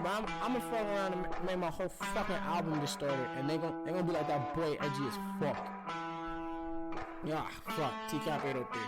But I'm gonna fuck around and make my whole fucking album distorted, and they gonna be like that boy edgy as fuck. Yeah, fuck. TCAP 803.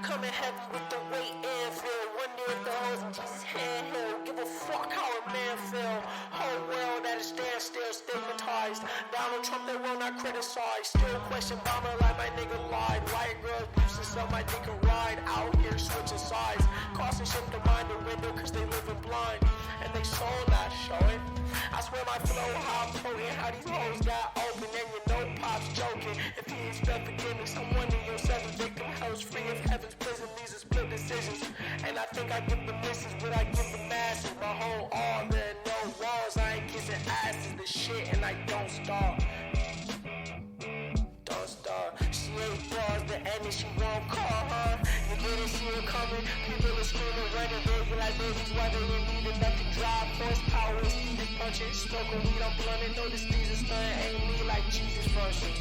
Coming heavy with the weight and feel. Wonder if the hoes in Jesus' handheld. Give a fuck how a man feel. Whole world at a standstill, stigmatized. Donald Trump, they will not criticize. Still question bomber like my nigga lied. White girls boosting so my nigga ride. Out here switching sides. Crossing ship to mind the window cause they living blind. And they sold that, show it. I swear my flow, how I'm potent, how these hoes got open. And you know Pop's joking. If he expect forgiveness, I'm one of your 7 victim hells. Free of heaven's prison, these are split decisions. And I think I give the misses, but I give the masses. My whole arm, there are no walls. I ain't kissing asses, the shit, and I don't stop. Don't stop. She ain't bars, the enemy, she won't call her. You didn't see her coming. People are screaming, running, baby, like babies, why they didn't need enough to drive. Horsepower, speed is punching. Smoking weed, I'm blunting. Notice these are stunning. Ain't me like Jesus functions.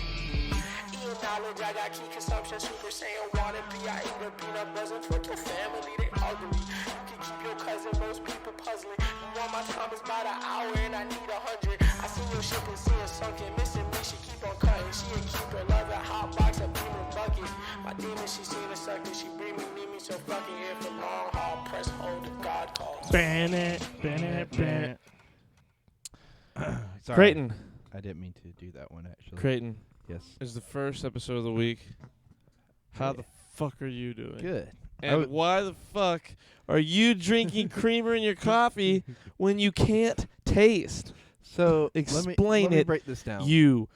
Eating knowledge, I got key consumption. Super Saiyan wanna be. I eat a peanut buzzing. Fuck your family, they ugly. You can keep your cousin, most people puzzling. You want my time is by the hour and I need 100. I see your ship and see it sunken. Missing me, she keep on cutting. She a keeper, love a hot box, a beamer bucket. My demon, she seen a sucker. She bring me, need me, so fucking here for long haul. Press hold if God calls. Bennett. Sorry, Creighton. I didn't mean to do that one, actually. Creighton Yes. is the first episode of the week. How the fuck are you doing? Good. And why the fuck are you drinking creamer in your coffee when you can't taste? So Explain let me it, break this down. You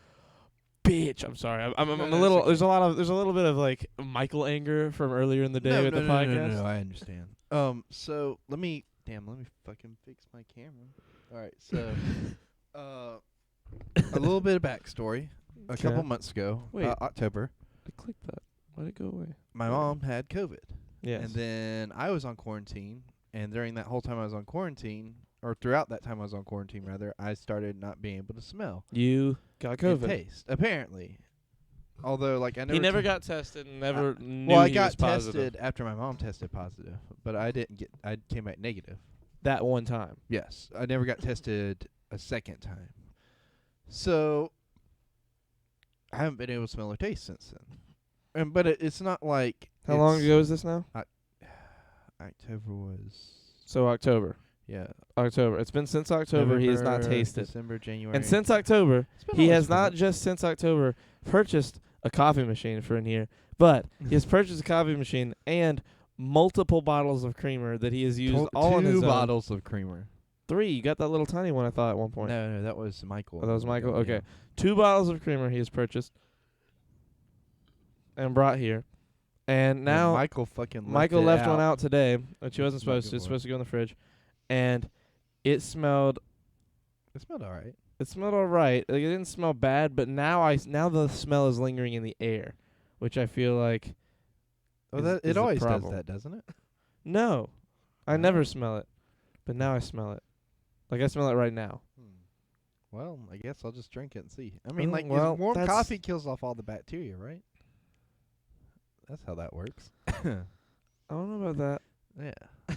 bitch. I'm sorry. I'm a little. There's a little bit of like Michael anger from earlier in the day with the podcast. No, I understand. So let me fucking fix my camera. All right. So, a little bit of backstory. A couple months ago, Wait. October, I clicked that. Why'd it go away? my mom had COVID. Yes. And then I was on quarantine, and during that whole time I was on quarantine, or throughout that time I was on quarantine, rather, I started not being able to smell. You got And COVID. taste, apparently. Although, like, I never... He never got tested and never knew Well, I he got was positive. tested after my mom tested positive, but I came back negative. That one time. Yes. I never got tested a second time. So, I haven't been able to smell or taste since then. But it's not like... How long ago is this now? October was... So October. Yeah. October. It's been since October. He has not November, tasted. December, January. And since October, It's been he almost has not 4 months. just since October purchased a coffee machine for in here, but he has purchased a coffee machine and multiple bottles of creamer that he has used all in his two own. bottles of creamer. 3. You got that little tiny one I thought at one point. No, that was Michael. Oh, that was Michael? Yeah. Okay. 2 bottles of creamer he has purchased and brought here. And Yeah, now Michael fucking Michael it left out. one out today, which he wasn't Not supposed good to. It's boy. supposed to go in the fridge. And it smelled It smelled all right. all right. Like, it didn't smell bad, but now the smell is lingering in the air, which I feel like Oh, is it a always does problem. that, doesn't it? No. I No? never smell it. But now I smell it. Like I smell it right now. Well, I guess I'll just drink it and see. I mean, Oh, like, well, warm that's- coffee kills off all the bacteria, right? That's how that works. I don't know about that. Yeah.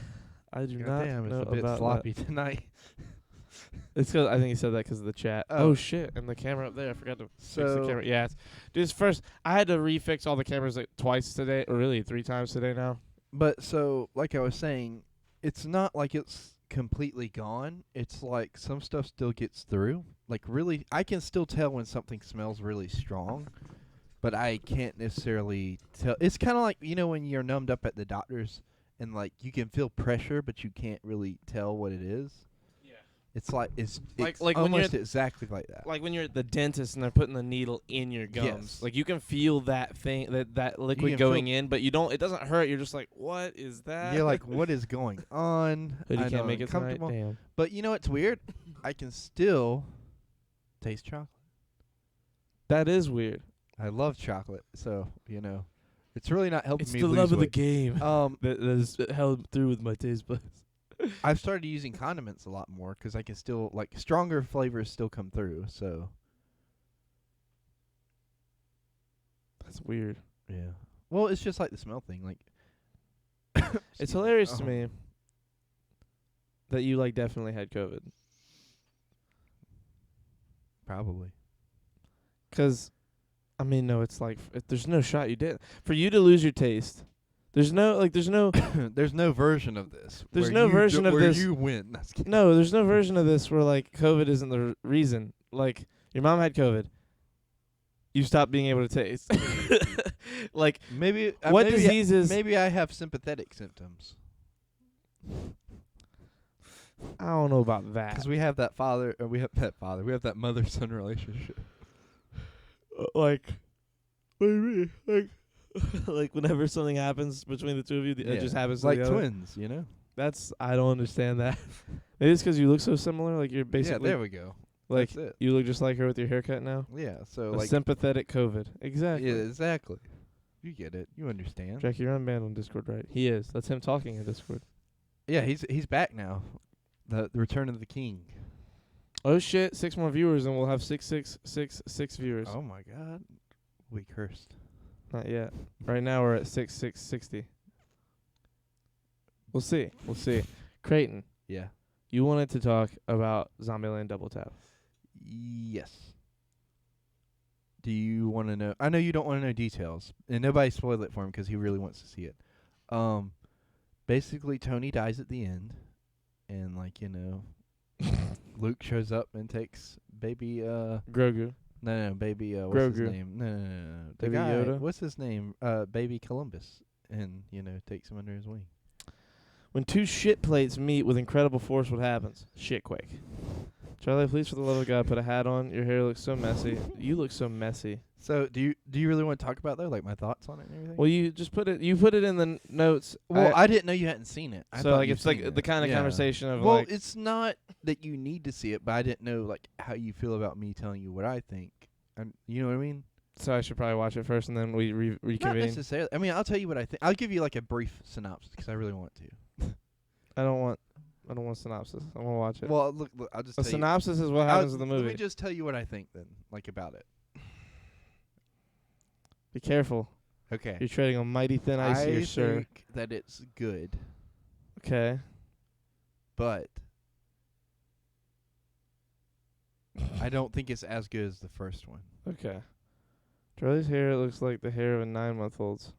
I do not Goddamn, know it's a bit about sloppy tonight. that. It's 'cause I think he said that 'cause of the chat. Oh. Oh shit! And the camera up there, I forgot to fix the So- camera. Yeah, dude. First, I had to refix all the cameras like twice today, or really 3 times today now. But so, like I was saying, it's not like it's completely gone. It's like some stuff still gets through. Like, really, I can still tell when something smells really strong, but I can't necessarily tell. It's kind of like, you know, when you're numbed up at the doctor's and, like, you can feel pressure, but you can't really tell what it is. Yeah. It's like, it's Like when you're almost exactly like that. Like when you're at the dentist and they're putting the needle in your gums. Yes. Like you can feel that thing, that liquid can going feel- in, but you don't. It doesn't hurt. You're just like, what is that? You're like, what is going on? But you I can't know, make it tonight. uncomfortable. Damn. But you know what's weird? I can still taste chocolate. That is weird. I love chocolate, so, you know, it's really not helping It's me the lose love of the weight. game that is held through with my taste buds. I've started using condiments a lot more 'cause I can still, like, stronger flavors still come through, so. That's weird. Yeah. Well, it's just like the smell thing. Like, It's hilarious Uh-huh. to me that you like definitely had COVID? Probably. 'Cause, I mean, no, it's like there's no shot you did. For you to lose your taste, there's no There's no version of this. There's where no you version of where this- you win. That's kidding. no, there's no version of this where like COVID isn't the reason. Like your mom had COVID, you stopped being able to taste. Like Maybe what maybe diseases? Maybe I have sympathetic symptoms I don't know about that. because we have that we have that mother-son relationship. Like, what do you mean? Like, like whenever something happens between the two of you, it just happens to like the other. twins, you know. I don't understand that. Maybe it's 'cause you look so similar. Like you're Yeah, basically there we go. like That's it. you look just like her with your haircut now. Yeah, so A like sympathetic COVID. Exactly. yeah, exactly. You get it. You understand. Jack, you're unbanned on Discord, right? He is. That's him talking in Discord. Yeah, he's back now. The return of the king. Oh shit! 6 more viewers, and we'll have 666 viewers. Oh my God, we cursed. Not yet. Right now we're at 6660. We'll see. We'll see. Creighton, Yeah. you wanted to talk about Zombieland Double Tap. Yes. Do you want to know? I know you don't want to know details, and nobody spoil it for him 'cause he really wants to see it. Basically, Tony dies at the end, and like Luke shows up and takes baby. Grogu. No, baby. What's Grogu. his name? No. The Baby guy. Yoda? What's his name? Baby Columbus, and takes him under his wing. When two shit plates meet with incredible force, what happens? Shitquake. Charlie, please, for the love of God, put a hat on. Your hair looks so messy. You look so messy. So, do you really want to talk about though, like my thoughts on it and everything? Well, you just put it. You put it in the notes. Well, I didn't know you hadn't seen it. I so thought like you'd it's like seen it. the kind of Yeah. conversation of Well, like. it's not that you need to see it, but I didn't know like how you feel about me telling you what I think. And you know what I mean? So I should probably watch it first and then we Not reconvene. necessarily. I mean, I'll tell you what I think. I'll give you like a brief synopsis 'cause I really want to. I don't want synopsis. I want to watch it. Well, look, I'll just A tell synopsis is you. what happens in the movie. Let me just tell you what I think then, like about it. Be careful. Okay. You're treading on mighty thin ice here, I sir. think that it's good, Okay. but I don't think it's as good as the first one. Okay. Charlie's hair looks like the hair of a 9-month-old's.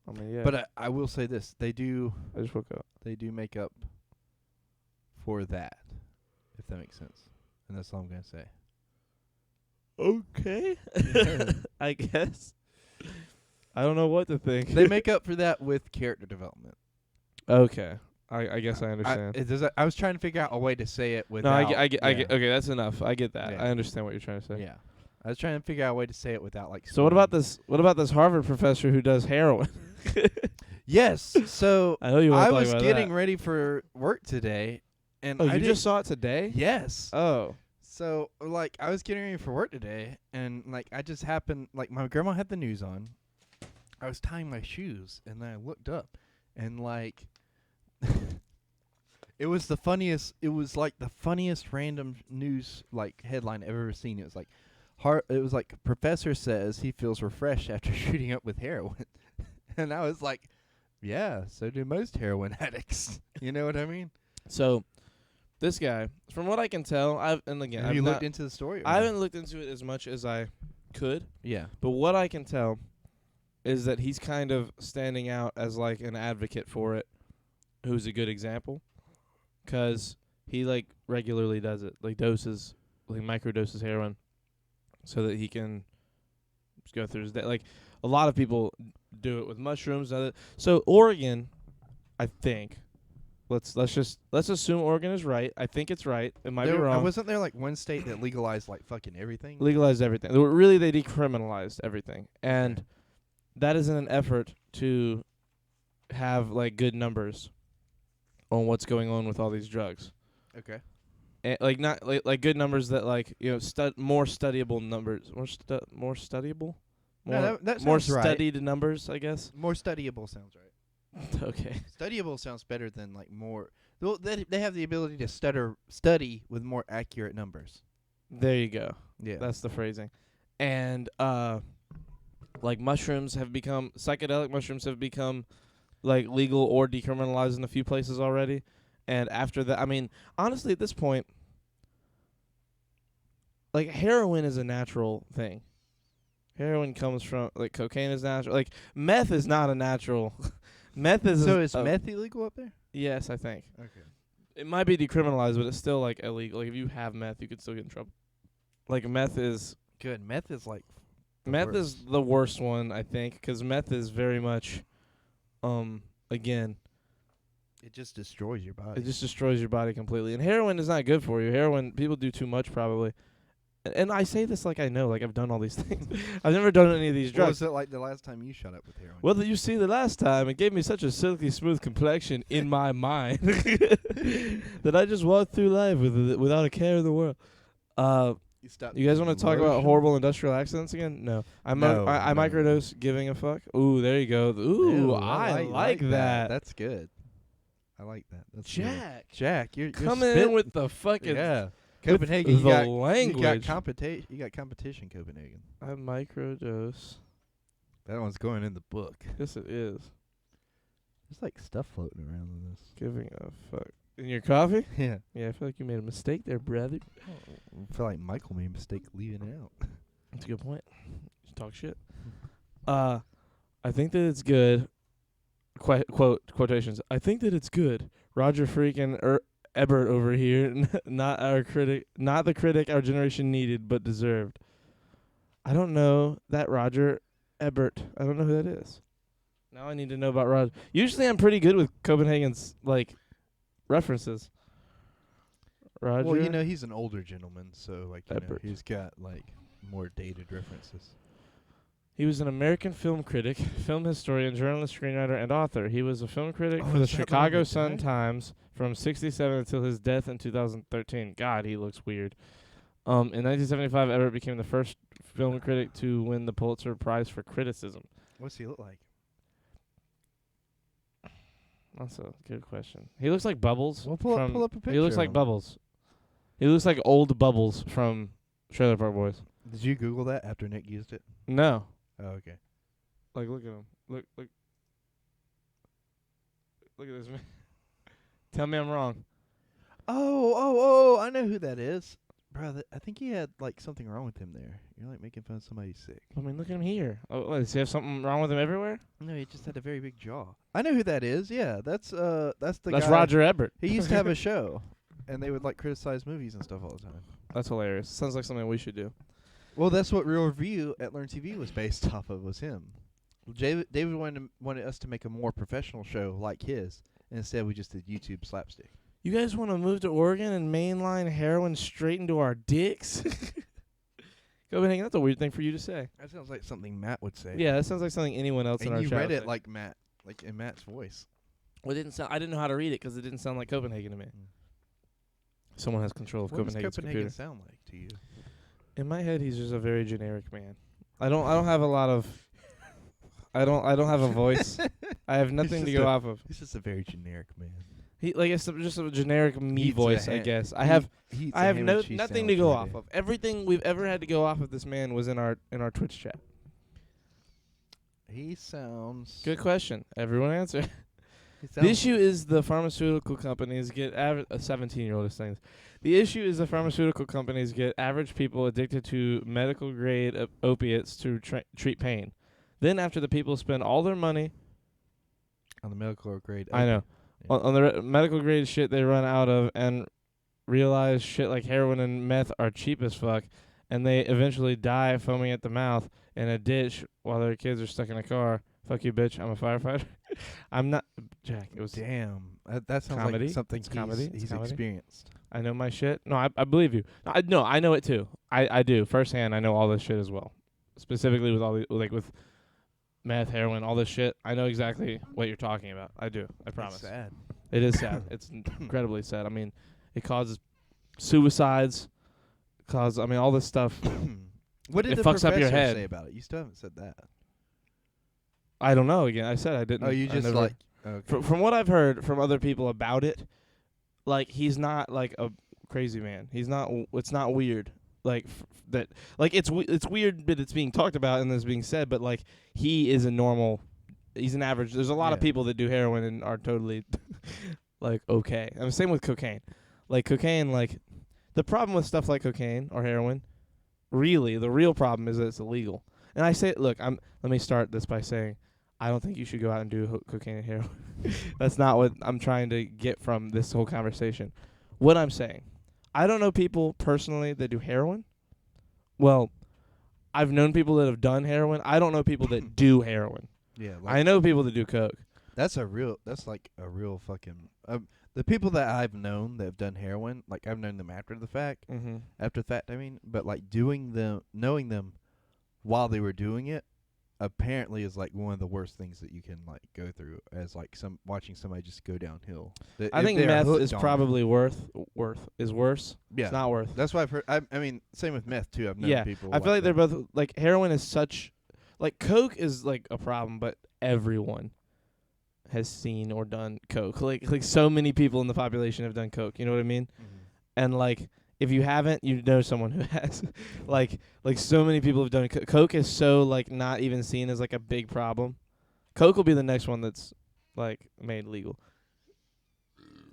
I mean, yeah. But I will say this: they do I just woke up. make up for that, if that makes sense. And that's all I'm gonna say. Okay. I guess. I don't know what to think. They make up for that with character development. Okay. I guess I understand. I was trying to figure out a way to say it No, without. I get. yeah. Okay, that's enough. I get that. Yeah. I understand what you're trying to say. Yeah, I was trying to figure out a way to say it without like. So what about spoiling. this? What about this Harvard professor who does heroin? Yes. So I know you want I to talk was about getting that. ready for work today, and Oh, I you didn't- just saw it today? Yes. Oh. So like I was getting ready for work today, and like I just happened like my grandma had the news on. I was tying my shoes, and then I looked up, and like. It was the funniest. It was like the funniest random news like headline I've ever seen. It was like, it was like professor says he feels refreshed after shooting up with heroin, and I was like, yeah, so do most heroin addicts. You know what I mean? So, this guy, from what I can tell, Have you looked into the story? or I no? haven't looked into it as much as I could, Yeah. but what I can tell is that he's kind of standing out as like an advocate for it, who's a good example, 'cause he like regularly does it, like microdoses heroin, so that he can just go through his day. Like a lot of people do it with mushrooms. So Oregon, I think. Let's assume Oregon is right. I think it's right. It might be wrong. Wasn't there like one state that legalized like fucking everything? Legalized everything. Really, they decriminalized everything, and that is in an effort to have like good numbers on what's going on with all these drugs. Okay. And, like not like good numbers that like more studyable numbers, more studyable, No, that more sounds right. studied numbers, I guess. More studyable sounds right. Okay. Studyable sounds better than like more. Well, they have the ability to study with more accurate numbers. There you go. Yeah. That's the phrasing. And like psychedelic mushrooms have become like legal or decriminalized in a few places already. And after that, I mean, honestly, at this point, like, heroin is a natural thing. Heroin comes from, like, cocaine is natural. Like, meth is not a natural. Meth is. So is meth illegal up there? Yes, I think. Okay. It might be decriminalized, but it's still, like, illegal. Like, if you have meth, you could still get in trouble. Like, meth is. Good. Meth is like. Meth is the worst one, I think, because meth is very much, again, It just destroys your body. it just destroys your body completely. And heroin is not good for you. Heroin, people do too much probably. And I say this like I know, like I've done all these things. I've never done any of these What drugs. was it like the last time you shot up with heroin? Well, you see, the last time, it gave me such a silky smooth complexion in my mind that I just walked through life without a care in the world. You guys want to talk about horrible industrial accidents again? No. I microdose giving a fuck. Ooh, there you go. Ooh, Ew, I like that. That's good. I like that. That's Jack. good. Jack, you're Coming spit- in with the fucking yeah. with Copenhagen. the You language. got competition. You got competition, Copenhagen. I microdose. That one's going in the book. Yes, it is. There's like stuff floating around in this. Giving a fuck. In your coffee? Yeah. Yeah, I feel like you made a mistake there, brother. I feel like Michael made a mistake leaving it out. That's a good point. Just talk shit. I think that it's good. Quotations. I think that it's good. Roger freaking Ebert over here, not the critic our generation needed but deserved. I don't know that Roger Ebert. I don't know who that is. Now I need to know about Roger. Usually I'm pretty good with Copenhagen's like references. Roger. Well, you know, he's an older gentleman, so like Ebert. he's got like more dated references. He was an American film critic, film historian, journalist, screenwriter, and author. He was a film critic for the is that Chicago the Sun guy? Times from 1967 until his death in 2013. God, he looks weird. In 1975, Ebert became the first film critic to win the Pulitzer Prize for criticism. What's he look like? That's a good question. He looks like Bubbles. Well, pull up a picture. He looks of like him. Bubbles. He looks like old Bubbles from Trailer Park Boys. Did you Google that after Nick used it? No. Oh, okay. Like, look at him. Look at this man. Tell me I'm wrong. Oh! I know who that is, bro. I think he had like something wrong with him there. You're like making fun of somebody sick. I mean, look at him here. Oh, what, does he have something wrong with him everywhere? No, he just had a very big jaw. I know who that is. Yeah, that's the That's guy. Roger Ebert. He used to have a show, and they would like criticize movies and stuff all the time. That's hilarious. Sounds like something we should do. Well, that's what Real Review at Learn TV was based off of, was him. David wanted us to make a more professional show like his, and instead we just did YouTube slapstick. You guys want to move to Oregon and mainline heroin straight into our dicks? Copenhagen, that's a weird thing for you to say. That sounds like something Matt would say. Yeah, that sounds like something anyone else in and our you chat read would it say. like Matt, like in Matt's voice. Well, it didn't sound. I didn't know how to read it because it didn't sound like Copenhagen to me. Someone has control of What does Copenhagen's Copenhagen computer. sound like to you? In my head, he's just a very generic man. I don't have a lot of. I don't have a voice. I have nothing to just go off of. He's just a very generic man. He like it's just a generic me Eats a voice, I ham- guess. he- I have he eats I a have ham no and cheese nothing to sandwich go every off day. of. Everything we've ever had to go off of this man was in our Twitch chat. He sounds. Good question. Everyone answer. He The sounds issue is the pharmaceutical companies get a 17-year-old is saying this. The issue is the pharmaceutical companies get average people addicted to medical grade opiates to treat pain. Then after the people spend all their money, on the medical grade. I know, Yeah. on the medical grade shit they run out of and realize shit like heroin and meth are cheap as fuck, and they eventually die foaming at the mouth in a ditch while their kids are stuck in a car. Fuck you, bitch. I'm a firefighter. I'm not, Jack. It was. Damn. That sounds Comedy? like something It's comedy? It's he's comedy? experienced. I know my shit. No, I believe you. No, I know it too. I do firsthand. I know all this shit as well. Specifically with all the with meth, heroin, all this shit. I know exactly what you're talking about. I do. I promise. That's sad. It is sad. It's incredibly sad. I mean, it causes suicides. All this stuff. What did It the fucks up your professor head. say about it? You still haven't said that. I don't know. Again, I said I didn't. Oh, you I just never- like. Okay. From what I've heard from other people about it, like he's not like a crazy man. He's not. It's not weird. Like that. Like it's weird that it's being talked about and it's being said, but like he is a normal. He's an average. There's a lot of Yeah. people that do heroin and are totally like okay. And same with cocaine. Like cocaine, like the problem with stuff like cocaine or heroin, really, the real problem is that it's illegal. And I say, look, let me start this by saying, I don't think you should go out and do cocaine and heroin. That's not what I'm trying to get from this whole conversation. What I'm saying, I don't know people personally that do heroin. Well, I've known people that have done heroin. I don't know people that do heroin. Yeah, I know people that do coke. That's like a real fucking. The people that I've known that have done heroin, like I've known them after the fact. Mm-hmm. After the fact, I mean, but like knowing them while they were doing it, apparently is like one of the worst things that you can like go through as like watching somebody just go downhill. I think meth is probably worse. Yeah, it's not worth. That's what I've heard. I mean, same with meth too. I've known people. I feel like they're both like heroin is such, like coke is like a problem, but everyone has seen or done coke. Like so many people in the population have done coke. You know what I mean? Mm-hmm. And like if you haven't, you know someone who has. like so many people have done coke is so like not even seen as like a big problem. Coke will be the next one that's like made legal.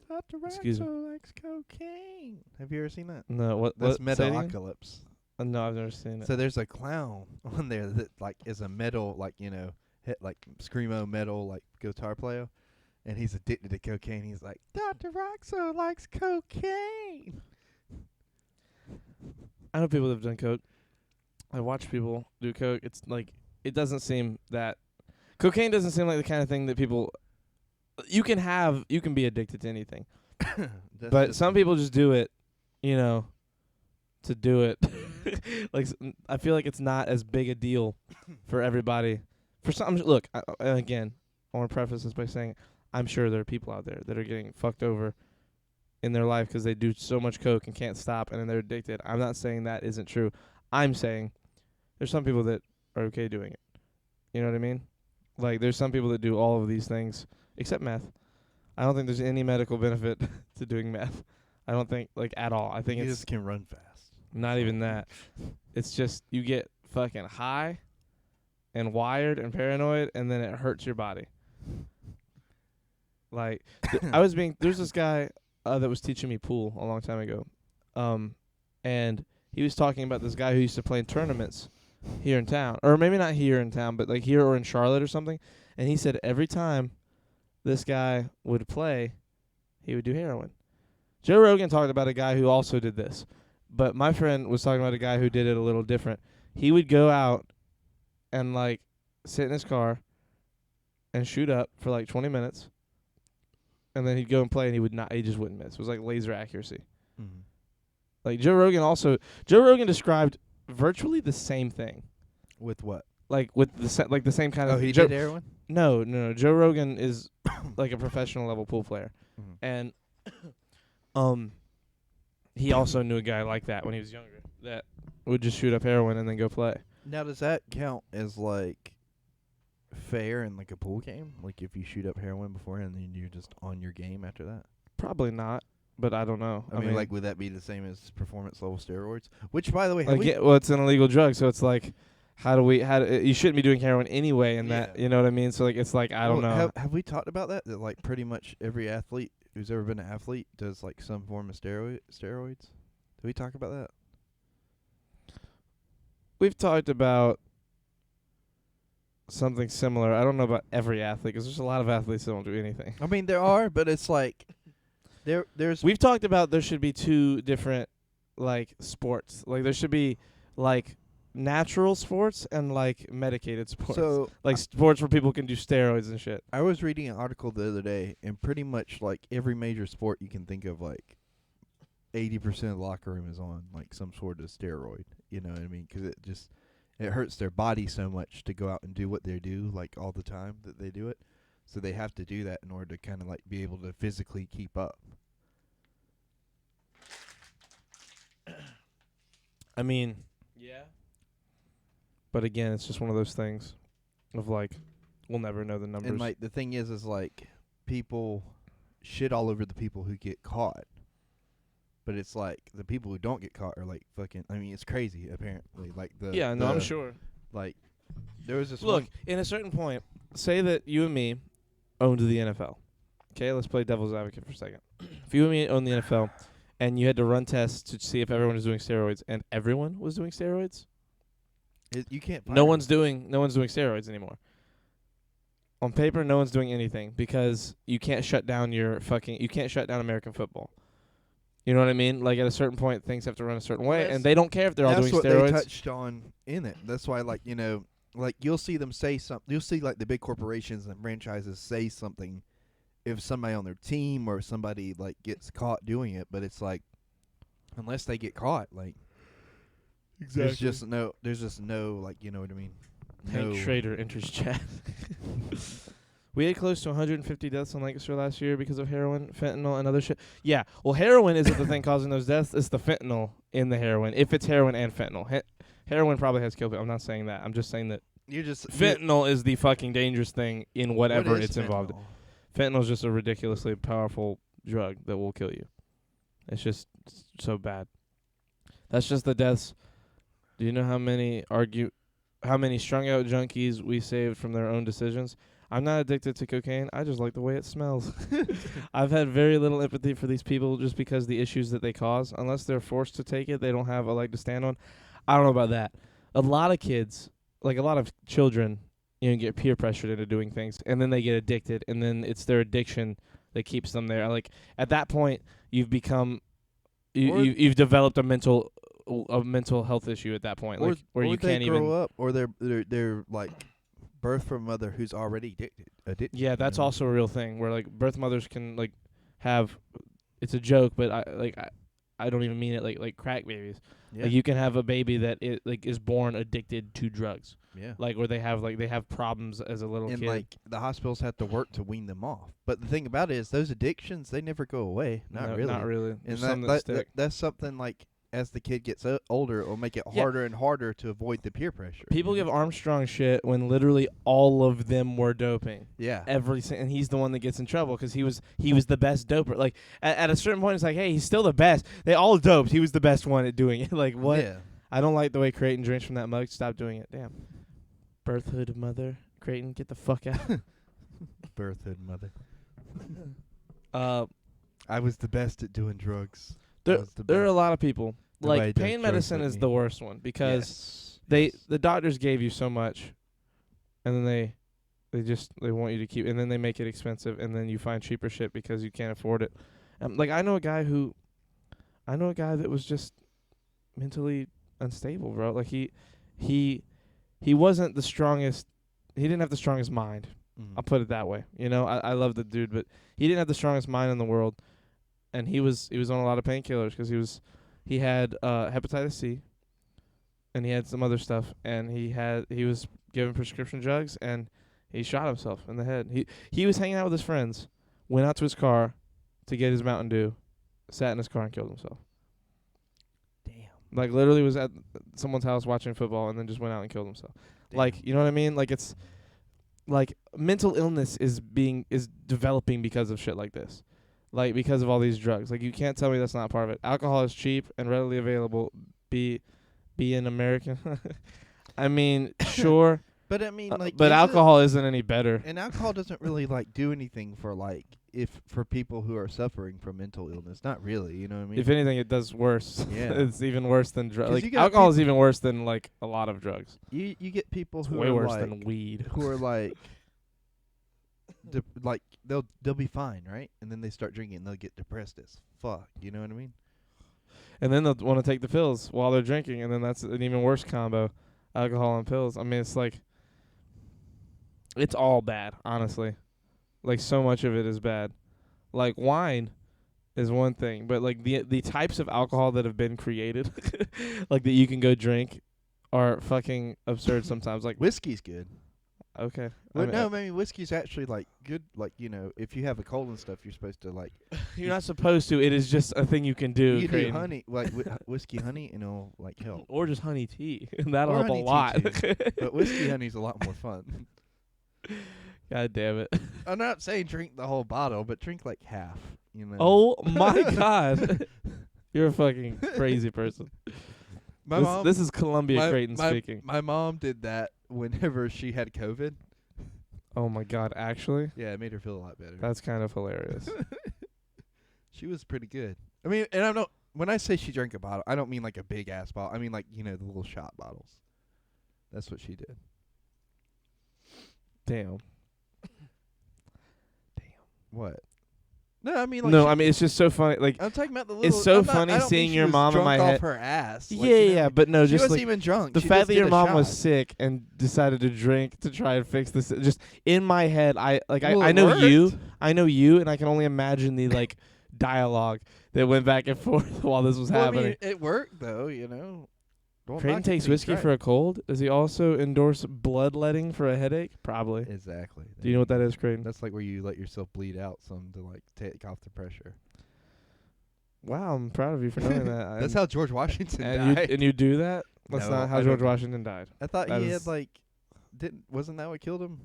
Dr. Excuse me. likes cocaine. Have you ever seen that? No, what? That's say it again? Metalocalypse. No, I've never seen it. So there's a clown on there that like is a metal, like hit like screamo metal like guitar player, and he's addicted to cocaine. He's like, Dr. Roxo likes cocaine. I know people that have done coke. I watch people do coke. It's like it doesn't seem that cocaine doesn't seem like the kind of thing that people you can be addicted to anything. But some people just do it, to do it. Like I feel like it's not as big a deal for everybody. For some, look, again, I want to preface this by saying I'm sure there are people out there that are getting fucked over in their life because they do so much coke and can't stop, and then they're addicted. I'm not saying that isn't true. I'm saying there's some people that are okay doing it. You know what I mean? Like there's some people that do all of these things except meth. I don't think there's any medical benefit to doing meth. I don't think like at all. I think you it's just can run fast. not even that. It's just you get fucking high and wired and paranoid, and then it hurts your body. Like there's this guy that was teaching me pool a long time ago, and he was talking about this guy who used to play in tournaments here in town, or maybe not here in town, but like here or in Charlotte or something. And he said every time this guy would play, he would do heroin. Joe Rogan talked about a guy who also did this, but my friend was talking about a guy who did it a little different. He would go out and like sit in his car and shoot up for like 20 minutes, and then he'd go and play, and he just wouldn't miss. It was like laser accuracy. Mm-hmm. Like Joe Rogan described virtually the same thing. With what? Like with the same kind of. Oh, he did heroin? No. Joe Rogan is like a professional level pool player, and he also knew a guy like that when he was younger that would just shoot up heroin and then go play. Now, does that count as like fair in like a pool game? Like if you shoot up heroin beforehand and then you're just on your game after that? Probably not, but I don't know. I mean, like, would that be the same as performance level steroids? Which, by the way, it's an illegal drug, so it's like, you shouldn't be doing heroin anyway, and that, you know what I mean? So like, it's like I don't know. Have we talked about that? That like pretty much every athlete who's ever been an athlete does like some form of steroids. Did we talk about that? We've talked about something similar. I don't know about every athlete because there's a lot of athletes that don't do anything. I mean, there are, but it's like there's. We've talked about there should be two different like sports. Like there should be like natural sports and like medicated sports. So like sports where people can do steroids and shit. I was reading an article the other day, and pretty much like every major sport you can think of, like 80% of the locker room is on like some sort of steroid. You know what I mean? Because it hurts their body so much to go out and do what they do like all the time that they do it. So they have to do that in order to kind of like be able to physically keep up. I mean, yeah. But again, it's just one of those things of like, we'll never know the numbers. And like the thing is like people shit all over the people who get caught. But it's like the people who don't get caught are like fucking. I mean, it's crazy. Apparently, like I'm sure. Like there was this. Look, in a certain point, say that you and me owned the NFL, Okay, let's play devil's advocate for a second. If you and me own the NFL, and you had to run tests to see if everyone was doing steroids, and everyone was doing steroids, You can't. no one's doing steroids anymore. On paper, no one's doing anything because you can't shut down American football. You know what I mean? Like at a certain point, things have to run a certain way, and they don't care if they're all doing steroids. That's what they touched on in it. That's why, like, you know, like you'll see them say something. You'll see like the big corporations and franchises say something if somebody on their team or somebody like gets caught doing it. But it's like, unless they get caught, like, there's just no, like, you know what I mean? Hank Schrader enters chat. We had close to 150 deaths in Lancaster last year because of heroin, fentanyl, and other shit. Yeah, well, heroin isn't the thing causing those deaths. It's the fentanyl in the heroin. If it's heroin and fentanyl. Heroin probably has killed people. I'm not saying that. I'm just saying that fentanyl is the fucking dangerous thing in whatever it's involved in. Fentanyl is just a ridiculously powerful drug that will kill you. It's just so bad. That's just the deaths. Do you know how many strung out junkies we saved from their own decisions? I'm not addicted to cocaine. I just like the way it smells. I've had very little empathy for these people just because the issues that they cause. Unless they're forced to take it, they don't have a leg to stand on. I don't know about that. A lot of kids, like a lot of children, you know, get peer pressured into doing things, and then they get addicted, and then it's their addiction that keeps them there. Like at that point, you've become, you've developed a mental health issue at that point, like where you can't even grow up, or they're like birth from a mother who's already addicted. Yeah, that's also a real thing where like birth mothers can like have, it's a joke, but I don't even mean it, like crack babies. Yeah. Like you can have a baby that is born addicted to drugs. Yeah. Like where they have problems as a little kid. And like the hospitals have to work to wean them off. But the thing about it is those addictions, they never go away. Not really. And that's something like, as the kid gets older, it will make it harder and harder to avoid the peer pressure. People give Armstrong shit when literally all of them were doping. Yeah. And he's the one that gets in trouble because he was the best doper. Like at a certain point, it's like, hey, he's still the best. They all doped. He was the best one at doing it. Like what? Yeah. I don't like the way Creighton drinks from that mug. Stop doing it. Damn. Birthhood mother. Creighton, get the fuck out. Birthhood mother. I was the best at doing drugs. There are a lot of people. Like pain medicine is the worst one because the doctors gave you so much, and then they want you to keep, and then they make it expensive, and then you find cheaper shit because you can't afford it. Like I know a guy that was just mentally unstable, bro. Like he wasn't the strongest. He didn't have the strongest mind. Mm-hmm. I'll put it that way. You know, I love the dude, but he didn't have the strongest mind in the world, and he was on a lot of painkillers because he had hepatitis C, and he had some other stuff, and he was given prescription drugs, and he shot himself in the head. He was hanging out with his friends, went out to his car to get his Mountain Dew, sat in his car and killed himself. Damn. Like literally was at someone's house watching football and then just went out and killed himself. Damn. Like, you know what I mean? Like it's like mental illness is developing because of shit like this. Like, because of all these drugs. Like, you can't tell me that's not part of it. Alcohol is cheap and readily available. Be an American. I mean, sure. But I mean, like, but alcohol isn't any better. And alcohol doesn't really like do anything for like for people who are suffering from mental illness. Not really, you know what I mean? If anything, it does worse. Yeah, it's even worse than drugs. Like, alcohol is even worse than like a lot of drugs. You get people who way are worse like, than weed. Who are like. Like they'll be fine, right? And then they start drinking and they'll get depressed as fuck. You know what I mean? And then they'll want to take the pills while they're drinking, and then that's an even worse combo, alcohol and pills. I mean, it's like it's all bad, honestly. Like so much of it is bad. Like wine is one thing, but like the types of alcohol that have been created, like that you can go drink, are fucking absurd sometimes. Like whiskey's good. Okay. Well, maybe whiskey's actually like good. Like, you know, if you have a cold and stuff, you're supposed to like. You're not supposed to. It is just a thing you can do. You can do honey, like whiskey honey, and it'll like help. Or just honey tea. That'll help a lot. But whiskey honey's a lot more fun. God damn it. I'm not saying drink the whole bottle, but drink like half. You know. Oh my God. You're a fucking crazy person. This is Columbia Creighton speaking. My mom did that whenever she had COVID. Oh my God! Actually, Yeah, it made her feel a lot better. that's kind of hilarious. She was pretty good. I mean, and I don't. When I say she drank a bottle, I don't mean like a big ass bottle. I mean like the little shot bottles. That's what she did. Damn. What? No, I mean like. No, I mean it's just so funny. Like I'm talking about the little. it's so I'm not- funny I don't seeing mean she your was mom in drunk my off head. her ass. Like, Yeah, but no, she just wasn't like even drunk. the She fact just that did your a mom was shot. sick and decided to drink to try and fix this. Just in my head, I Well, I it know you, worked. and I can only imagine the like dialogue that went back and forth while this was Well, I happening. mean, it worked though. Don't Creighton knock it takes till you whiskey try for it. a cold. Does he also endorse bloodletting for a headache? Probably. Exactly. Do you know what that is, Creighton? That's like where you let yourself bleed out some to like take off the pressure. Wow, I'm proud of you for knowing that. That's how George Washington and died. you do that? That's No, not how I George don't. Washington died. I thought that he is- had like, wasn't that what killed him?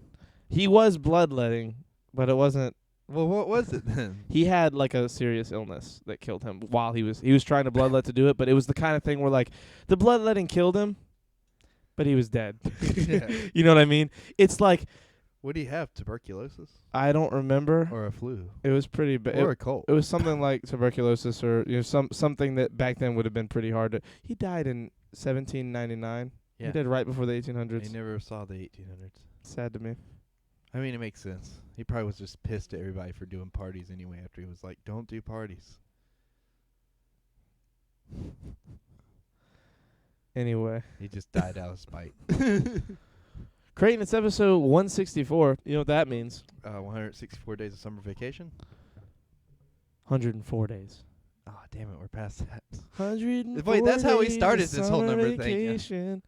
He was bloodletting, but it wasn't. Well, what was it then? He had like a serious illness that killed him while he was trying to bloodlet to do it, but it was the kind of thing where like the bloodletting killed him, but he was dead. Yeah. You know what I mean? It's like What do you have? Tuberculosis I don't remember. or a flu It was pretty bad. or a cold? It was something like tuberculosis or something that back then would have been pretty hard to. He died in 1799. Yeah. He died right before the 1800s. He never saw the 1800s. Sad to me. I mean, it makes sense. He probably was just pissed at everybody for doing parties anyway after he was like, don't do parties. Anyway, He just died out of spite. Creighton, it's episode 164. You know what that means? 164 days of summer vacation? 104 days. Oh, damn it, we're past that. 104 Wait, that's how we days started of this whole summer number thing, yeah. vacation.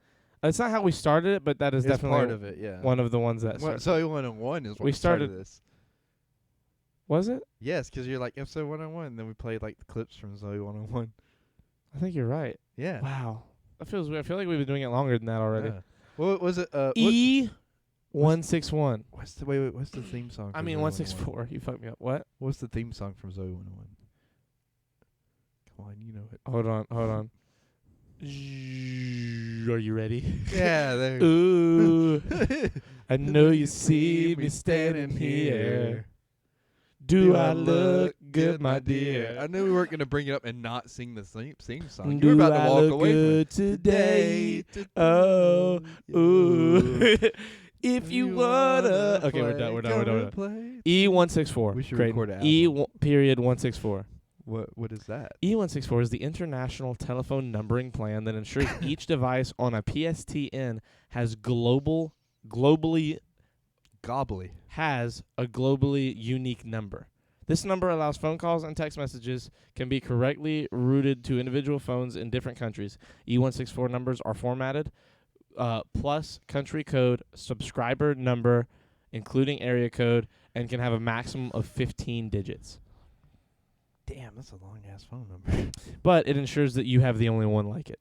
It's not how we started it, but that is It's definitely part of it, yeah. one of the ones that Well, started. so 101 is what We started started- this. Was it? Yes, 'cause you're like episode 101, and then we played like the clips from Zoe 101. I think you're right. Yeah. Wow. That feels weird. I feel like we've been doing it longer than that already. Yeah. What was it? E161. What's the theme song? I for mean, Zoe 164. You fucked me up. What? What's the theme song from Zoe 101? Come on, you know it. Hold on. Are you ready? Yeah, there. Ooh. I know you see me standing here. Do I look good, my dear? I knew we weren't gonna bring it up and not sing the theme song. You Do were about I to walk look away good today? Oh, ooh. If you wanna. Okay, we're done. E164. We should Creighton. record an E164. What is that? E164 is the international telephone numbering plan that ensures each device on a PSTN has globally has a globally unique number. This number allows phone calls and text messages can be correctly routed to individual phones in different countries. E164 numbers are formatted plus country code, subscriber number, including area code, and can have a maximum of 15 digits. Damn, that's a long ass phone number. But it ensures that you have the only one like it.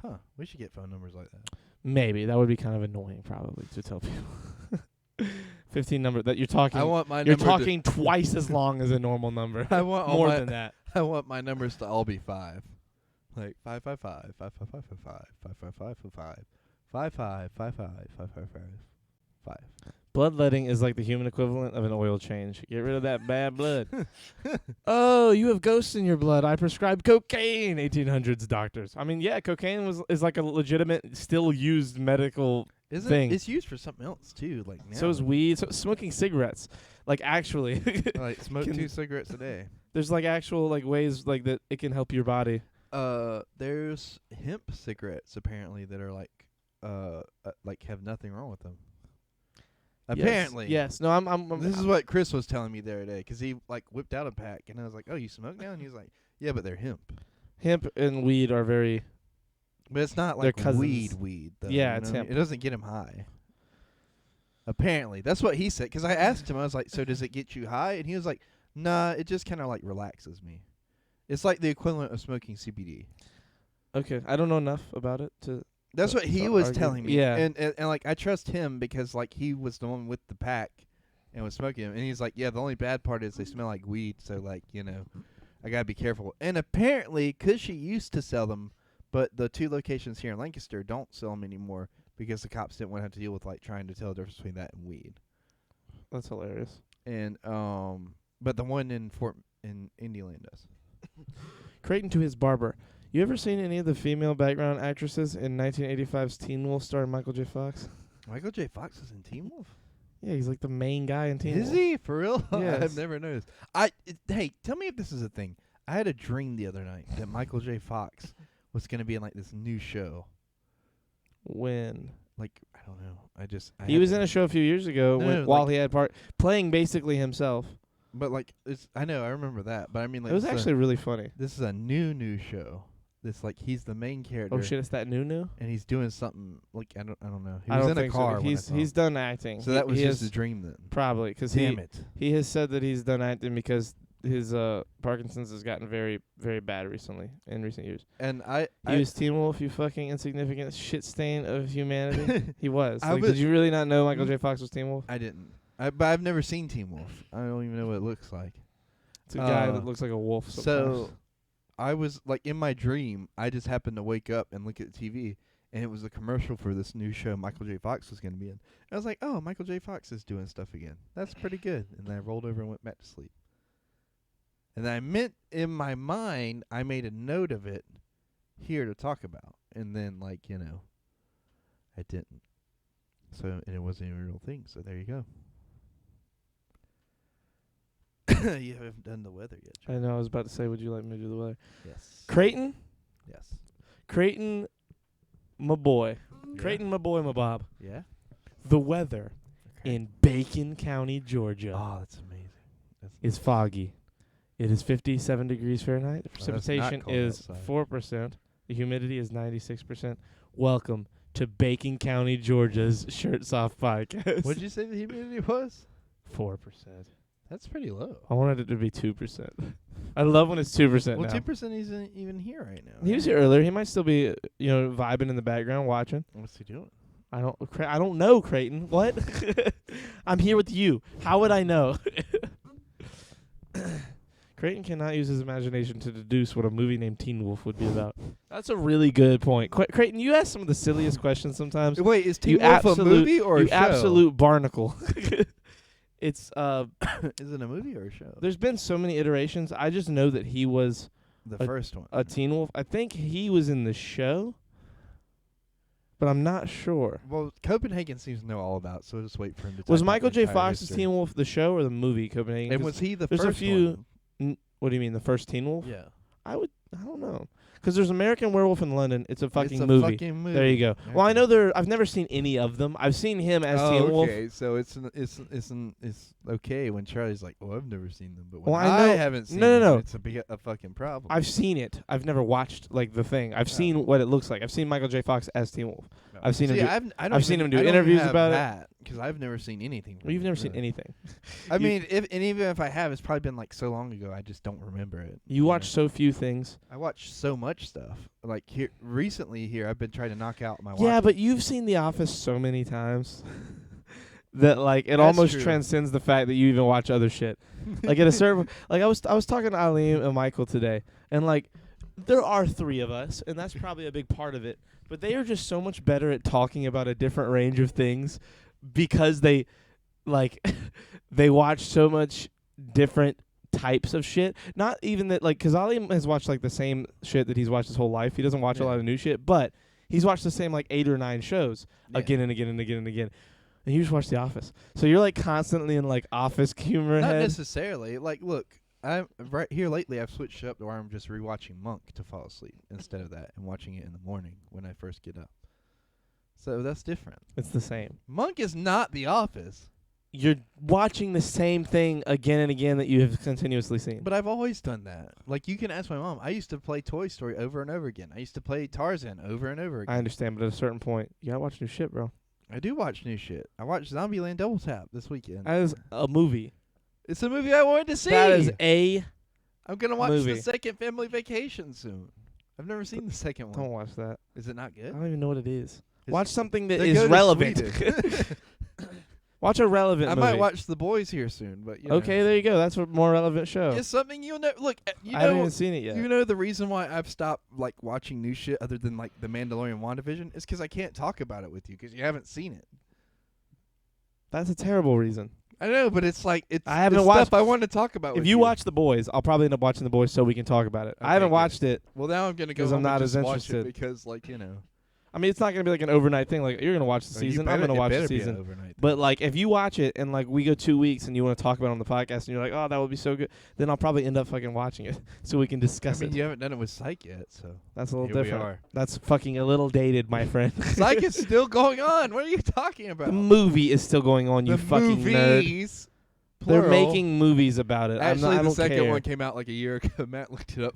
Huh? We should get phone numbers like that. Maybe. That would be kind of annoying probably to tell people. 15 number that you're talking. I want my You're number talking twice as long as a normal number. I want all more my- than that. I want my numbers to all be 5. Like 555 555 555 555 5. Bloodletting is like the human equivalent of an oil change. Get rid of that bad blood. Oh, you have ghosts in your blood. I prescribed cocaine. 1800s doctors. I mean, yeah, cocaine is like a legitimate, still used medical Isn't thing. it's used for something else too? Like now. So is weed. So smoking cigarettes. Like actually, Like smoke Can- 2 cigarettes a day. there's like actual like ways like that it can help your body. There's hemp cigarettes apparently that are like have nothing wrong with them. Apparently. Yes. No, I'm This is what Chris was telling me the other day, 'cause he like whipped out a pack, and I was like, "Oh, you smoke now?" And he was like, "Yeah, but they're hemp." hemp and weed are very. But it's not They're like cousins. weed though. Yeah, you it's know? hemp. It doesn't get him high. Apparently, that's what he said. 'Cause I asked him, I was like, "So does it get you high?" And he was like, "Nah, it just kind of like relaxes me. It's like the equivalent of smoking CBD." Okay, I don't know enough about it to. That's what he to was argue. telling me. Yeah. And like I trust him because like he was the one with the pack and was smoking them. And he's like, "Yeah, the only bad part is they smell like weed, so like, you know, I got to be careful." And apparently, 'cause she used to sell them, but the 2 locations here in Lancaster don't sell them anymore because the cops didn't want to have to deal with like trying to tell the difference between that and weed. That's hilarious. And but the one in Indialand does. Creighton to his barber. You ever seen any of the female background actresses in 1985's Teen Wolf starring Michael J. Fox? Michael J. Fox is in Teen Wolf? Yeah, he's like the main guy in Teen Wolf. Is he? For real? Yes. I've never noticed. Hey, tell me if this is a thing. I had a dream the other night that Michael J. Fox was going to be in like this new show. When? Like, I don't know. He was in a show a few years ago while he had playing basically himself. But like, I know, I remember that. But I mean, like, It was actually really funny. this is a new show. This like he's the main character. Oh shit, it's that new? And he's doing something like I don't know. He I was don't in a think car. so. when I saw He's him. done acting. So that was he just has- a dream then. probably because Damn it. he has said that he's done acting because his Parkinson's has gotten very, very bad recently in recent years. And He was Teen Wolf, you fucking insignificant shit stain of humanity. He was. I Like, was- did you really not know Michael J. Fox was Teen Wolf? I didn't. But I've never seen Teen Wolf. I don't even know what it looks like. It's a guy that looks like a wolf sometimes. So I was like in my dream, I just happened to wake up and look at the TV, and it was a commercial for this new show Michael J. Fox was going to be in. And I was like, oh, Michael J. Fox is doing stuff again. That's pretty good. And then I rolled over and went back to sleep. And then I meant in my mind, I made a note of it here to talk about. And then, like, I didn't. So, and it wasn't even a real thing. So there you go. You haven't done the weather yet, I know. I was about to say, would you like me to do the weather? Yes. Creighton, Yes. my boy. Yeah. Creighton, my boy, my Bob. Yeah. The weather in Bacon County, Georgia, Oh, that's amazing. is foggy. It is 57 degrees Fahrenheit. The that's not precipitation cold is outside. 4%. The humidity is 96%. Welcome to Bacon County, Georgia's Shirts Off podcast. What did you say the humidity was? 4%. That's pretty low. I wanted it to be 2%. I love when it's 2% Well, now. 2% isn't even here right now. He was here earlier. He might still be, vibing in the background watching. What's he doing? I don't know, Creighton. What? I'm here with you. How would I know? Creighton cannot use his imagination to deduce what a movie named Teen Wolf would be about. That's a really good point. Creighton, you ask some of the silliest questions sometimes. Wait, is You Teen Wolf a absolute- movie or a You show? absolute barnacle. It's Is it a movie or a show? there's been so many iterations. I just know that he was The first one. a Teen Wolf. I think he was in the show, but I'm not sure. Well, Copenhagen seems to know all about, so just wait for him to Was type out Michael the J. entire Fox's history. Teen Wolf the show or the movie Copenhagen? And 'Cause was he the there's first a few. one? What do you mean, the first Teen Wolf? Yeah. I don't know. Because there's American Werewolf in London. It's a fucking it's a movie. Fucking movie. There you go. Well, I Okay. know I've never seen any of them. I've seen him as Teen Wolf. Okay, so it's okay when Charlie's like, "Oh, I've never seen them," but when Well, I know- haven't seen no, them, no. it's a fucking problem. I've seen it. I've never watched like the thing. I've seen what it looks like. I've seen Michael J. Fox as Teen Wolf. No. I've seen him See, do- I've seen him do I don't interviews have about it. that because I've never seen anything. Well, you've never seen really. anything. I You- mean, even if I have, it's probably been like so long ago, I just don't remember it. You watch so few things. I watch so much stuff. Like recently, I've been trying to knock out my. Yeah, watch. but you've seen The Office so many times that like it That's almost true. transcends the fact that you even watch other shit. Like at a certain like I was talking to Ali and Michael today, and like there are three of us, and that's probably a big part of it. But they are just so much better at talking about a different range of things because they like they watch so much different types of shit. Not even that like because Ali has watched like the same shit that he's watched his whole life. He doesn't watch a Yeah. lot of new shit, but he's watched the same like 8 or 9 shows Yeah. again and again and again and again. And you just watch The Office. So you're like constantly in like office humor Not head. necessarily. Like, look, I'm right here lately. I've switched up to where I'm just rewatching Monk to fall asleep instead of that, and watching it in the morning when I first get up. So that's different. It's the same. Monk is not The Office, You're watching the same thing again and again that you have continuously seen. but I've always done that. Like, you can ask my mom. I used to play Toy Story over and over again. I used to play Tarzan over and over again. I understand, but at a certain point, you gotta watch new shit, bro. I do watch new shit. I watched Zombieland Double Tap this weekend. That is a movie. It's a movie I wanted to see. That is a. I'm gonna watch movie. the second Family Vacation soon. I've never seen the second one. Don't watch that. Is it not I good? don't even know what it is. It's- Watch something that They is go to relevant. Sweden. Watch a relevant I movie. might watch The Boys here soon, but you know. Okay, there you go. That's a more relevant show. It's something you'll know. Look, you I haven't know, even seen it yet. you know the reason why I've stopped like watching new shit other than like The Mandalorian, WandaVision, is because I can't talk about it with you because you haven't seen it. That's a terrible reason. I know, but it's like it's I haven't it's watched- stuff I want to talk about. If with you watch The Boys, I'll probably end up watching The Boys so we can talk about it. I Okay, haven't good. watched it. well, now I'm gonna go 'Cause home I'm not and just as watch interested. it because, like, you know, I mean, it's not gonna be like an overnight thing. Like you're gonna watch the season. I'm gonna watch the season. Overnight But like, if you watch it and like we go 2 weeks and you want to talk about it on the podcast and you're like, oh, that would be so good, then I'll probably end up fucking watching it so we can I discuss mean, it. you haven't done it with Psych yet, so That's a little here different. we are. That's fucking a little dated, my friend. Psych is still going on. What are you talking about? The movie is still going on. You The fucking nerd. movies, They're plural. making movies about it. Actually, I the don't second care. one came out like a year ago. Matt looked it up.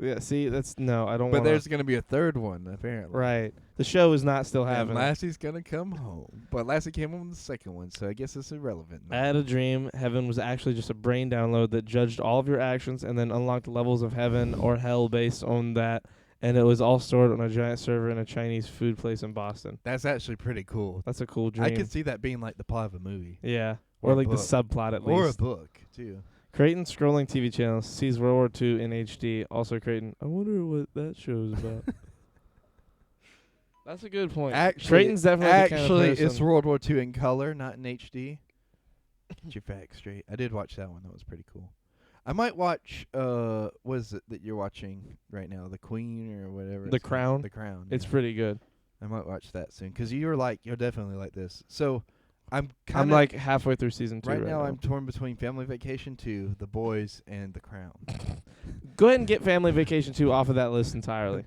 Yeah, see, that's no, I don't. But wanna, there's gonna be a third one apparently. right. The show is not still And happening. Lassie's gonna come home, but Lassie came home in the second one, so I guess it's irrelevant. I had a dream. Heaven was actually just a brain download that judged all of your actions and then unlocked levels of heaven or hell based on that. And it was all stored on a giant server in a Chinese food place in Boston. That's actually pretty cool. That's a cool dream. I could see that being like the plot of a movie Yeah. Or Or a like the book. subplot at or a least. book too. Creighton scrolling TV channels sees World War II in HD. Also Creighton, I wonder what that show's about. That's a good point. Actually, Creighton's definitely the kind of it's person- World War II in color, not in HD. Get your facts straight. I did watch that one. That was pretty cool. I might watch. What is it that you're watching right now? The Queen or whatever. The it's called? Crown? The Crown. It's yeah. pretty good. I might watch that soon because you're definitely like this. So I'm kind I'm of like halfway through season 2 right now. I'm torn between Family Vacation 2, The Boys, and The Crown. Go ahead and get Family Vacation 2 off of that list entirely.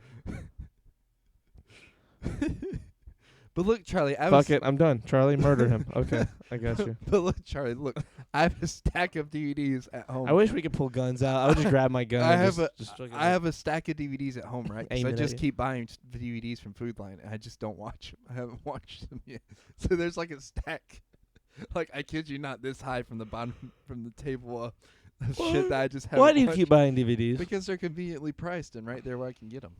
But look, Charlie, I Fuck it, I'm done. Charlie, murder him. Okay, I got you. But look, Charlie, look, I have a stack of DVDs at home. I wish we could pull guns out. I would just grab my gun. I and have just fucking I have a stack of DVDs at home, right? 'Cause Aim I it at just you. keep buying DVDs from Food Line, and I just don't watch them. I haven't watched them yet. So there's like a stack, like I kid you not, this high from the bottom from the table of shit that I just haven't Why do you watched keep buying DVDs? Because they're conveniently priced and right there where I can get them.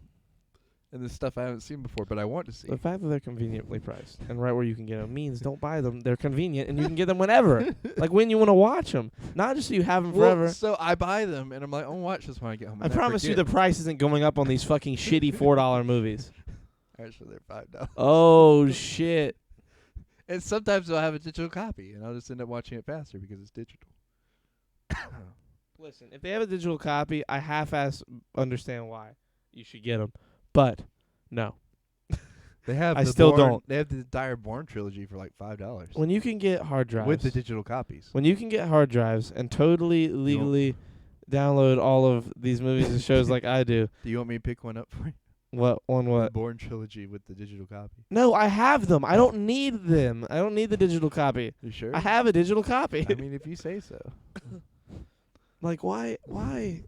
And the stuff I haven't seen before, but I want to see. The fact that they're conveniently priced and right where you can get them means don't buy them. They're convenient and you can get them whenever. Like when you want to watch them. Not just so you have them Well, forever. so I buy them, and I'm like, I'll watch this when I get home. I and promise you the forget. price isn't going up on these fucking shitty $4 movies. Actually, they're $5. Oh, shit. And sometimes I'll have a digital copy, and I'll just end up watching it faster because it's digital. Listen, if they have a digital copy, I half-ass understand why you should get them. But, no. They have. I still don't. They have the Dire Born trilogy for like $5 When you can get hard drives. with the digital copies. When you can get hard drives and totally legally download all of these movies and shows like I do. Do you want me to pick one up for you? What? On The what? Born trilogy with the digital copy. No, I have them. I don't need them. I don't need the digital copy. You sure? I have a digital copy. I mean, if you say so. Like, why? Why?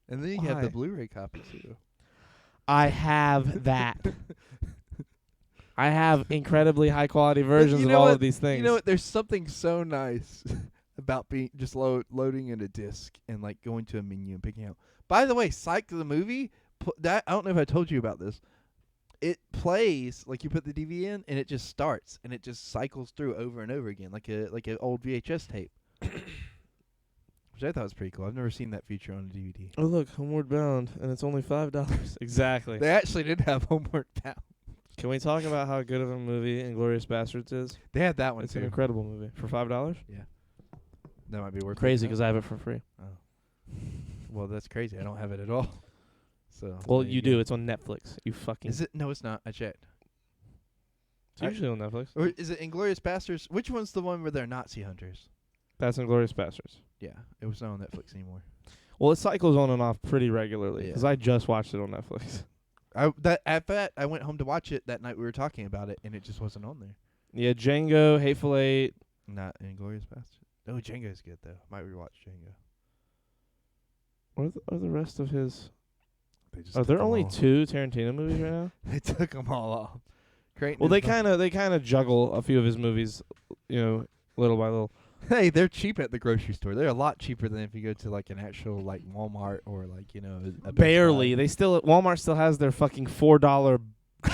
And then you have the Why? Blu-ray copy too. I have that. I have incredibly high quality versions you of know all what? of these things. You know what? There's something so nice about being just loading in a disc and like going to a menu and picking out. By the way, Psych the movie. That I don't know if I told you about this. It plays like you put the DVD in and it just starts and it just cycles through over and over again like an old VHS tape. Which I thought was pretty cool. I've never seen that feature on a DVD. Oh look, Homeward Bound, and it's only $5. Exactly. They actually did have Homeward Bound. Can we talk about how good of a movie Inglourious Bastards is? They had that one It's too. an incredible movie for $5. That might be worth Crazy picking because up. I have it for free. Well, that's crazy. I don't have it at all. So. Well, there you go. do. It's on Netflix. You fucking. Is it? No, it's not. I checked. It's usually on Netflix. Or is it Inglourious Bastards? Which one's the one where they're Nazi hunters? That's Inglourious Bastards. Yeah, it was not on Netflix anymore. Well, it cycles on and off pretty regularly Yeah. because I just watched it on Netflix. I went home to watch it that night we were talking about it, and it just wasn't on there. Yeah, Django, Hateful Eight. Not Inglourious Bastards. Oh, Django's good though. Might rewatch Django. What are the rest of his? They just Are took there 'em only all. 2 Tarantino movies right now? They took them all off. Creighton Well, is they kind of juggle a few of his movies, little by little. Hey, they're cheap at the grocery store. They're a lot cheaper than if you go to like an actual like Walmart or like a Best Barely. Buy. They still Walmart still has their fucking $4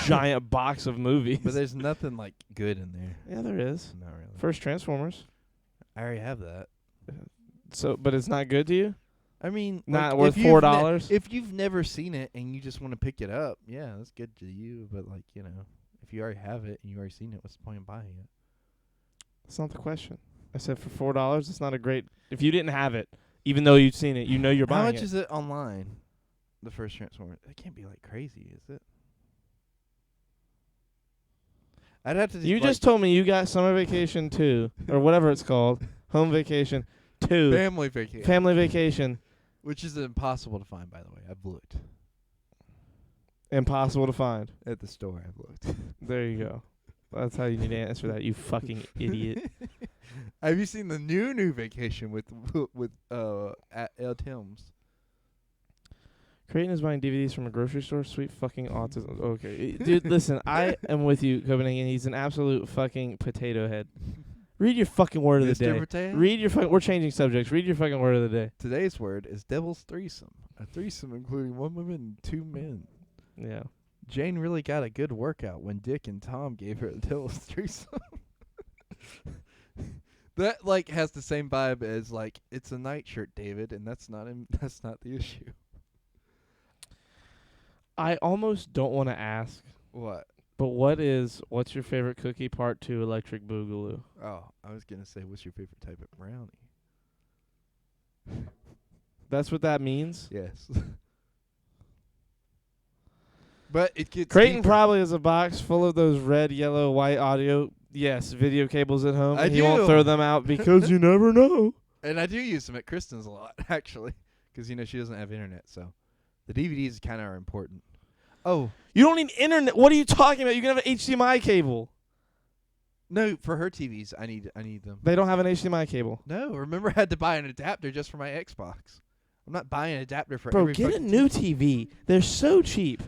giant box of movies. But there's nothing like good in there. Yeah, there is. Not really. First Transformers. I already have that. So, but it's not good to you? I mean, Not like, worth if you've $4? if you've never seen it and you just want to pick it up, yeah, that's good to you. But like, if you already have it and you already seen it, what's the point in buying it? That's not the question. I said for $4. It's not a great. If you didn't have it, even though you've seen it, you know you're buying How it. much is it online? The first Transformer. It can't be like crazy, is it? I'd have to. You just told me you got Summer Vacation 2 or whatever it's called, Home Vacation 2, family vacation. Family Vacation. Which is impossible to find, by the way. I've looked Impossible to find. at the store. I've looked. There you go. That's how you need to answer that, you fucking idiot. Have you seen the new vacation with at Tim's? Creighton is buying DVDs from a grocery store. Sweet fucking autism. Okay, dude, listen. I am with you, Copenhagen. He's an absolute fucking potato head. Read your fucking word of the Mr. day. Potato? Read your fucking. We're changing subjects. Read your fucking word of the day. Today's word is devil's threesome. A threesome including 1 woman and 2 men. Yeah. Jane really got a good workout when Dick and Tom gave her a devil's threesome. That like has the same vibe as like it's a nightshirt, David, and that's not the issue. I almost don't want to ask, What? but what's your favorite cookie? Part 2, Electric Boogaloo. Oh, I was gonna say, what's your favorite type of brownie? That's what that means. Yes. But it gets Creighton deeper. probably has a box full of those red, yellow, white audio. Yes, video cables at home. I and he won't do. throw them out because you never know. And I do use them at Kristen's a lot, actually, because she doesn't have internet, so the DVDs kind of are important. Oh You don't need internet. What are you talking about? You can have an HDMI cable. no, for her TVs, I need them. They don't have an HDMI cable. No, remember I had to buy an adapter just for my Xbox. I'm not buying an adapter for Bro, every get a fucking new TV. They're so cheap.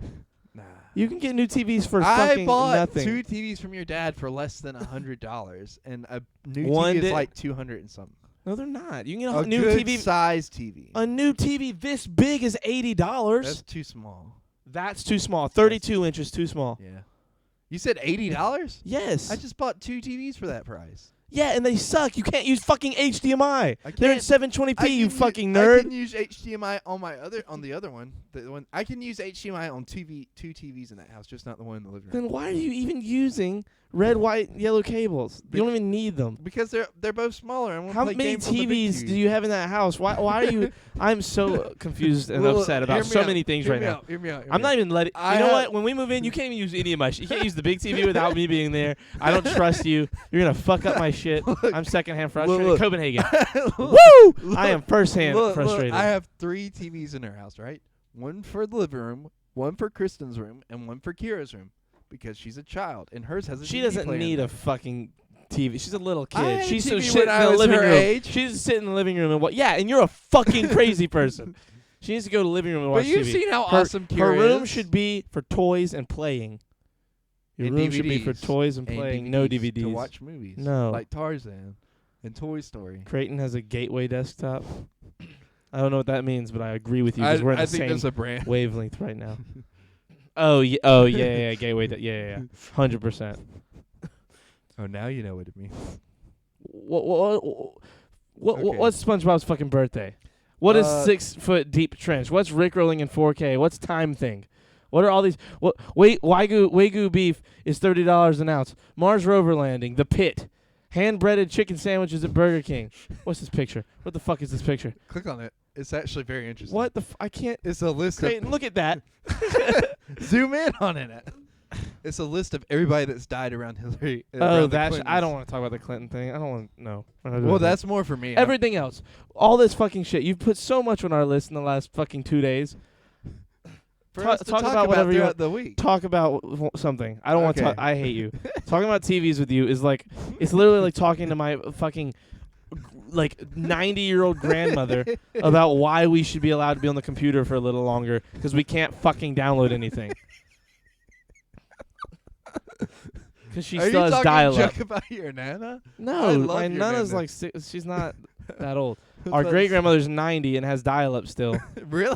Nah. You can get new TVs for I fucking bought nothing. 2 TVs from your dad for less than $100, and a new One TV di- is like 200 and something. No, they're not. You can get A a new good TV. size TV. A new TV this big is $80. That's too small. That's too small. 32 inches too small. Yeah. You said $80? Yes. I just bought 2 TVs for that price. Yeah, and they suck. You can't use fucking HDMI. They're at can't- 720p, you fucking I nerd. can use HDMI on the other one. The one I can use HDMI on 2 TVs in that house, just not the one in the living room. Then why are you even using red, white, yellow cables? You don't even need them. Because they're both smaller. And How many TVs do you have in that house? Why are you? I'm so confused and upset about so many things right now. Hear me out. I'm not even letting. You know what? When we move in, you can't even use any of my shit. You can't use the big TV without me being there. I don't trust you. You're gonna fuck up my shit. I'm secondhand frustrated. look. Copenhagen. Woo! Woo! I am firsthand frustrated. I have 3 TVs in our house, right? One for the living room, one for Kristen's room, and one for Kira's room. Because she's a child, and hers has a She DVD doesn't player in need there. a fucking TV. She's a little I kid. had She's a so TV sitting when I in the was living her room. age. She's sitting in the living room and what? Yeah, and you're a fucking crazy person. She needs to go to the living room and watch But you've TV. seen how her, awesome Kira her room is. should be for toys and playing. Your And room should be for DVDs. toys and playing. No DVDs. to watch movies. No. like Tarzan and Toy Story. Creighton has a gateway desktop. I don't know what that means, but I agree with you because we're in I the think same that's a brand. wavelength right now. Oh yeah, gateway. Yeah, 100%. Oh, now you know what it means. What's SpongeBob's fucking birthday? What is 6 foot deep trench? What's Rickrolling in 4K? What's time thing? What are all these? Wagyu beef is $30 an ounce. Mars rover landing. The pit. Hand breaded chicken sandwiches at Burger King. What's this picture? What the fuck is this picture? Click on it. It's actually very interesting. What the? I can't. It's a list Creighton, look at that. Zoom in on it. It's a list of everybody that's died around Hillary. Oh, around the I Clintons. don't want to talk about the Clinton thing. I don't want to. No. Well, that's more for me. everything else. All this fucking shit. You've put so much on our list in the last fucking 2 days. For Ta- us to talk talk about whatever you throughout the week. Talk about something. I don't want to Okay. talk. I hate you. Talking about TVs with you is like, it's literally like talking to my fucking like 90-year-old grandmother about why we should be allowed to be on the computer for a little longer because we can't fucking download anything. Because she Are still you has talking dial-up. junk about your nana? I No, love my your nana's nana. like she's not that old. Our great grandmother's 90 and has dial-up still. Really?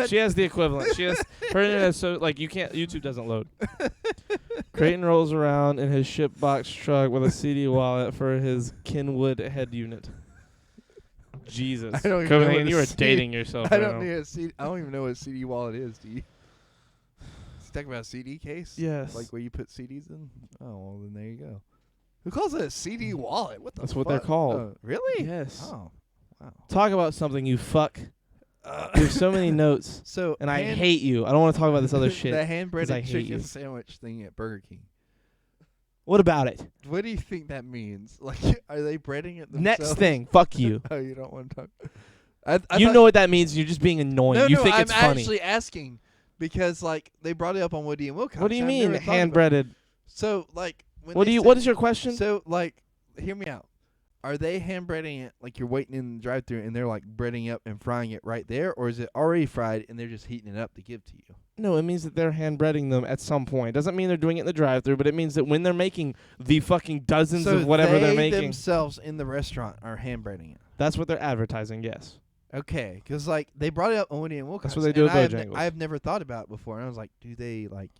She has the equivalent. She has her internet is so like you can't. YouTube doesn't load. Creighton rolls around in his shipbox truck with a CD wallet for his Kenwood head unit. Jesus, I don't even know Copenhagen, what you a are CD dating yourself. I right don't now. need a CD. I don't even know what a CD wallet is. Do you? Talking about a CD case? Yes. Like where you put CDs in? Oh, well, then there you go. Who calls it a CD wallet? What the That's what they're called. Really? Yes. Oh, wow. Talk about something, you fuck. There's so many notes, So and I hate you. I don't want to talk about this other shit. The 'cause I hand-breaded hate you. chicken sandwich thing at Burger King. What about it? What do you think that means? Like, are they breading it themselves? Next thing. Fuck you. Oh, you don't want to talk. I You thought- know what that means. You're just being annoying. No, you no, think I'm it's funny. actually asking because, like, they brought it up on Woody and Wilcox. What do you I've mean, never thought about it. hand-breaded? So, like, when What they do you? say- What is your question? So, like, hear me out. Are they hand breading it like you're waiting in the drive-thru and they're like breading up and frying it right there, or is it already fried and they're just heating it up to give to you? No, it means that they're hand breading them at some point. Doesn't mean they're doing it in the drive-thru, but it means that when they're making the fucking dozens So of whatever they're they making, themselves in the restaurant are hand breading it. that's what they're advertising. Yes. Okay, because like they brought it up on Woody and Wilcox. That's what they do and at Bojangles. I have never thought about it before, and I was like, do they like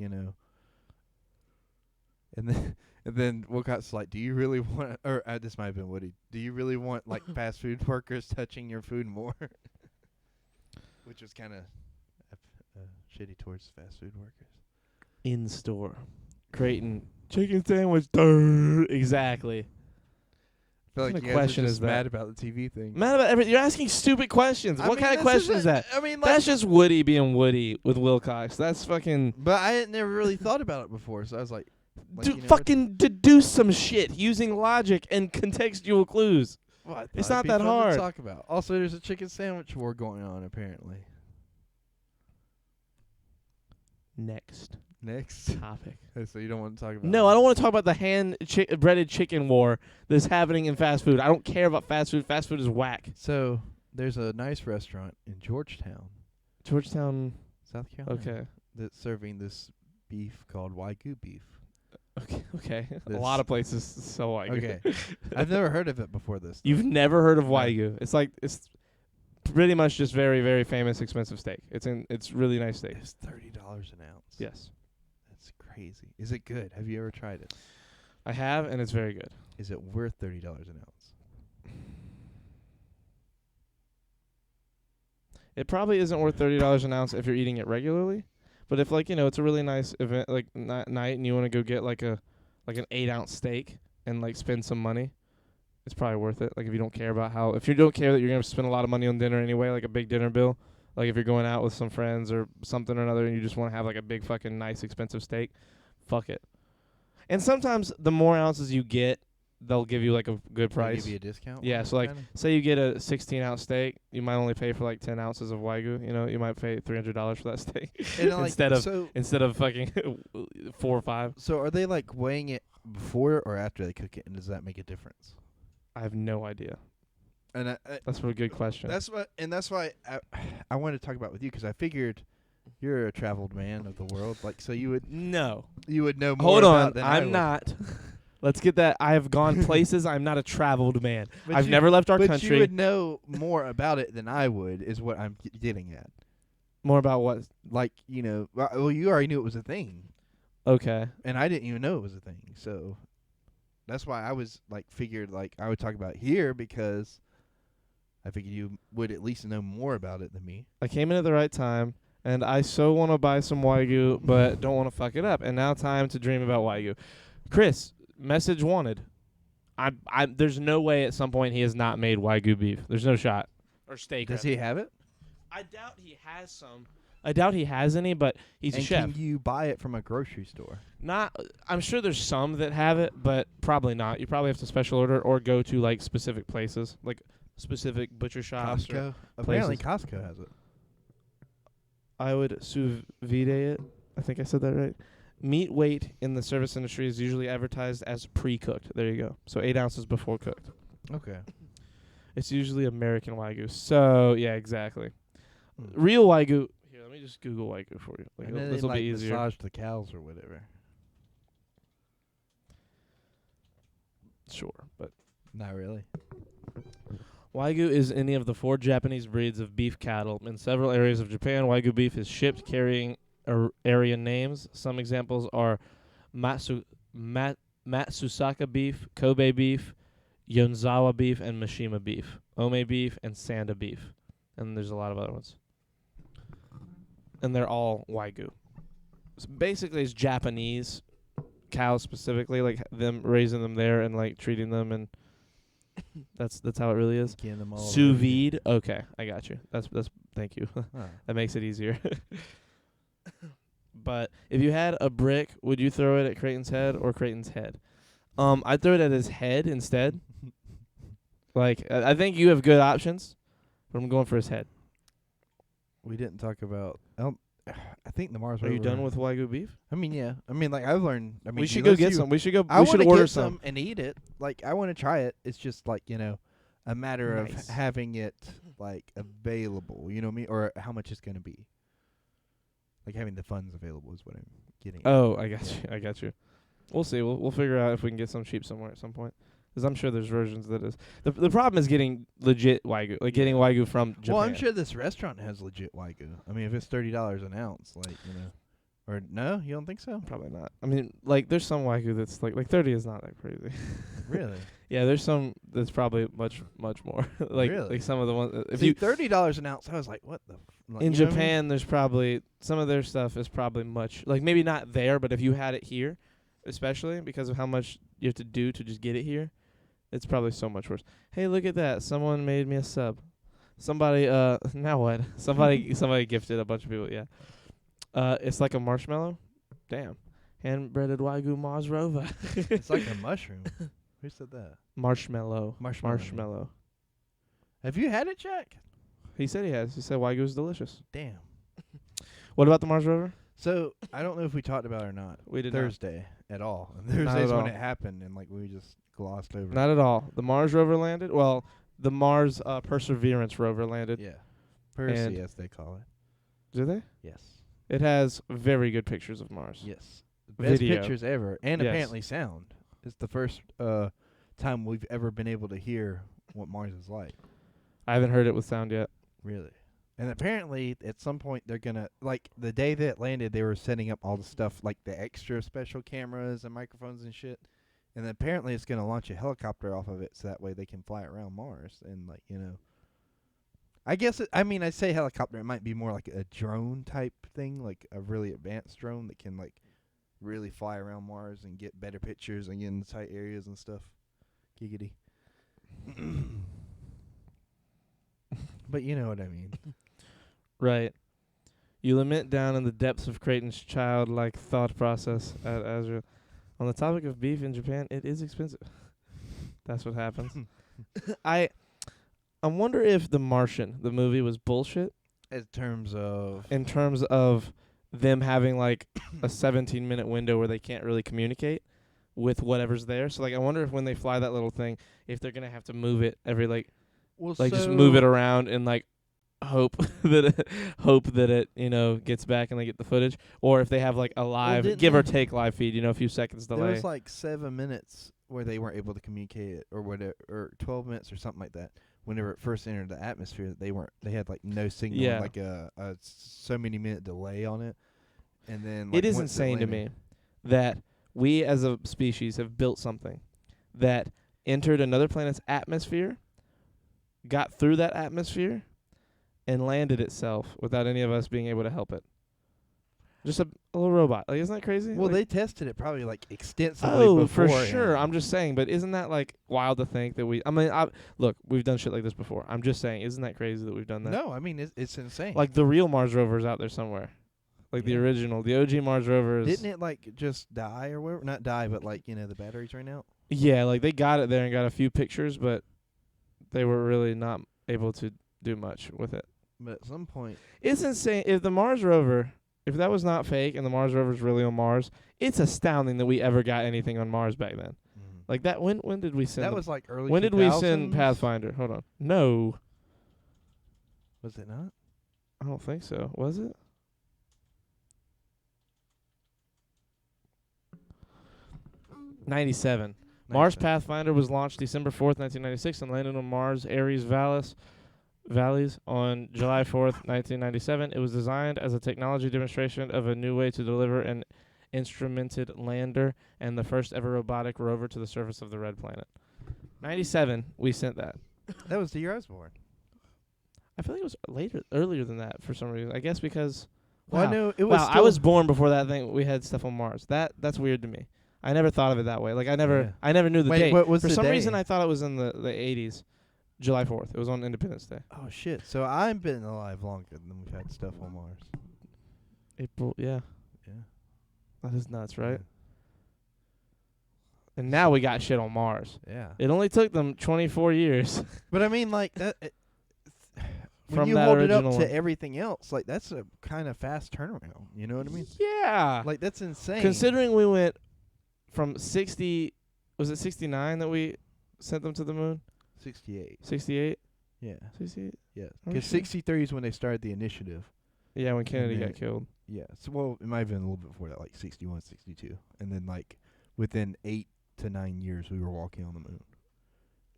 And then Wilcox was like, do you really want, or this might have been Woody, do you really want like fast food workers touching your food more? Which was kind of shitty towards fast food workers. In store, Creighton chicken sandwich. Durr. Exactly. I feel What like kind you of guys question are is just that? mad about the TV thing. Mad about everything. You're asking stupid questions. I What mean, kind of this question is that? I mean, like, That's just Woody being Woody with Wilcox. That's fucking. but I had never really thought about it before, so I was like Fucking deduce some shit using logic and contextual clues. Well, It's it'd not be that fun hard. to talk about. Also, there's a chicken sandwich war going on apparently. Next Next. topic. So you don't want to talk about No, it? I don't want to talk about the breaded chicken war that's happening in fast food. I don't care about fast food. Fast food is whack. So there's a nice restaurant in Georgetown, Georgetown. South Carolina, Okay. that's serving this beef called Wagyu beef. Okay. A This- lot of places sell Wagyu. Okay. I've never heard of it before this. You've never heard of Wagyu. It's pretty much just very, very famous, expensive steak. It's really nice steak. It's $30 an ounce. Yes. That's crazy. Is it good? Have you ever tried it? I have, and it's very good. Is it worth $30 an ounce? It probably isn't worth $30 an ounce if you're eating it regularly, but if it's a really nice event like night and you want to go get like an 8-ounce steak and like spend some money, it's probably worth it. Like if you don't care about if you don't care that you're gonna spend a lot of money on dinner anyway, like a big dinner bill, like if you're going out with some friends or something or another and you just want to have like a big fucking nice expensive steak, fuck it. And sometimes the more ounces you get, they'll give you like a good They price. give you a discount? Yeah, on so it, like, kinda? say you get a 16-ounce steak, you might only pay for like 10 ounces of Wagyu. You might pay $300 for that steak And, like, instead of fucking 4 or 5. So are they like weighing it before or after they cook it, and does that make a difference? I have no idea. And That's a good question. that's why I wanted to talk about with you, because I figured you're a traveled man of the world, like, so you would no. know more. Hold about on, than I I'm would. not. Let's get that. I have gone places. I'm not a traveled man. But I've you- never left our but country. you would know more about it than I would, is what I'm getting at. More about what? Like, well, you already knew it was a thing, Okay. and I didn't even know it was a thing. So that's why I was like figured like I would talk about it here, because I figured you would at least know more about it than me. I came in at the right time, and I so want to buy some Wagyu, but don't want to fuck it up. And now time to dream about Wagyu. Chris, message wanted. There's no way at some point he has not made Wagyu beef. There's no shot. Or steak. Does rather. he have it? I doubt he has some. I doubt he has any, but he's And a chef. can you buy it from a grocery store? I'm sure there's some that have it, but probably not. You probably have to special order or go to like specific places, like specific butcher shops. or Costco? Apparently places. Costco has it. I would sous vide it. I think I said that right. Meat weight in the service industry is usually advertised as pre-cooked. There you go. So 8 ounces before cooked. Okay. It's usually American Wagyu. So, yeah, exactly. Real Wagyu. Here, let me just Google Wagyu for you. Like, And then this they will be easier. massage the cows or whatever. Sure, but Not really. Wagyu is any of the 4 Japanese breeds of beef cattle. In several areas of Japan, Wagyu beef is shipped carrying area names. Some examples are Matsusaka beef, Kobe beef, Yonzawa beef, and Mishima beef, Ome beef, and Sanda beef. And there's a lot of other ones. And they're all Wagyu. So basically, it's Japanese cows specifically, like them raising them there and like treating them, and that's how it really is. Getting them all Sous ready. vide. Okay, I got you. That's thank you. Oh. That makes it easier. But if you had a brick, would you throw it at Creighton's head or Creighton's head? I'd throw it at his head instead. Like, I think you have good options, but I'm going for his head. We didn't talk about. I think the Mars Are you Rover- done with Wagyu beef? I mean, yeah. I mean, like I've learned. I mean, We should go unless get you- some. We should go. I We should wanna order get some. and eat it. Like I want to try it. It's just like a matter Nice. of having it like available. You know what I mean? Or how much it's gonna be. Like having the funds available is what I'm getting. At. Oh, I got you. I got you. We'll see. We'll figure out if we can get some cheap somewhere at some point. Because I'm sure there's versions that is. The problem is getting legit Wagyu, like getting Wagyu from Japan. Well, I'm sure this restaurant has legit Wagyu. I mean, if it's $30 an ounce, like or no, you don't think so? Probably not. I mean, like there's some Wagyu that's like 30 is not that crazy. Really? Yeah, there's some that's probably much more. Like Really? like some of the ones if See, you $30 an ounce, I was like, what the? Like, in you know what I mean? Japan, there's probably some of their stuff is probably much like maybe not there, but if you had it here, especially because of how much you have to do to just get it here, it's probably so much worse. Hey, look at that! Someone made me a sub. Somebody, now what? Somebody gifted a bunch of people. Yeah, it's like a marshmallow. Damn, hand breaded Wagyu Mars Rover. It's like a mushroom. Who said that? Marshmallow. Marshmallow. Marshmallow. Have you had it, Jack? He said he has. He said Wagyu is delicious. Damn. What about the Mars Rover? So I don't know if we talked about it or not. We did not. Thursday at all. And Thursday's at when all. it happened, and like we just glossed over. Not at all. The Mars rover landed. Well, the Mars Perseverance rover landed. Yeah. Percy, And- as they call it. Did they? Yes. It has very good pictures of Mars. Yes. The best Video. pictures ever, and Yes. apparently sound. It's the first time we've ever been able to hear what Mars is like. I haven't heard it with sound yet. Really. And apparently, at some point, they're gonna like the day that it landed. They were setting up all the stuff, like the extra special cameras and microphones and shit. And apparently, it's gonna launch a helicopter off of it, so that way they can fly around Mars. And like I guess I say helicopter. It might be more like a drone type thing, like a really advanced drone that can like really fly around Mars and get better pictures and get in tight areas and stuff. Giggity. But you know what I mean. Right. You lament down in the depths of Creighton's childlike thought process at Azrael. On the topic of beef in Japan, it is expensive. That's what happens. I wonder if The Martian, the movie, was bullshit In terms of them having like a 17-minute window where they can't really communicate with whatever's there. So like I wonder if when they fly that little thing, if they're going to have to move it every just move it around and like hope that it gets back and they get the footage, or if they have like a live didn't give or they- take live feed, a few seconds delay. There was like 7 minutes where they weren't able to communicate it, or whatever, or 12 minutes or something like that. Whenever it first entered the atmosphere, they had like no signal, Yeah. like a so many minute delay on it. And then It is insane to me that we as a species have built something that entered another planet's atmosphere, got through that atmosphere, and landed itself without any of us being able to help it. Just a little robot. Like, isn't that crazy? Well, Like, they tested it probably like extensively for before. sure. I'm just saying, but isn't that like wild to think that look, we've done shit like this before. I'm just saying, isn't that crazy that we've done that? No, I mean it's insane. Like the real Mars rover is out there somewhere. Like the Yeah. original, the OG Mars rover is. Didn't it like just die or whatever? Not die, but like the batteries ran out. Yeah, like they got it there and got a few pictures, but they were really not able to do much with it. But at some point, It's insane. If the Mars rover, if that was not fake and the Mars rover's really on Mars, it's astounding that we ever got anything on Mars back then. Like that. When did we send? that was like early. when did we send 2000s? Pathfinder? Hold on. No, Was it not? I don't think so. Was it? '97. Mars 97. Pathfinder was launched December 4th, 1996, and landed on Mars Ares Valleys on July 4th, 1997. It was designed as a technology demonstration of a new way to deliver an instrumented lander and the first ever robotic rover to the surface of the red planet. 97, we sent that. That was the year I was born. I feel like it was earlier than that for some reason. I guess because Well, wow. I know it was. Wow, I was born before that thing. We had stuff on Mars. That's weird to me. I never thought of it that way. Like I Yeah. never knew the Wait, date. what was For the some day? reason, I thought it was in the 80s, July 4th. It was on Independence Day. Oh shit! So I've been alive longer than we've had stuff on Mars. April, yeah. Yeah. That is nuts, right? And now we got shit on Mars. Yeah. It only took them 24 years. But I mean, like that. When From you that hold it up original to one. everything else, like that's a kind of fast turnaround. You know what I mean? Yeah. Like that's insane. Considering we went from 60, was it 69 that we sent them to the moon? 68. 68? Yeah. 68? Yeah. Are we Because sure? 63 is when they started the initiative. Yeah, when Kennedy then- got killed. Yeah. So well, it might have been a little bit before that, like 61, 62, and then like within 8 to 9 years, we were walking on the moon.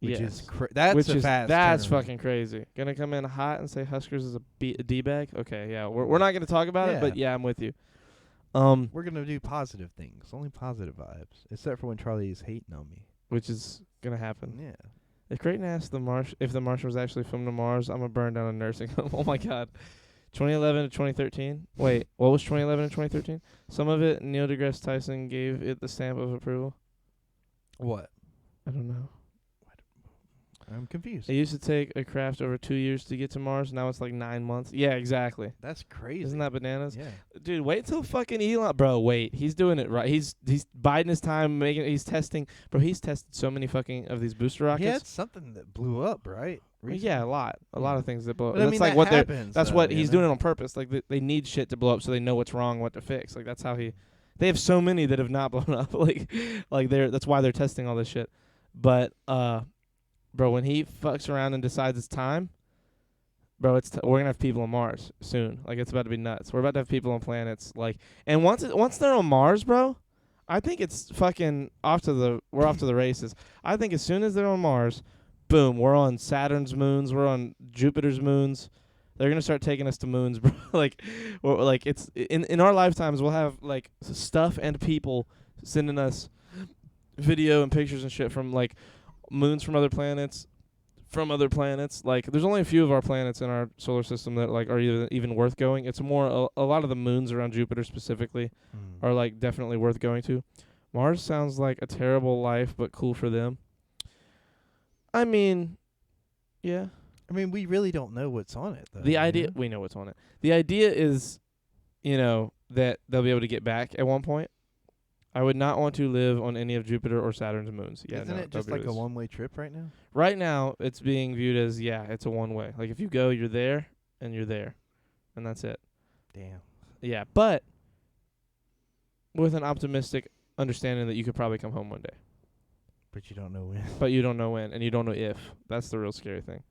Which Yes. is that's a fast. That's turnaround. fucking crazy. Gonna come in hot and say Huskers is a D-bag? Okay, yeah. We're not gonna talk about it, but yeah, I'm with you. We're gonna do positive things, only positive vibes, except for when Charlie is hating on me. Which is gonna happen. Yeah. If Creighton asked if the Martian was actually filmed on Mars, I'm gonna burn down a nursing home. Oh my god. 2011 to 2013. Wait, what was 2011 and 2013? Some of it, Neil deGrasse Tyson gave it the stamp of approval. What? I don't know. I'm confused. It used to take a craft over 2 years to get to Mars. Now it's like 9 months. Yeah, exactly. That's crazy. Isn't that bananas? Yeah. Dude, wait till fucking Elon. Bro, wait. He's doing it right. He's biding his time, he's testing. Bro, he's tested so many fucking of these booster rockets. He had something that blew up, right? Yeah, a lot of things that blow up. But I That's mean, like that what they're. happens, That's though, what you he's know? doing it on purpose. Like they need shit to blow up so they know what's wrong, what to fix. Like that's how he. They have so many that have not blown up. like that's why they're testing all this shit. But bro, when he fucks around and decides it's time, bro, we're gonna have people on Mars soon. Like it's about to be nuts. We're about to have people on planets. Like, and once they're on Mars, bro, I think it's fucking off to the races. I think as soon as they're on Mars, boom, we're on Saturn's moons, we're on Jupiter's moons. They're gonna start taking us to moons, bro. like it's in our lifetimes, we'll have like stuff and people sending us video and pictures and shit from like moons from other planets. Like there's only a few of our planets in our solar system that like are even worth going. It's more a lot of the moons around Jupiter specifically are like definitely worth going to. Mars sounds like a terrible life, but cool for them. I mean, yeah. I mean, we really don't know what's on it, though. The idea, we know what's on it. The idea is, that they'll be able to get back at one point. I would not want to live on any of Jupiter or Saturn's moons. Yeah, Isn't no, it just like a one-way trip right now? Right now, it's being viewed as, it's a one-way. Like, if you go, you're there, and you're there. And that's it. Damn. Yeah, but with an optimistic understanding that you could probably come home one day. But you don't know when. But you don't know when, and you don't know if. That's the real scary thing.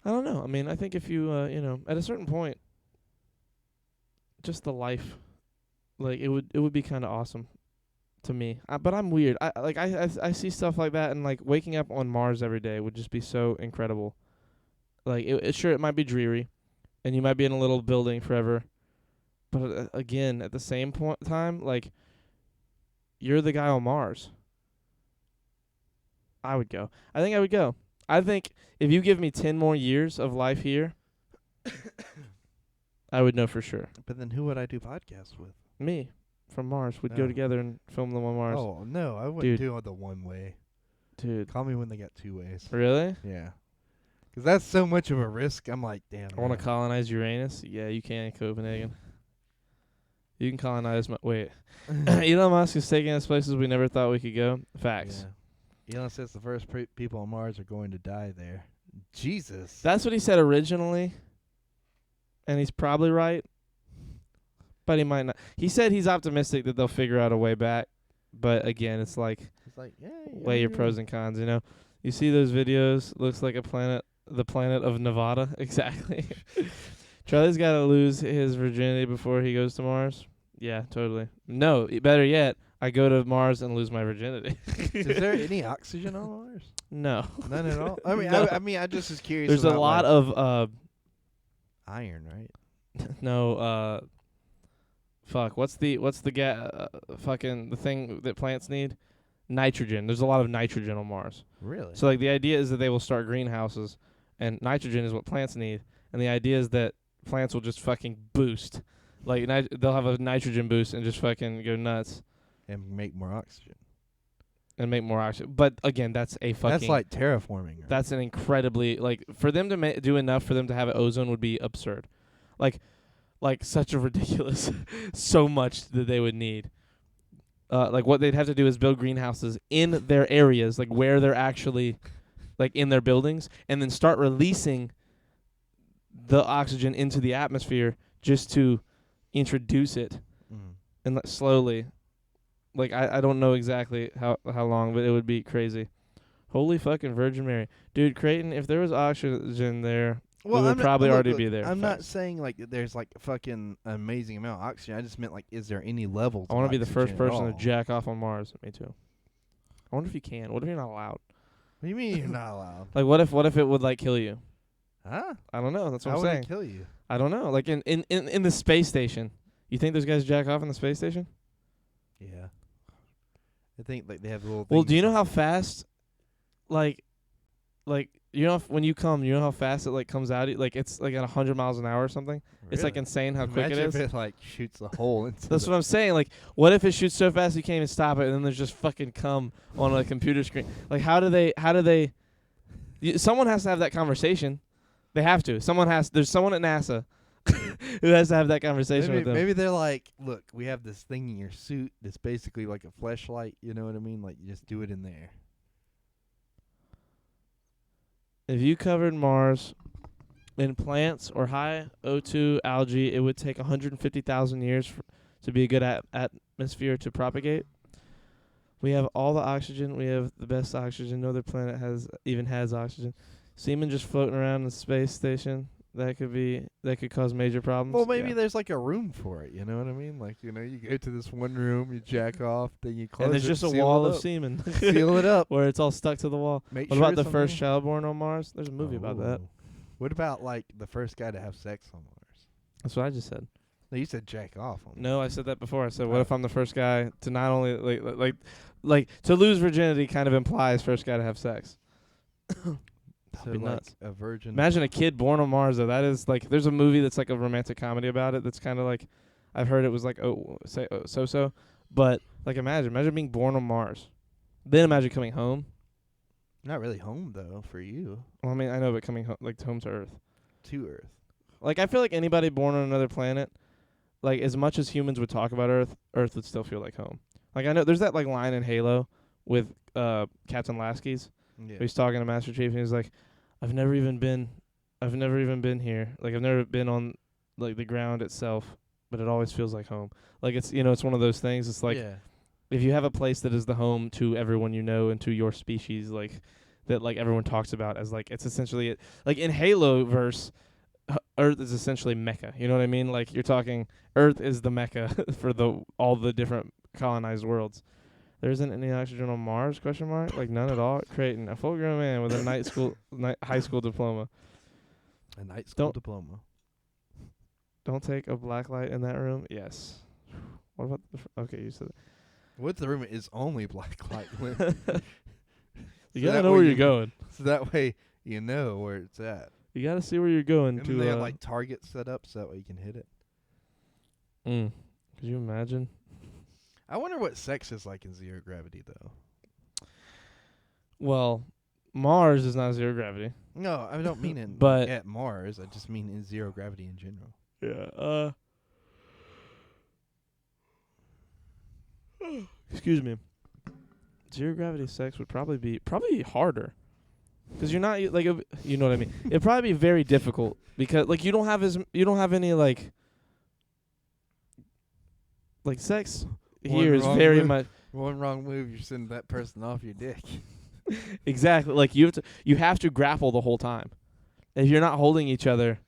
I don't know. I mean, I think if you, at a certain point, just the life, like it would be kind of awesome to me. But I'm weird. I see stuff like that, and like waking up on Mars every day would just be so incredible. Like it might be dreary, and you might be in a little building forever, but again, at the same time, like you're the guy on Mars. I would go. I think I would go. I think if you give me 10 more years of life here, I would know for sure. But then who would I do podcasts with? Me, from Mars. We'd go No. together and film them on Mars. Oh, no, I wouldn't Dude. do it the one way. Dude. Call me when they got two ways. Really? Yeah. 'Cause that's so much of a risk. I'm like, damn. I want man. to colonize Uranus? Yeah, you can in Copenhagen. You can colonize wait. Elon Musk is taking us places we never thought we could go. Facts. Yeah. Elon says the first people on Mars are going to die there. Jesus. That's what he said originally. And he's probably right. But he might not. He said he's optimistic that they'll figure out a way back. But again, it's like, It's like, yeah. weigh your pros and cons, You see those videos? Looks like the planet of Nevada. Exactly. Charlie's got to lose his virginity before he goes to Mars. Yeah, totally. No, better yet, I go to Mars and lose my virginity. Is there any oxygen on Mars? No. None at all? I mean, No. I mean, I just was curious. There's a about, lot like, of iron, right? no fuck, what's the fucking the thing that plants need? Nitrogen. There's a lot of nitrogen on Mars. Really? So like the idea is that they will start greenhouses, and nitrogen is what plants need, and the idea is that plants will just fucking boost. Like they'll have a nitrogen boost and just fucking go nuts. and make more oxygen. And make more oxygen. But again, that's a fucking. That's like terraforming. Right? That's an incredibly for them to do enough for them to have ozone would be absurd, like such a ridiculous, so much that they would need. Like what they'd have to do is build greenhouses in their areas, like where they're actually, like in their buildings, and then start releasing the oxygen into the atmosphere just to introduce it, and slowly. Like, I don't know exactly how long, but it would be crazy. Holy fucking Virgin Mary. Dude, Creighton, if there was oxygen there, we would probably already be there. I'm not saying, like, there's, like, a fucking amazing amount of oxygen. I just meant, like, is there any levels I want to be the first person to to jack off on Mars. Me too. I wonder if you can. What if you're not allowed? What do you mean you're not allowed? Like, what if it would, like, kill you? Huh? I don't know. That's what How I'm would saying. it kill you? I don't know. Like, in the space station. You think those guys jack off in the space station? Yeah. I think like they have little. Well, do you know how fast, like you know when you come, you know how fast it like comes out? Like it's like at 100 miles an hour or something. Really? It's like insane how quick it is. Imagine if it like shoots a hole into. That's what I'm saying. Like, what if it shoots so fast you can't even stop it, and then there's just fucking cum on a computer screen? Like, how do they? Someone has to have that conversation. They have to. There's someone at NASA who has to have that conversation with them. Maybe they're like, look, we have this thing in your suit that's basically like a fleshlight. You know what I mean? Like, you just do it in there. If you covered Mars in plants or high O2 algae, it would take 150,000 years to be a good atmosphere to propagate. We have all the oxygen. We have the best oxygen. No other planet has oxygen. Semen just floating around in the space station. That could cause major problems. Well, maybe there's like a room for it. You know what I mean? Like, you go to this one room, you jack off, then you close it. And there's just a wall of semen. Seal it up. Where it's all stuck to the wall. What about the first child born on Mars? There's a movie about that. What about like the first guy to have sex on Mars? That's what I just said. No, you said jack off on Mars. No, I said that before. I said, what if I'm the first guy to not only like to lose virginity kind of implies first guy to have sex. So be like nuts. a virgin. Imagine a kid born on Mars, though. That is like, there's a movie that's like a romantic comedy about it. That's kind of like, I've heard it was like, so. But like, imagine being born on Mars. Then imagine coming home. Not really home though for you. Well, I mean, I know, but coming home to Earth. To Earth. Like, I feel like anybody born on another planet, like as much as humans would talk about Earth would still feel like home. Like, I know there's that like line in Halo with Captain Lasky's. Yeah. He's talking to Master Chief, and he's like, I've never even been here. Like, I've never been on like the ground itself, but it always feels like home. Like, it's it's one of those things. It's like, if you have a place that is the home to everyone you know and to your species, like that, like everyone talks about as like, it's essentially it. Like in Halo verse, Earth is essentially Mecca. You know what I mean? Like, you're talking Earth is the Mecca for all the different colonized worlds. There isn't any oxygen on Mars? ? Like, none at all. Creighton, a full-grown man with a high school diploma. A night school diploma. Don't take a black light in that room. Yes. What about okay? You said it. What the room is only black light. You gotta know where you're going. So that way you know where it's at. You gotta see where you're going. And they have like targets set up so that way you can hit it. Could you imagine? I wonder what sex is like in zero gravity, though. Well, Mars is not zero gravity. No, I don't mean at Mars. I just mean in zero gravity in general. Yeah. Excuse me. Zero gravity sex would probably be harder. Because you're not like you know what I mean. It'd probably be very difficult because like you don't have any like sex. Here is very much one wrong move. You're sending that person off your dick. Exactly. Like you have to grapple the whole time. If you're not holding each other,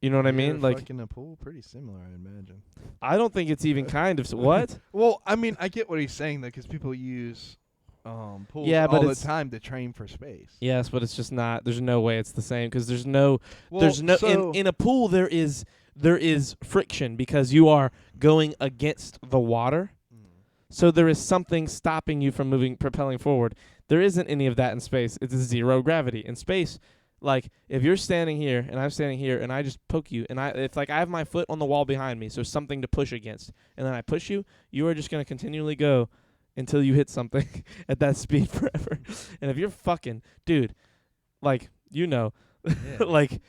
you know what I mean. Like in a pool, pretty similar, I imagine. I don't think it's even kind of what. Well, I mean, I get what he's saying though, because people use pools all the time to train for space. Yes, but it's just not. There's no way it's the same because there's no. In a pool there is friction because you are going against the water. So there is something stopping you from propelling forward. There isn't any of that in space. It's zero gravity. In space, Like, if you're standing here and I'm standing here and I just poke you and it's like I have my foot on the wall behind me, so something to push against. And then I push you, you are just going to continually go until you hit something at that speed forever. And if you're fucking, dude, like, Yeah. like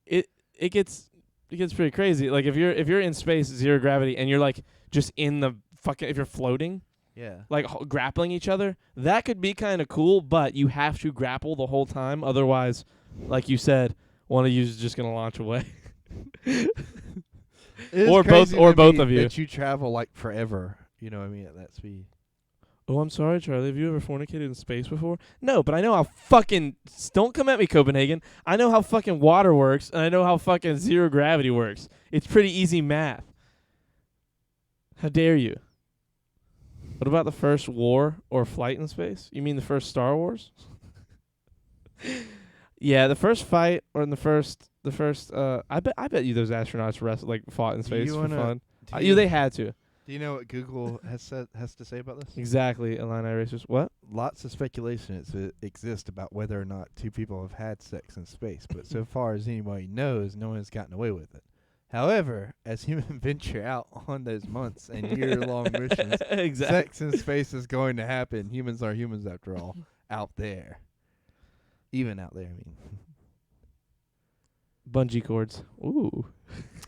it gets pretty crazy. Like if you're in space, zero gravity, and you're like just in the fucking, if you're floating, Yeah. like grappling each other, that could be kind of cool, but you have to grapple the whole time. Otherwise, like you said, one of you is just going to launch away. Or both of you. That you travel like forever, you know what I mean, at that speed. Oh, I'm sorry, Charlie. Have you ever fornicated in space before? No, but I know how fucking, don't come at me, Copenhagen. I know how fucking water works, and I know how fucking zero gravity works. It's pretty easy math. How dare you? What about the first war or flight in space? You mean the first Star Wars? Yeah, the first fight or in the first I bet you those astronauts fought in space for fun. They had to. Do you know what Google has to say about this? Exactly, Illini racers. What? Lots of speculation exists about whether or not two people have had sex in space, but so far as anybody knows, no one has gotten away with it. However, as humans venture out on those months and year-long missions, Exactly. sex in space is going to happen. Humans are humans after all, out there. Even out there, I mean. Bungee cords. Ooh.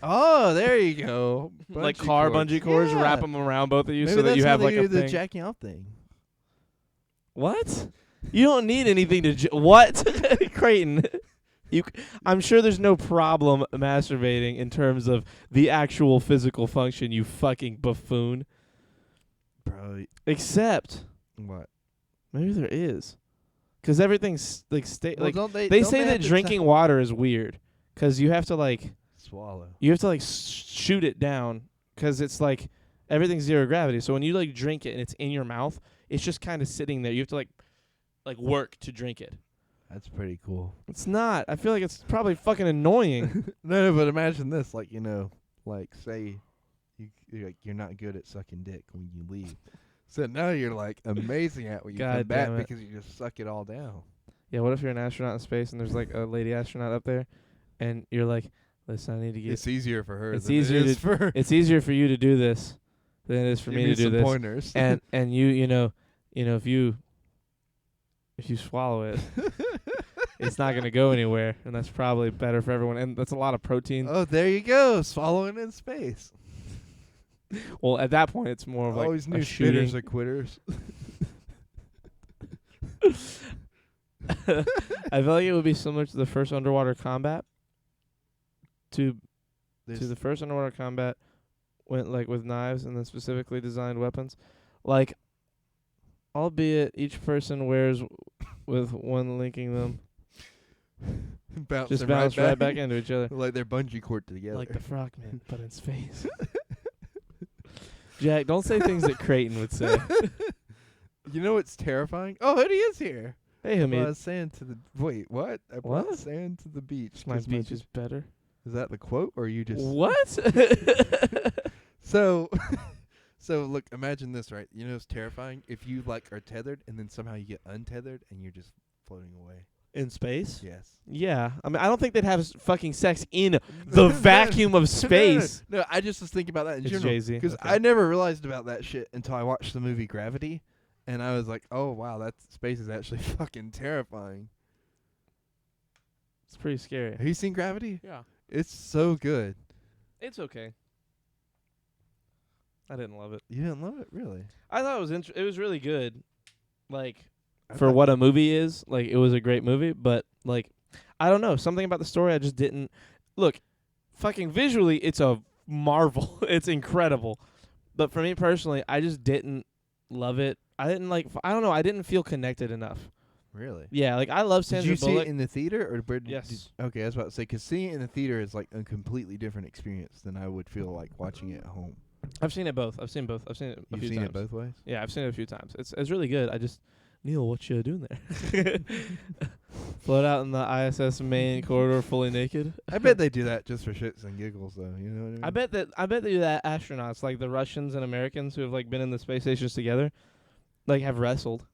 Oh, there you go. Like car bungee cords, Yeah. wrap them around both of you Maybe so that you that's have how like they a do the thing. jacking out thing. What? You don't need anything to what? Creighton. I'm sure there's no problem masturbating in terms of the actual physical function, you fucking buffoon. Bro, Except what? maybe there is. Cuz everything's like Don't they don't say have that to drinking water is weird cuz you have to like swallow. shoot it down cuz it's like everything's zero gravity. So when you like drink it and it's in your mouth, it's just kind of sitting there. You have to like work to drink it. That's pretty cool. It's not. I feel like it's probably fucking annoying. No, but imagine this, like, you know, like say you're not good at sucking dick when you leave. So now you're like amazing at when you God come back damn it. because you just suck it all down. Yeah, what if you're an astronaut in space and there's like a lady astronaut up there and you're like, listen, I need to get It's easier for her. It's than easier it is for it's easier for you to do this than it is for me to do some this. pointers. And you know if you swallow it, it's not going to go anywhere, and that's probably better for everyone. And that's a lot of protein. Oh, there you go, swallowing in space. Well, at that point, it's more of like Always a knew shooting. spitters are quitters. I feel like it would be similar to the first underwater combat. To the first underwater combat, went like with knives and then specifically designed weapons, like, albeit each person wears with one linking them. Just bounce right back into each other. Like they're bungee cord together. Like the Frogman, but in space. Jack, don't say things that Creighton would say. You know what's terrifying? Oh, Hoodie is here. Hey, I Hamid. brought sand to the what? I brought What? sand to the beach. My 'cause beach is better. Is that the quote, or you just What? So look, imagine this, right? You know it's terrifying if you like are tethered and then somehow you get untethered and you're just floating away. In space? Yes. Yeah. I mean, I don't think they'd have fucking sex in the vacuum of space. No, I just was thinking about that in It's general Jay-Z. because Okay. I never realized about that shit until I watched the movie Gravity, and I was like, oh wow, that space is actually fucking terrifying. It's pretty scary. Have you seen Gravity? Yeah. It's so good. It's okay. I didn't love it. You didn't love it, really? I thought it was really good. Like, I for thought- what a movie is, like, it was a great movie, but, like, I don't know. Something about the story I just didn't. Look, fucking visually, it's a marvel. It's incredible. But for me personally, I just didn't love it. I didn't, like, I don't know. I didn't feel connected enough. Really? Yeah, like, I love Did Sandra you see Bullock. it in the theater, or where did Yes. okay, I was about to say, because seeing it in the theater is like a completely different experience than I would feel like watching it at home. I've seen it both. I've seen both. I've seen it a You've few seen times. it both ways? Yeah, I've seen it a few times. It's really good. I just, Neil, what you doing there? Float out in the ISS main corridor fully naked. I bet they do that just for shits and giggles, though. You know what I mean? I bet they do that. Astronauts, like the Russians and Americans who have like been in the space stations together, like have wrestled.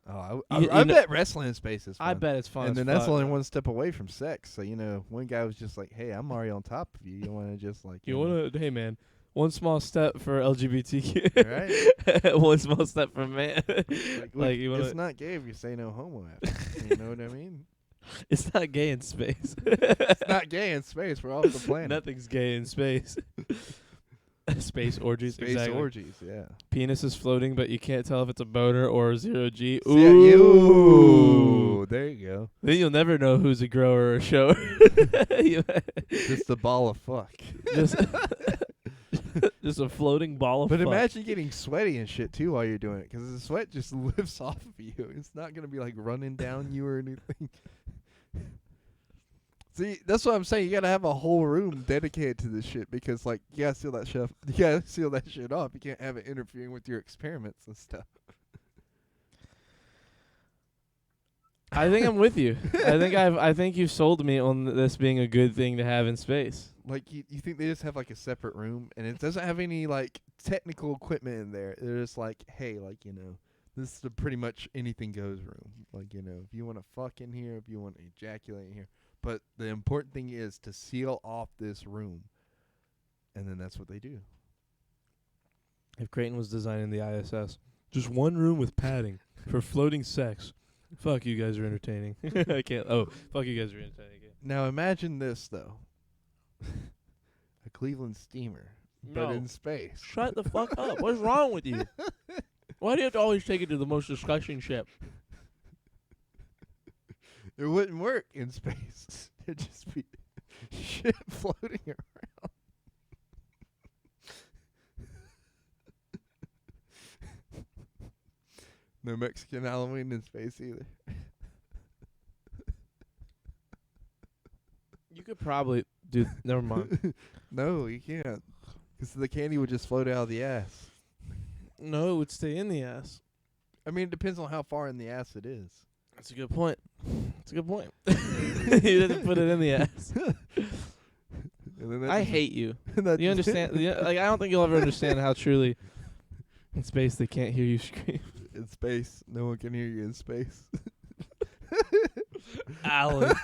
Oh, You I know- bet wrestling in space is fun. I bet it's fun. And as then that's fuck. only one step away from sex. So, one guy was just like, hey, I'm already on top of you. You want to just like... You want to? Hey, man. One small step for LGBTQ. Right? One small step for man. Like, you want it's not gay if you say no homo after. You know what I mean? It's not gay in space. It's not gay in space. We're off the planet. Nothing's gay in space. Space orgies. Space exactly. orgies, yeah. Penis is floating, but you can't tell if it's a boner or a 0G. Ooh, there you go. Then you'll never know who's a grower or a shower. Just a ball of fuck. just, just a floating ball of But fuck. imagine getting sweaty and shit too while you're doing it, because the sweat just lifts off of you. It's not gonna be like running down you or anything. See, that's what I'm saying. You gotta have a whole room dedicated to this shit, because like you gotta seal that shit. You gotta seal that shit off. You can't have it interfering with your experiments and stuff. I think I'm with you. I think you've sold me on this being a good thing to have in space. Like you think they just have like a separate room, and it doesn't have any like technical equipment in there. They're just like, hey, like this is the pretty much anything goes room. Like if you want to fuck in here, if you want to ejaculate in here. But the important thing is to seal off this room. And then that's what they do. If Creighton was designing the ISS, just one room with padding for floating sex. Fuck, you guys are entertaining. I can't. Oh, fuck, you guys are entertaining. Now imagine this, though. A Cleveland steamer, but No. in space. Shut the fuck up. What's wrong with you? Why do you have to always take it to the most disgusting ship? It wouldn't work in space. It'd just be shit floating around. No Mexican Halloween in space either. You could probably do. Never mind. No, you can't. Because the candy would just float out of the ass. No, it would stay in the ass. I mean, it depends on how far in the ass it is. That's a good point. That's a good point. You didn't put it in the ass. And then that I just- hate you. that You just- understand? Like, I don't think you'll ever understand how truly in space they can't hear you scream. In space. No one can hear you in space. Alan.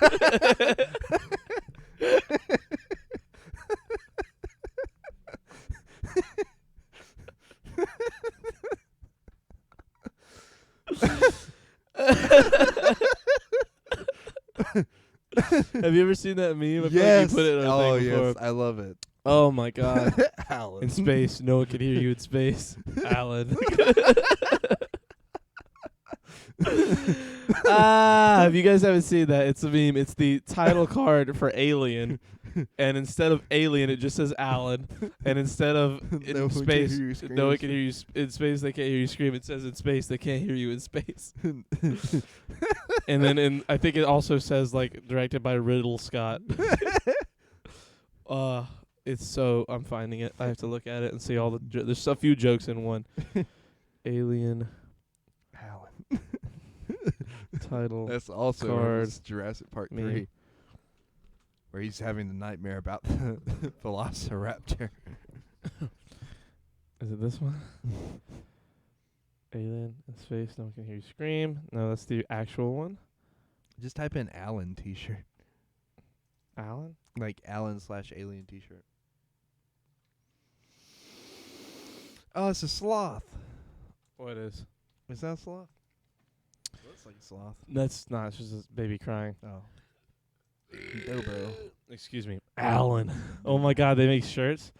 Have you ever seen that meme? I feel like you put it on a Oh, thing before. yes. I love it. Oh my god. Alan. In space, no one can hear you in space. Alan. If you guys haven't seen that, it's a meme. It's the title card for Alien. And instead of Alien, it just says Alan. And instead of in No one can space, hear you scream. no one can hear you in space. They can't hear you scream. It says in space, they can't hear you in space. And then I think it also says like directed by Riddle Scott. It's so I'm finding it. I have to look at it and see all the. There's a few jokes in one. Alien Alan. title. That's also Card. Jurassic Park Me. 3. Where he's having the nightmare about the Velociraptor. Is it this one? Alien in space. No one can hear you scream. No, that's the actual one. Just type in Alan t-shirt. Alan. Like Alan/Alien t-shirt. Oh, it's a sloth. What is? Is that a sloth? Looks like a sloth. That's not. It's just a baby crying. Oh. Dobro. Excuse me. Alan. Oh my God, they make shirts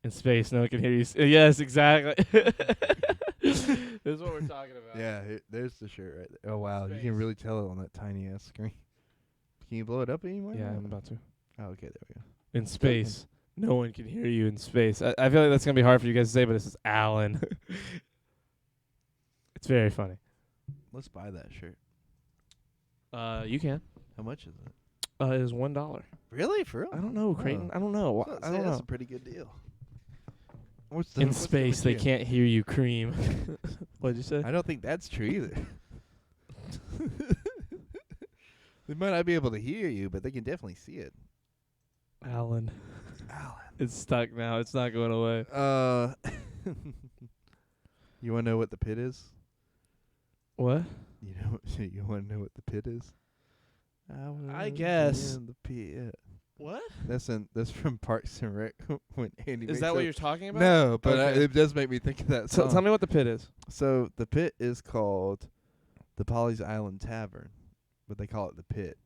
in space. No one can hear you. Yes, exactly. This is what we're talking about. Yeah, there's the shirt right there. Oh, wow. You Space. can really tell it on that tiny ass screen. Can you blow it up anymore? Yeah, I'm about to. Oh, okay, there we go. In space. No one can hear you in space. I feel like that's going to be hard for you guys to say, but this is Alan. It's very funny. Let's buy that shirt. You can. How much is it? It is $1. Really? For real? I don't know, Creighton. I don't know. I don't That's know. a pretty good deal. What's the, In what's the space, they legit? can't hear you cream. What'd you say? I don't think that's true either. They might not be able to hear you, but they can definitely see it. Alan. Alan. It's stuck now. It's not going away. You want to know what the pit is? What? You know, you want to know what the pit is? I guess. In the pit. What? That's from Parks and Rec. When Andy Is makes that what you're talking about? No, but Okay. it does make me think of that So song. tell me what the pit is. So the pit is called the Polly's Island Tavern, but they call it the pit.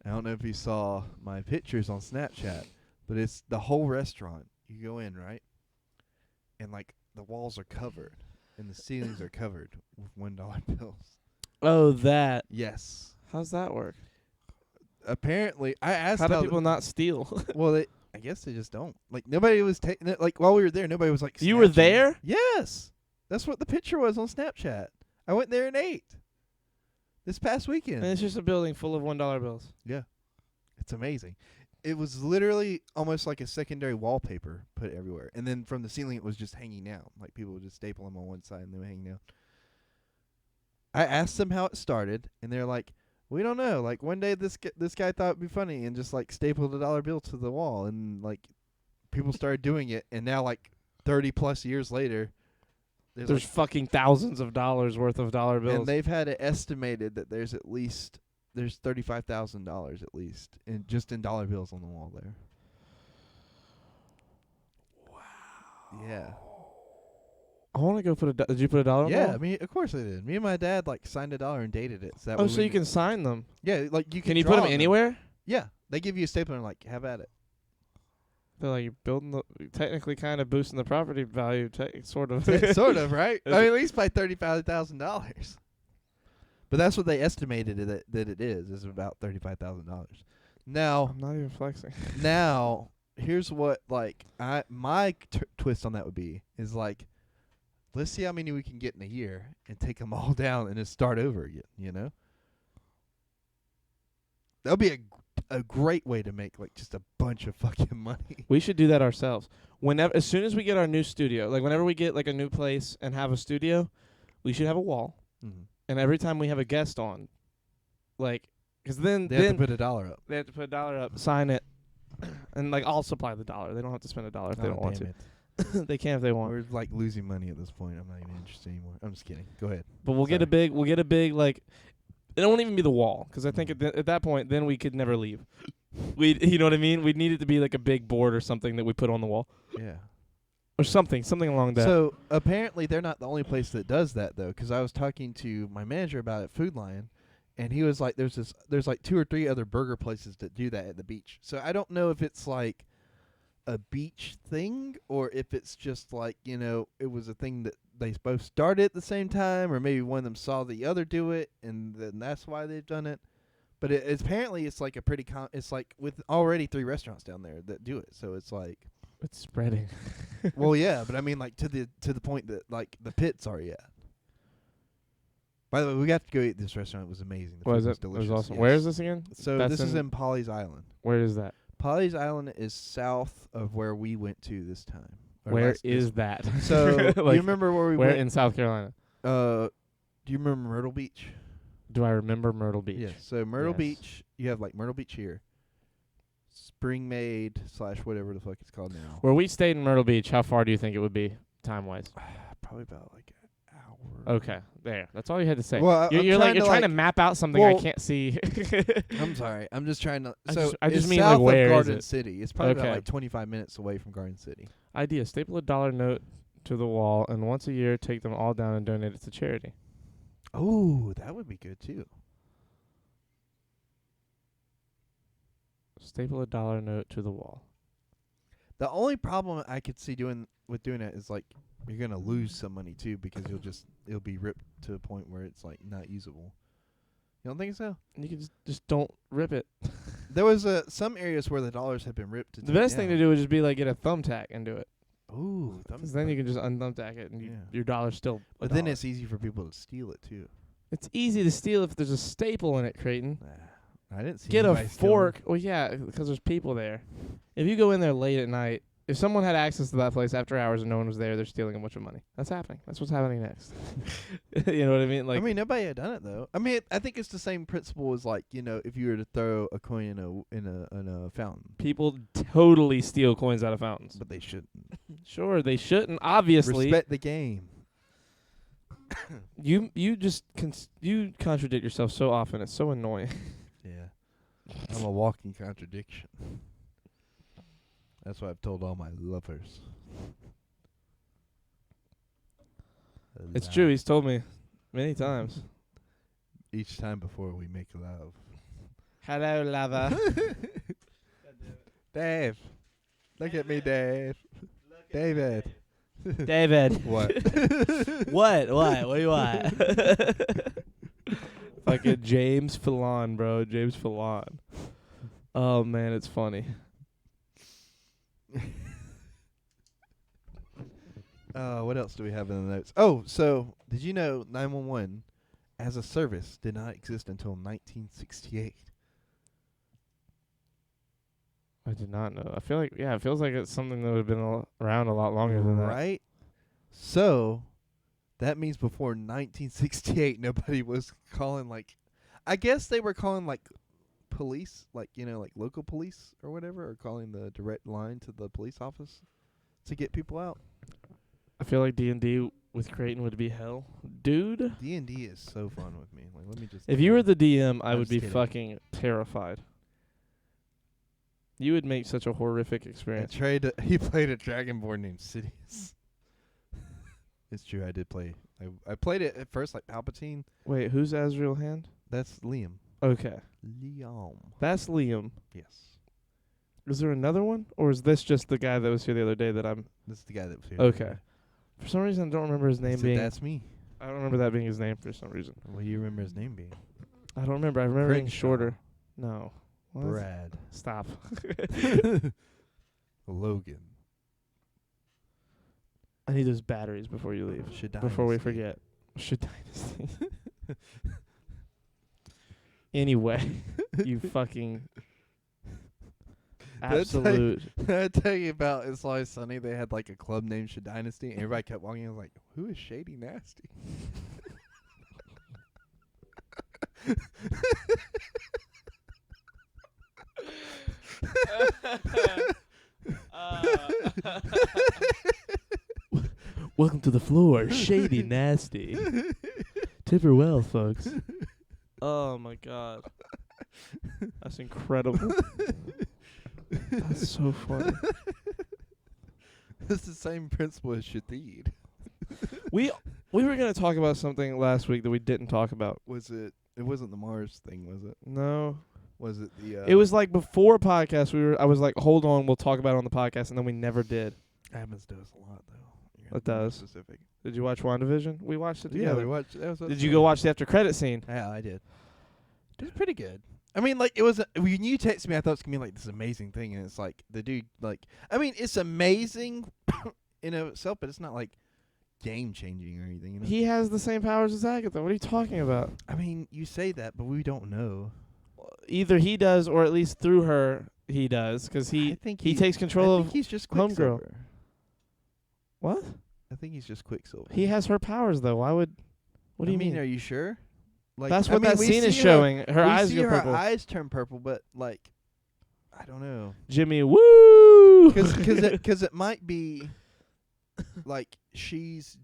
I don't know if you saw my pictures on Snapchat, but it's the whole restaurant. You go in, right? And like the walls are covered and the ceilings are covered with $1 bills. Oh, that. Yes. How's that work? Apparently, I asked How do people not steal? Well, I guess they just don't. Like nobody was taking it. Like while we were there, nobody was like. You were snatching. there? Yes, that's what the picture was on Snapchat. I went there and ate this past weekend. And it's just a building full of $1 bills. Yeah, it's amazing. It was literally almost like a secondary wallpaper put everywhere, and then from the ceiling it was just hanging down. Like people would just staple them on one side and they were hanging down. I asked them how it started, and they're like, "We don't know. Like one day this guy thought it'd be funny and just like stapled $1 bill to the wall, and like people started doing it, and now like 30+ years later, There's like, fucking thousands of dollars worth of dollar bills. and they've had it estimated that there's $35,000 at least in dollar bills on the wall there. Wow. Yeah. I want to go put did you put $1 on the Yeah, wall? I mean, of course I did. Me and my dad like signed $1 and dated it. So that Oh, way so we you can sign them. Yeah, like you Can you draw put them on anywhere? Yeah, they give you a stapler and like have at it. They're like, you're building technically kind of boosting the property value, sort of. Sort of, right? I mean, at least by $35,000. But that's what they estimated that it is about $35,000. Now, I'm not even flexing. now here's what like my twist on that would be is like, let's see how many we can get in a year and take them all down and just start over again. You know, that'll be a great way to make like just a bunch of fucking money. We should do that ourselves. As soon as we get our new studio, like whenever we get like a new place and have a studio, we should have a wall. Mm-hmm. And every time we have a guest on, like, because then They have to put $1 up. They have to put $1 up, sign it, and like I'll supply the $1. They don't have to spend $1 if they don't want to. They can if they want. We're like losing money at this point. I'm not even interested anymore. I'm just kidding. Go ahead. But we'll get a big like. It won't even be the wall, because I think at that point, then we could never leave. You know what I mean? We'd need it to be like a big board or something that we put on the wall. Yeah. Or something along that. So apparently they're not the only place that does that though, because I was talking to my manager about it at Food Lion, and he was like, "There's like 2 or 3 other burger places that do that at the beach." So I don't know if it's like a beach thing or if it's just like it was a thing that they both started at the same time, or maybe one of them saw the other do it, and then that's why they've done it. But apparently it's like a pretty it's like with already 3 restaurants down there that do it, so it's like. It's spreading. Well, yeah, but I mean, like to the point that like the pit's already at. By the way, we got to go eat this restaurant. It was amazing. The What food is was it? delicious. It was awesome. Yes. Where is this again? So That's this is in Polly's Island. Where is that? Polly's Island is south of where we went to this time. Where is that? So Like, you remember where we where went? in South Carolina? Do you remember Myrtle Beach? Do I remember Myrtle Beach? Yes. So Myrtle Yes. Beach, you have like Myrtle Beach here, Spring Maid / whatever the fuck it's called now. Where we stayed in Myrtle Beach, how far do you think it would be time-wise? Probably about like an hour. Okay, there. That's all you had to say. Well, you're trying to map out something I well, can't see. I'm sorry. I'm just trying to. I So just it's mean, south like, where of is Garden it? City. It's probably Okay. about like 25 minutes away from Garden City. Idea: staple a $1 note to the wall, and once a year, take them all down and donate it to charity. Oh, that would be good too. Staple a $1 note to the wall. The only problem I could see doing that is like you're gonna lose some money too, because it'll be ripped to a point where it's like not usable. You don't think so? You can just don't rip it. There was some areas where the dollars have been ripped. The best thing to do would just be like get a thumbtack and do it. Ooh, Because then you can just unthumbtack it and your $1's still. But then it's easy for people to steal it too. It's easy to steal if there's a staple in it, Creighton. I didn't see. Get a anybody stealing. fork. Well, yeah, because there's people there. If you go in there late at night, if someone had access to that place after hours and no one was there, they're stealing a bunch of money. That's happening. That's what's happening next. You know what I mean? Like, I mean, nobody had done it though. I mean, I think it's the same principle as like if you were to throw a coin in a fountain. people totally steal coins out of fountains. But they shouldn't. Sure, they shouldn't. Obviously, Respect the game. You just you contradict yourself so often. It's so annoying. Yeah. I'm a walking contradiction. That's what I've told all my lovers. It's true. He's told me many times. Each time before we make love. Hello, lover. Dave. Look at me, Dave. David. David. What? What? What do you want? Fucking James Fallon, bro. James Fallon. Oh, man, it's funny. What else do we have in the notes? Oh, so did you know 911 as a service did not exist until 1968? I did not know. I feel like, yeah, it feels like it's something that would have been around a lot longer than that. Right? So that means before 1968, nobody was calling, like, I guess they were calling, like, police, like, you know, like local police or whatever, or calling the direct line to the police office to get people out. I feel like D&D with Creighton would be hell. Dude. D&D is so fun with me. Like, let me just. If you were the DM, I I'm would be just kidding. fucking terrified. You would make such a horrific experience. He played a dragonborn named Sidious. It's true, I did play. I played it at first like Palpatine. Wait, who's Azrael Hand? That's Liam. Okay. Liam. That's Liam. Yes. Is there another one? Or is this just the guy that was here the other day that I'm... This is the guy that was here. Okay. For some reason, I don't remember his name being... That's me. I don't remember that being his name for some reason. What do you remember his name being? I don't remember. I remember being Crenshaw. shorter. No. What? Brad. Stop. Logan. I need those batteries before you leave. Before we forget. Dynasty. Anyway, you fucking absolute. I tell you about It's Always Sunny. They had like a club named Dynasty, and everybody kept walking. I was like, "Who is Shady Nasty?" Welcome to the floor, Shady Nasty. Tip her well, folks. Oh my god, that's incredible. That's so funny. It's the same principle as Shadid. We were gonna talk about something last week that we didn't talk about. Was it? It wasn't the Mars thing, was it? No. Was it the? It was like before podcast. I was like, hold on, we'll talk about it on the podcast, and then we never did. happens to us a lot, though. It does. Specific. Did you watch WandaVision? We watched it together. Yeah, we watched. Did you go watch the after credit scene? Yeah, I did. It was pretty good. I mean, like, it was when you texted me, I thought it was gonna be like this amazing thing, and it's like the dude, like, I mean, it's amazing in of itself, but it's not like game changing or anything. You know? He has the same powers as Agatha. What are you talking about? I mean, you say that, but we don't know. Either he does, or at least through her, he does, because he takes control I think he's just Homegirl. Quicksilver. What? I think he's just Quicksilver. He has her powers, though. Why would? What do you mean? Are you sure? Like, That's I what mean, that we scene is see showing. Her eyes see go her purple. eyes turn purple, but like, I don't know. Jimmy, woo! Because it might be like she's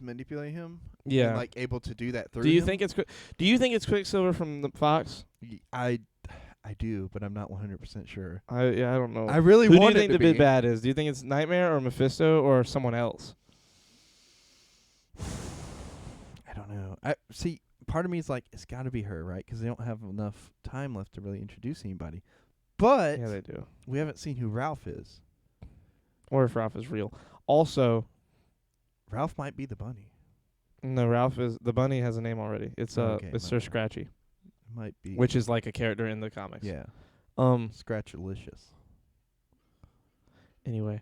manipulating him. Yeah. And, like, able to do that through. Do you him. think it's Do you think it's Quicksilver from the Fox? I do, but I'm not 100% sure. I don't know. I really Who do you want think it to the big be. bad is? Do you think it's Nightmare or Mephisto or someone else? I don't know. I see. Part of me is like, it's got to be her, right? Because they don't have enough time left to really introduce anybody. But Yeah, they do. we haven't seen who Ralph is. Or if Ralph is real. Also, Ralph might be the bunny. no, Ralph is the bunny has a name already. It's Okay, it's my Sir bad. Scratchy, Might be. which is like a character in the comics. Yeah. Scratchalicious. Anyway,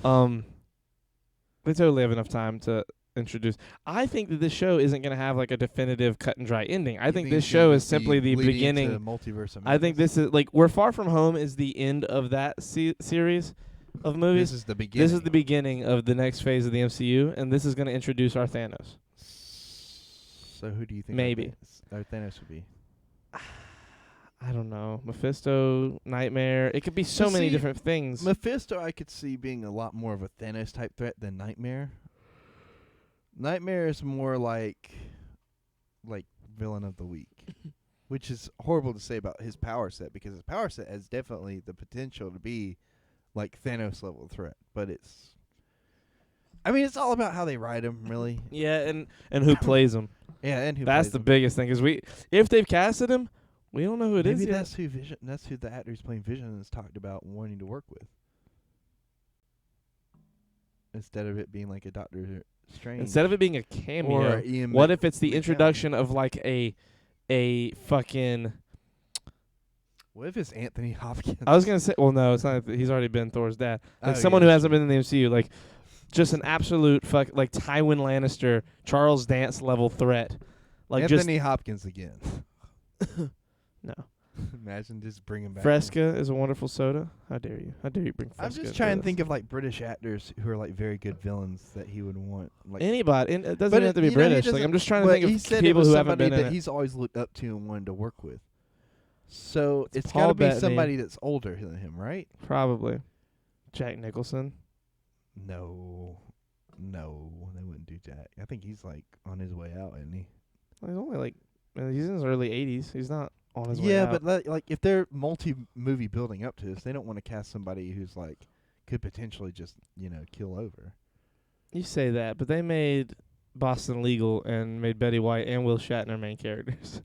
they totally have enough time to introduce. I think that this show isn't going to have like a definitive cut and dry ending. I think this show is simply the beginning. Multiverse of I think this is like Where Far From Home is the end of that series of movies. This is the beginning. This is the beginning of the next phase of the MCU, and this is going to introduce our Thanos. So who do you think? Maybe. Our Thanos would be? I don't know. Mephisto, Nightmare. It could be so Well, many see, different things. Mephisto, I could see being a lot more of a Thanos type threat than Nightmare. Nightmare is more like villain of the week, which is horrible to say about his power set because his power set has definitely the potential to be like Thanos level threat, but it's all about how they write him, really. Yeah, and who plays him. Yeah, and who That's plays the him. biggest thing. Because if they've casted him, we don't know who it is Maybe yet. that's who the actor who's playing Vision has talked about wanting to work with. Instead of it being like a Doctor Strange. Instead of it being a cameo, or Ian what if it's the McKellen. introduction of like a fucking... What if it's Anthony Hopkins? I was going to say, well, no, it's not. He's already been Thor's dad. Like Oh, someone yeah, who that's hasn't been in the MCU, like just an absolute like Tywin Lannister, Charles Dance level threat. Like Anthony Hopkins again. no. Imagine just bringing back. Fresca is a wonderful soda. How dare you? How dare you bring Fresca? I'm just into trying to this? think of like British actors who are like very good villains that he would want. Like Anybody. And it doesn't But even have to be you know, he British. Like doesn't- I'm just trying to but think he of said people it was who haven't somebody been in that it. he's always looked up to and wanted to work with. So it's Paul got to be Bettany. somebody that's older than him, right? Probably. Jack Nicholson. No, they wouldn't do Jack. I think he's like on his way out, isn't he? He's only like, he's in his early 80s. He's not on his way Yeah, out. but like if they're multi-movie building up to this, they don't want to cast somebody who's like could potentially just kill over. You say that, but they made Boston Legal and made Betty White and Will Shatner main characters.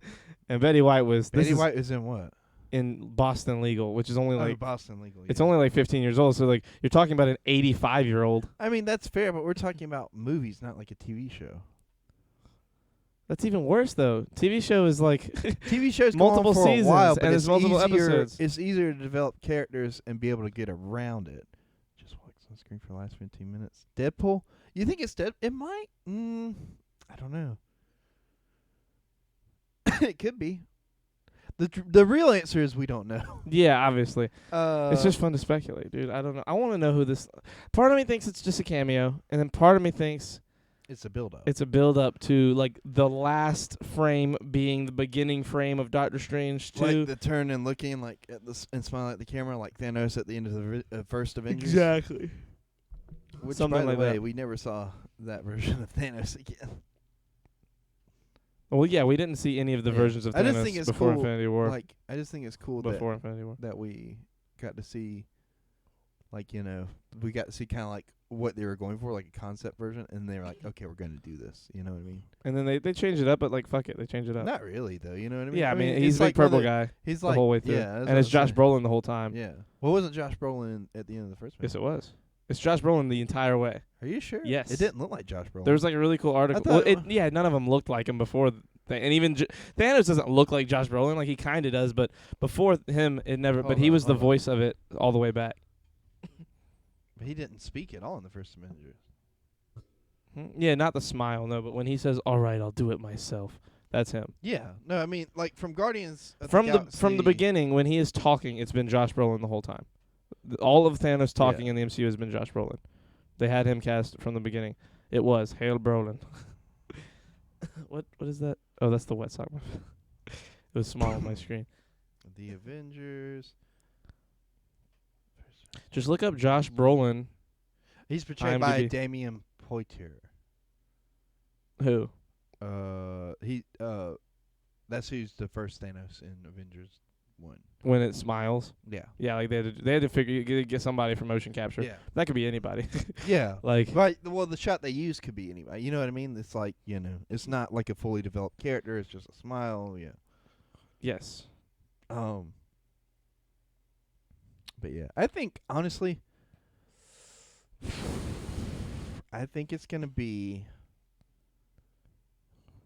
And Betty White was Betty White is in what? in Boston Legal, which is only like Boston Legal. it's yeah. only like 15 years old. So like you're talking about an 85-year-old. I mean that's fair, but we're talking about movies, not like a TV show. That's even worse though. TV show is like TV shows multiple go on for seasons a while, and but there's multiple episodes. It's easier to develop characters and be able to get around it. Just walks on screen for the last 15 minutes. Deadpool? You think it's Dead? It might. I don't know. It could be. The real answer is we don't know. Yeah, obviously. It's just Uh, fun to speculate, dude. I don't know. I want to know who this. Part of me thinks it's just a cameo, and then part of me thinks it's a build up. it's a build up to like the last frame being the beginning frame of Doctor Strange 2. Like the turn and looking like at and smiling at the camera like Thanos at the end of the first Avengers. Exactly. Which, Something by the like way, that. we never saw that version of Thanos again. Well, yeah, we didn't see any of the Yeah. versions of I just Thanos think it's before cool, Infinity War. Like, I just think it's cool Before Infinity War. that we got to see, like, we got to see kind of like what they were going for, like a concept version, and they were like, okay, we're going to do this. You know what I mean? And then they changed it up, but like fuck it, they changed it up. Not really, though. You know what I mean? Yeah, I mean it's he's a big like one of purple the- guy He's the like whole way through, Yeah, that's and what it's I'm Josh saying. Brolin the whole time. Yeah. Well, wasn't Josh Brolin at the end of the first Yes, movie? it was. It's Josh Brolin the entire way. Are you sure? Yes. It didn't look like Josh Brolin. There was like a really cool article. thought Well, yeah, none of them looked like him before. And even Thanos doesn't look like Josh Brolin. Like he kind of does, but before him, it never. But he was the voice of it all the way back. But he didn't speak at all in the first Avengers. Yeah, not the smile, no. But when he says, "All right, I'll do it myself," that's him. Yeah. No, I mean, like from Guardians of From the the Galaxy, beginning, when he is talking, it's been Josh Brolin the whole time. All of Thanos talking in the MCU has been Josh Brolin. They had him cast from the beginning. It was Hail Brolin. What is that? Oh, that's the wet sock. It was small on my screen. The Avengers. Just look up Josh Brolin. He's portrayed by IMDb. Damien Poitier. Who? That's who's the first Thanos in Avengers 1. When it smiles. Yeah. Yeah, like they had to figure get somebody from motion capture. Yeah. That could be anybody. Yeah. Like Right. Well, the shot they use could be anybody. You know what I mean? It's like, it's not like a fully developed character. It's just a smile. Yeah. yes. But yeah, I think honestly, I think it's gonna be.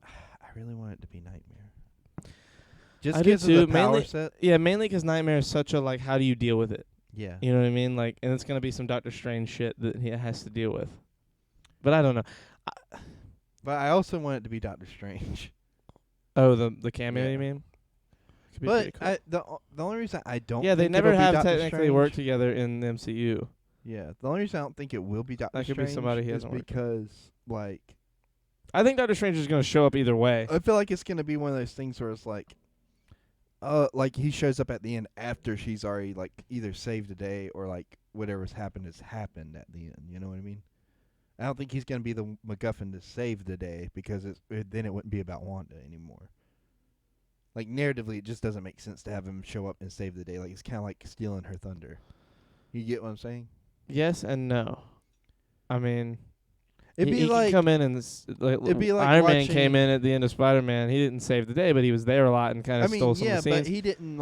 I really want it to be Nightmare. Just I do because of too, the power mainly- set. Yeah, mainly 'cause Nightmare is such a like how do you deal with it? Yeah. You know what I mean? Like and it's going to be some Doctor Strange shit that he has to deal with. But I don't know. But I also want it to be Doctor Strange. Oh, the cameo Yeah. you mean? Could be But pretty cool. the only reason I don't Yeah, they think never it'll be have Doctor technically Strange, worked together in the MCU. Yeah, the only reason I don't think it will be Doctor That could be Strange somebody he is hasn't worked with. because like I think Doctor Strange is going to show up either way. I feel like it's gonna be one of those things where it's like he shows up at the end after she's already like either saved the day or like whatever's happened has happened at the end. You know what I mean? I don't think he's going to be the MacGuffin to save the day because then it wouldn't be about Wanda anymore. Like, narratively, it just doesn't make sense to have him show up and save the day. Like, it's kind of like stealing her thunder. You get what I'm saying? Yes and no. I mean, It'd be he like can come in and it'd be like Iron Man watching- came in at the end of Spider-Man. He didn't save the day, but he was there a lot and kind of stole some of the but scenes. he didn't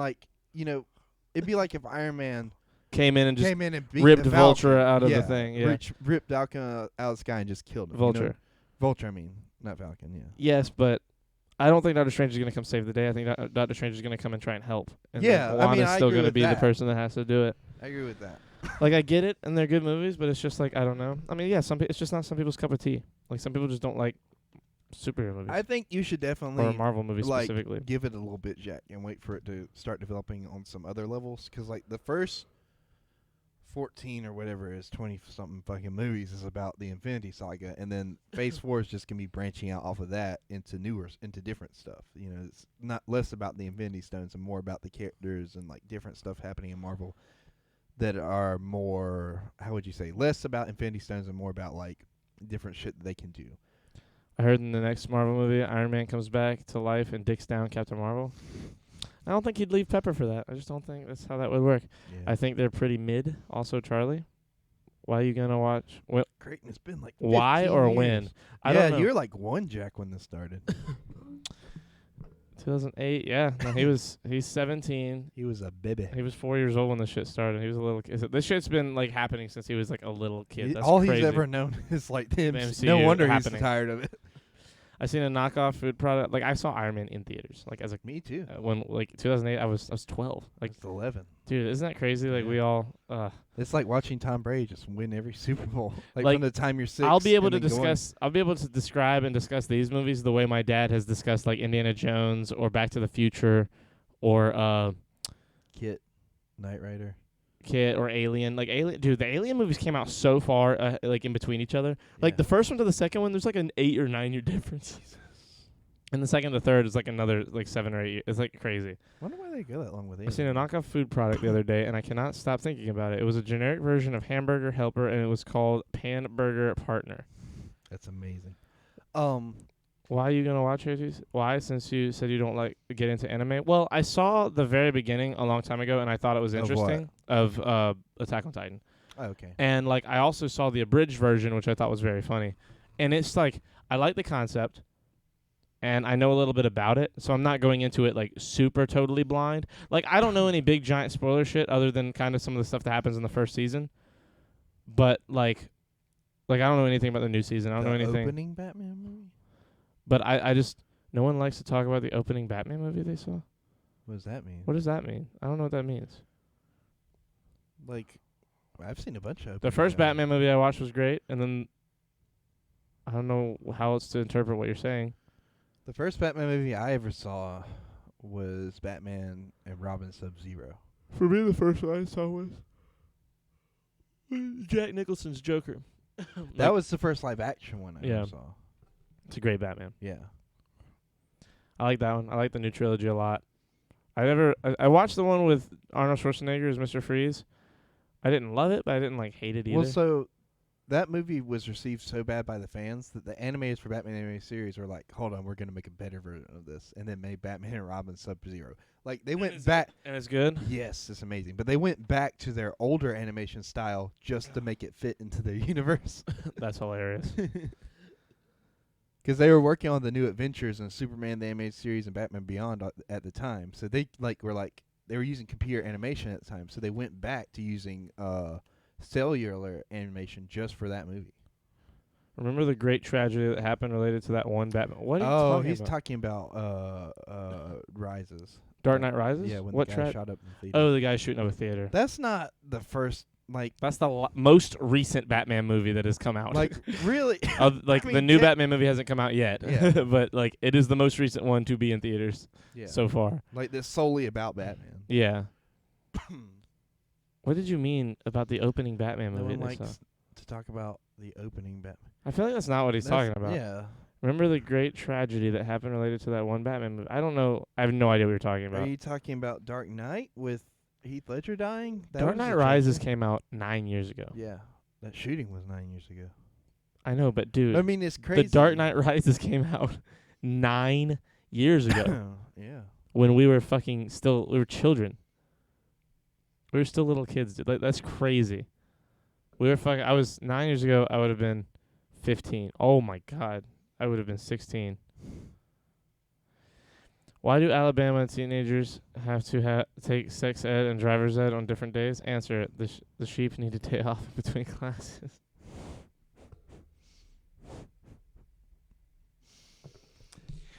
it'd be like if Iron Man Came in and just came in and beat ripped the Vulture Falcon. out of the thing. Yeah, ripped Falcon out of the sky and just killed him. Vulture. Vulture, I mean, not Falcon. Yeah. Yes, but I don't think Doctor Strange is going to come save the day. I think Doctor Strange is going to come and try and help. And Yeah, then I mean, Wanda's I still agree going to with be the that. person that has to do it. I agree with that. Like, I get it, and they're good movies, but it's just like, I don't know. I mean, yeah, it's just not some people's cup of tea. Like, some people just don't like superhero movies I think you should definitely or Marvel movies like specifically. give it a little bit, Jack, and wait for it to start developing on some other levels. Because like the first 14 or whatever it is 20-something fucking movies is about the Infinity Saga, and then Phase 4 is just gonna be branching out off of that into different stuff. You know, it's not less about the Infinity Stones and more about the characters and like different stuff happening in Marvel that are more, how would you say, less about Infinity Stones and more about like different shit that they can do. I heard in the next Marvel movie, Iron Man comes back to life and dicks down Captain Marvel. I don't think he'd leave Pepper for that. I just don't think that's how that would work. Yeah. I think they're pretty mid. Also, Charlie, why are you gonna watch? Well, Creighton has been like why 15 or years. when? I Yeah, don't know. you're like one, Jack, when this started. 2008. Yeah, no, he's 17. He was a baby. He was 4 years old when this shit started. He was a little kid. This shit's been like happening since he was like a little kid. That's All crazy. he's ever known is like him. The MCU No wonder happening. he's tired of it. I seen a knockoff food product. Like, I saw Iron Man in theaters. Like, as a Me too. when like 2008, I was 12. Like, It's 11. dude, isn't that crazy? Like, Yeah. we all. It's like watching Tom Brady just win every Super Bowl. Like Like, from the time you're 6. I'll be able to and then going. discuss. I'll be able to describe and discuss these movies the way my dad has discussed like Indiana Jones or Back to the Future, or Kit, Knight Rider. Kid or Alien. Like Alien, dude, the Alien movies came out so far like in between each other. Like Yeah. the first one to the second one, there's like an 8 or 9 year difference. And the second to third is like another like 7 or 8 years. It's like crazy. Wonder why they go that long with it. I seen a knockoff food product the other day, and I cannot stop thinking about it. It was a generic version of Hamburger Helper, and it was called Pan Burger Partner. That's amazing. Why are you gonna watch it? Why? Since you said you don't like get into anime. Well, I saw the very beginning a long time ago, and I thought it was Of what? interesting. Of Attack on Titan. Oh, okay. And like I also saw the abridged version, which I thought was very funny. And it's like I like the concept, and I know a little bit about it, so I'm not going into it like super totally blind. Like I don't know any big giant spoiler shit other than kind of some of the stuff that happens in the first season. But like I don't know anything about the new season. I don't know anything. Opening Batman movie. But I just no one likes to talk about the opening Batman movie they saw. What does that mean? What does that mean? I don't know what that means. Like, I've seen a bunch of. The first Batman movie I watched was great, and then I don't know how else to interpret what you're saying. The first Batman movie I ever saw was Batman and Robin Sub-Zero. For me, the first one I saw was Jack Nicholson's Joker. That was the first live action one I Yeah. ever saw. It's a great Batman. Yeah. I like that one. I like the new trilogy a lot. I watched the one with Arnold Schwarzenegger as Mr. Freeze. I didn't love it, but I didn't like hate it either. Well, so that movie was received so bad by the fans that the animators for Batman animated series were like, "Hold on, we're gonna make a better version of this," and then made Batman and Robin Sub-Zero. Like they went back. And it's good. Yes, it's amazing. But they went back to their older animation style just to make it fit into their universe. That's hilarious. Because they were working on the new adventures in Superman the Animated Series and Batman Beyond at the time, so they they were using computer animation at the time, so they went back to using cellular animation just for that movie. Remember the great tragedy that happened related to that one Batman? What are you talking he's about? talking about Rises. Dark Knight Rises? Yeah, when what the guy shot up in the theater. Oh, the guy shooting up a theater. That's not the first, That's the most recent Batman movie that has come out. really. Like I the mean, new Batman movie hasn't come out yet. Yeah. But like it is the most recent one to be in theaters Yeah. so far. Like this solely about Batman. Yeah. What did you mean about the opening Batman No movie? one they saw? likes to talk about the opening Batman. I feel like that's not what he's talking about. Yeah. Remember the great tragedy that happened related to that one Batman movie? I don't know. I have no idea what you're talking about. Are you talking about Dark Knight with Heath Ledger dying? That Dark was Knight a Rises tragedy. came out 9 years ago. Yeah. That shooting was 9 years ago. I know, but dude, I mean, it's crazy. The Dark Knight Rises came out 9 years ago Yeah. when we were we were children. We were still little kids, dude. Like, that's crazy. I was 9 years ago, I would have been 15. Oh my God. I would have been 16. Why do Alabama teenagers have to take sex ed and driver's ed on different days? Answer: the sheep need to take off between classes.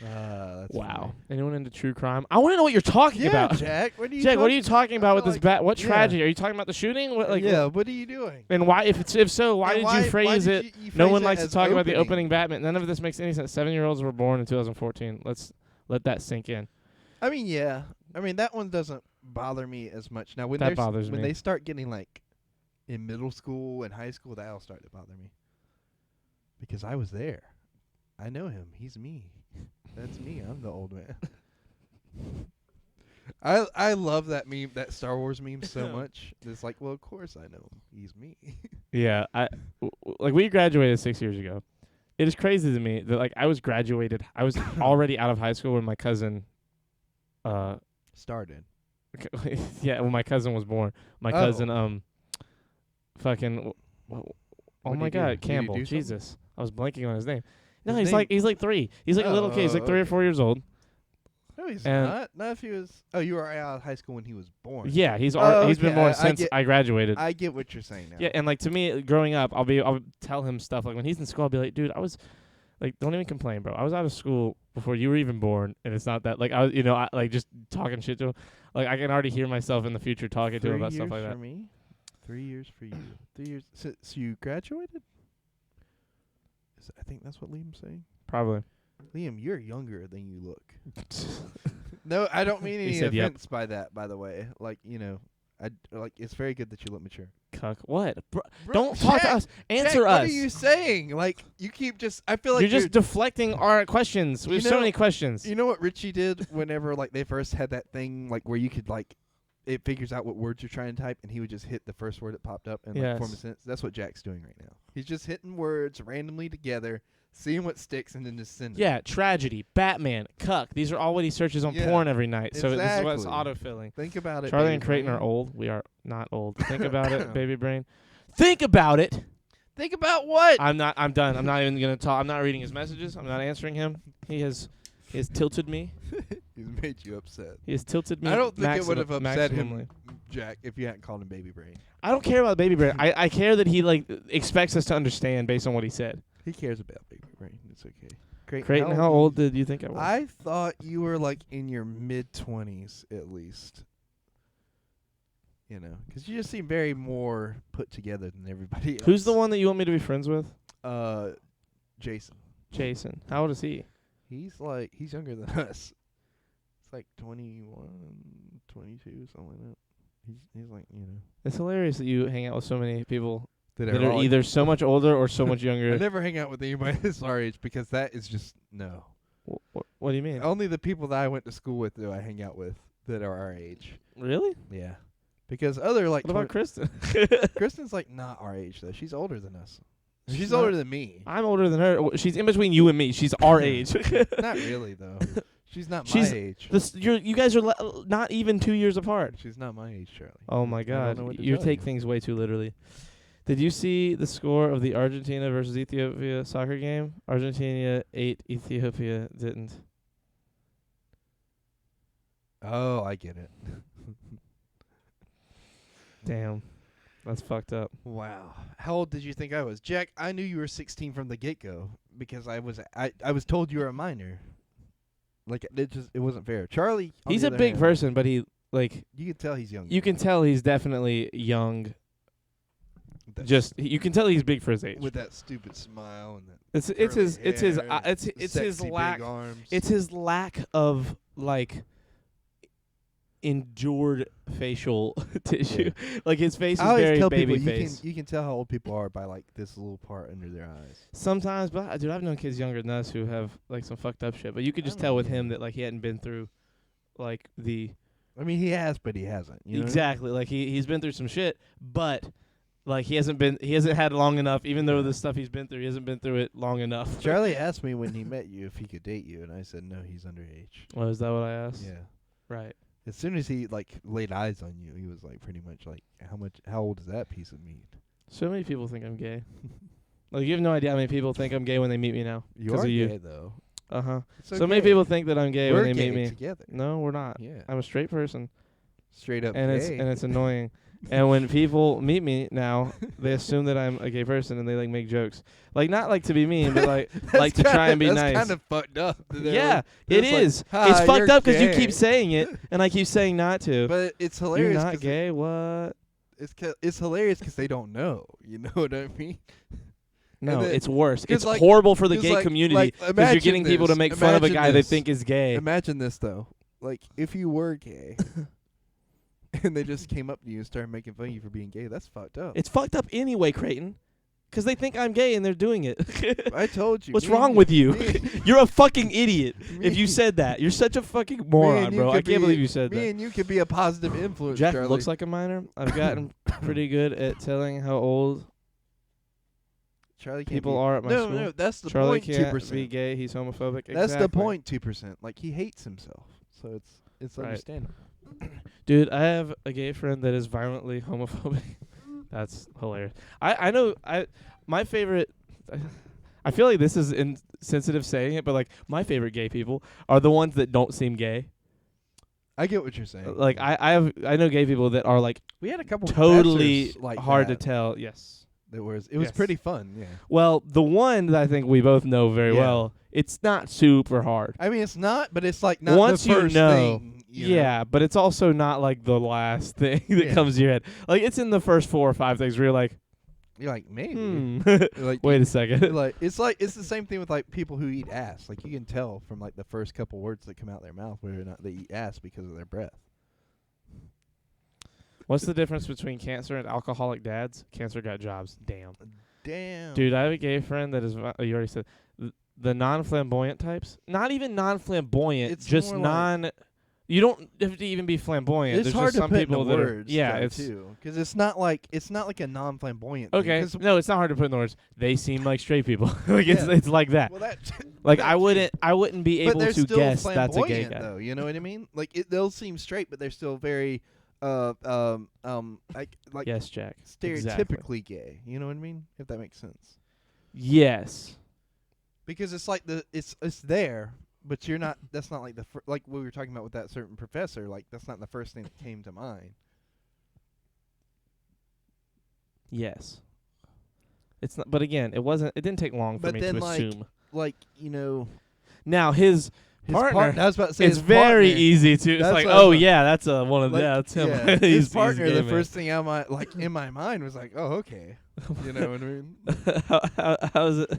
That's Wow. funny. Anyone into true crime? I want to know what you're talking about. Jack. What are you? Jack, what are you talking about with this like, bat? What yeah. tragedy? Are you talking about the shooting? What, What are you doing? And why? If so, why And did you phrase did it? you No phrase one it likes to as talk about the opening Batman. None of this makes any sense. 7-year-olds were born in 2014. Let's let that sink in. I mean, yeah. I mean, that one doesn't bother me as much. Now, when That bothers when me. they start getting like in middle school and high school, that'll start to bother me. Because I was there. I know him. He's me. That's me. I'm the old man. I love that meme, that Star Wars meme so much. It's like, well, of course I know him. He's me. Yeah, we graduated 6 years ago. It is crazy to me that I was graduated. I was already out of high school when my cousin Started. yeah, when my cousin was born. My cousin fucking oh What'd my he do? God, Did he Campbell. do something? Jesus. I was blanking on his name. No, His he's like 3. He's like a little kid. He's like 3 or okay. 4 years old. No, he's And- not. Not if he was. Oh, you were out of high school when he was born. Yeah, he's Oh, he's been okay, born I since get- I graduated. I get what you're saying now. Yeah, and to me, growing up, I'll tell him stuff when he's in school. I'll be like, dude, I was don't even complain, bro. I was out of school before you were even born, and it's not that I was, I just talking shit to him. I can already hear myself in the future talking to him about stuff like 3 years that. for me. 3 years for you. 3 years. So you graduated? I think that's what Liam's saying. Probably. Liam, you're younger than you look. No, I don't mean He any said yep. offense by that. By the way, it's very good that you look mature. Cuck. What? Bro, Don't talk to Jack, us. Answer Jack, us. What are you saying? You keep just. I feel like you're just deflecting our questions. We have so many questions. You know what Richie did whenever they first had that thing where you could it figures out what words you're trying to type, and he would just hit the first word that popped up and form a sentence. That's what Jack's doing right now. He's just hitting words randomly together, seeing what sticks, and then just sending. Yeah, tragedy, Batman, cuck. These are all what he searches on porn every night. So this is what's Exactly. autofilling. Think about it. Charlie baby and Creighton brain. are old. We are not old. Think about it, baby brain. Think about it. Think about what? I'm done. I'm not even gonna talk. I'm not reading his messages. I'm not answering him. He has tilted me. He's made you upset. He has tilted me. I don't think it would have upset maximally. him, Jack, if you hadn't called him baby brain. I don't care about baby brain. I care that he expects us to understand based on what he said. He cares about baby brain. It's okay. Creighton, how old did you think I was? I thought you were in your mid-20s at least. Because you just seem very more put together than everybody else. Who's the one that you want me to be friends with? Jason. Jason. How old is he? He's younger than us. It's 21, 22, something like that. He's It's hilarious that you hang out with so many people that that are either so much older or so much I younger. never hang out with anybody that's our age because that is just no. What do you mean? Only the people that I went to school with do I hang out with that are our age. Really? Yeah. Because other What about Kristen? Kristen's not our age though. She's older than us. She's She's not- older than me. I'm older than her. She's in between you and me. She's our age. Not really though. She's not She's- my age. You guys are not even 2 years apart. She's not my age, Charlie. Oh my I don't know God! what to You tell take you. things way too literally. Did you see the score of the Argentina versus Ethiopia soccer game? Argentina 8, Ethiopia didn't. Oh, I get it. Damn, that's fucked up. Wow. How old did you think I was? Jack, I knew you were 16 from the get-go because I was told you were a minor. It wasn't fair. Charlie, on He's the a other big hand, person, but he You can tell he's young. you can tell he's definitely young. You can tell he's big for his age. with that stupid smile and that It's curly his hair and it's the his sexy lack. big arms. It's his lack of endured facial tissue. His face I is always very tell baby people face. you can tell how old people are by this little part under their eyes. Sometimes, but dude, I've known kids younger than us who have some fucked up shit. But you could just tell with him that he hadn't been through the I mean, he has, but he hasn't. You know? exactly he's been through some shit. But Like he hasn't had long enough, even though the stuff he's been through, he hasn't been through it long enough. Charlie asked me when he met you if he could date you, and I said no, he's underage. Oh, is that what I asked? Yeah. Right. As soon as he like laid eyes on you, he was like pretty much like, how old is that piece of meat? So many people think I'm gay. Like you have no idea how many people think I'm gay when they meet me now. You are of you. gay though. Uh-huh. It's So many okay. people think that I'm gay We're when they gay meet me. together. No, we're not. Yeah. I'm a straight person. Straight up And gay. it's annoying. And when people meet me now, they assume that I'm a gay person and they like make jokes. Like not like to be mean, but like to try and be that's nice. That's kind of fucked up. Yeah, it like, is. "Ha, It's fucked you're up because you keep gay." saying it and I keep saying not to. But it's You're hilarious. not 'cause gay? What? It's hilarious because they don't know. You know what I mean? No, then- it's worse. 'cause It's like- horrible for the 'cause gay like- community like, because you're imagine getting people to this, make fun of a imagine guy they this. think is gay. Imagine this though. Like if you were gay and they just came up to you and started making fun of you for being gay, that's fucked up. It's fucked up anyway, Creighton. Because they think I'm gay and they're doing it. I told you. What's me wrong and with you? me- You're a fucking idiot if you Me- said that. You're such a fucking me moron, and you bro. I could can't be- believe you said Me that. and you could be a positive influence, Jack Charlie. looks like a minor. I've gotten pretty good at telling how old Charlie can't people be, are at my no, school. No, that's the Charlie point. can't 2%. be gay. He's homophobic. That's the Exactly. point. 2%. Like he hates himself, so it's Right. understandable. Dude, I have a gay friend that is violently homophobic. That's hilarious. I know my favorite I feel like this is insensitive saying it, but like my favorite gay people are the ones that don't seem gay. I get what you're saying. Like I know gay people that are like we had a couple totally professors like hard that. to tell. Yes. It was Yes. pretty fun. Yeah. Well, the one that I think we both know very Yeah. well, it's not super hard. I mean, it's not, but it's like not Once the you first know, thing. You yeah, but it's also not like the last thing that Yeah. comes to your head. Like it's in the first 4 or 5 things where you're like, You're like maybe. Like wait a second. like it's the same thing with like people who eat ass. Like you can tell from like the first couple words that come out their mouth whether or not they eat ass because of their breath. What's the difference between cancer and alcoholic dads? Cancer got jobs. Damn. Damn. Dude, I have a gay friend that is, you already said, the non-flamboyant types. Not even non-flamboyant, It's just more non. You don't have to even be flamboyant. It's There's hard just to some put people into that words. are. Yeah, though, it's too because it's not like a non-flamboyant. okay. Thing, 'cause- No, it's not hard to put in words. They seem like straight people. Like Yeah. it's like that. well, that Like that I too. wouldn't be But able they're to still guess that's a gay flamboyant, guy. though. You know what I mean? Like they'll seem straight, but they're still very like Yes, Jack. stereotypically Exactly. gay. You know what I mean? If that makes sense. Yes. Because it's like it's there, but you're not. That's not like like what we were talking about with that certain professor. Like that's not the first thing that came to mind. Yes. It's not. But again, it wasn't. It didn't take long for But me then, to like, assume. Like Now his partner. I was about to say It's his very partner, easy to. It's That's like, what I was oh about- yeah, that's one of like, yeah, that's him. Yeah, He's his partner. gay, The man. first thing in my mind was like, oh okay, you know what I mean? How's it?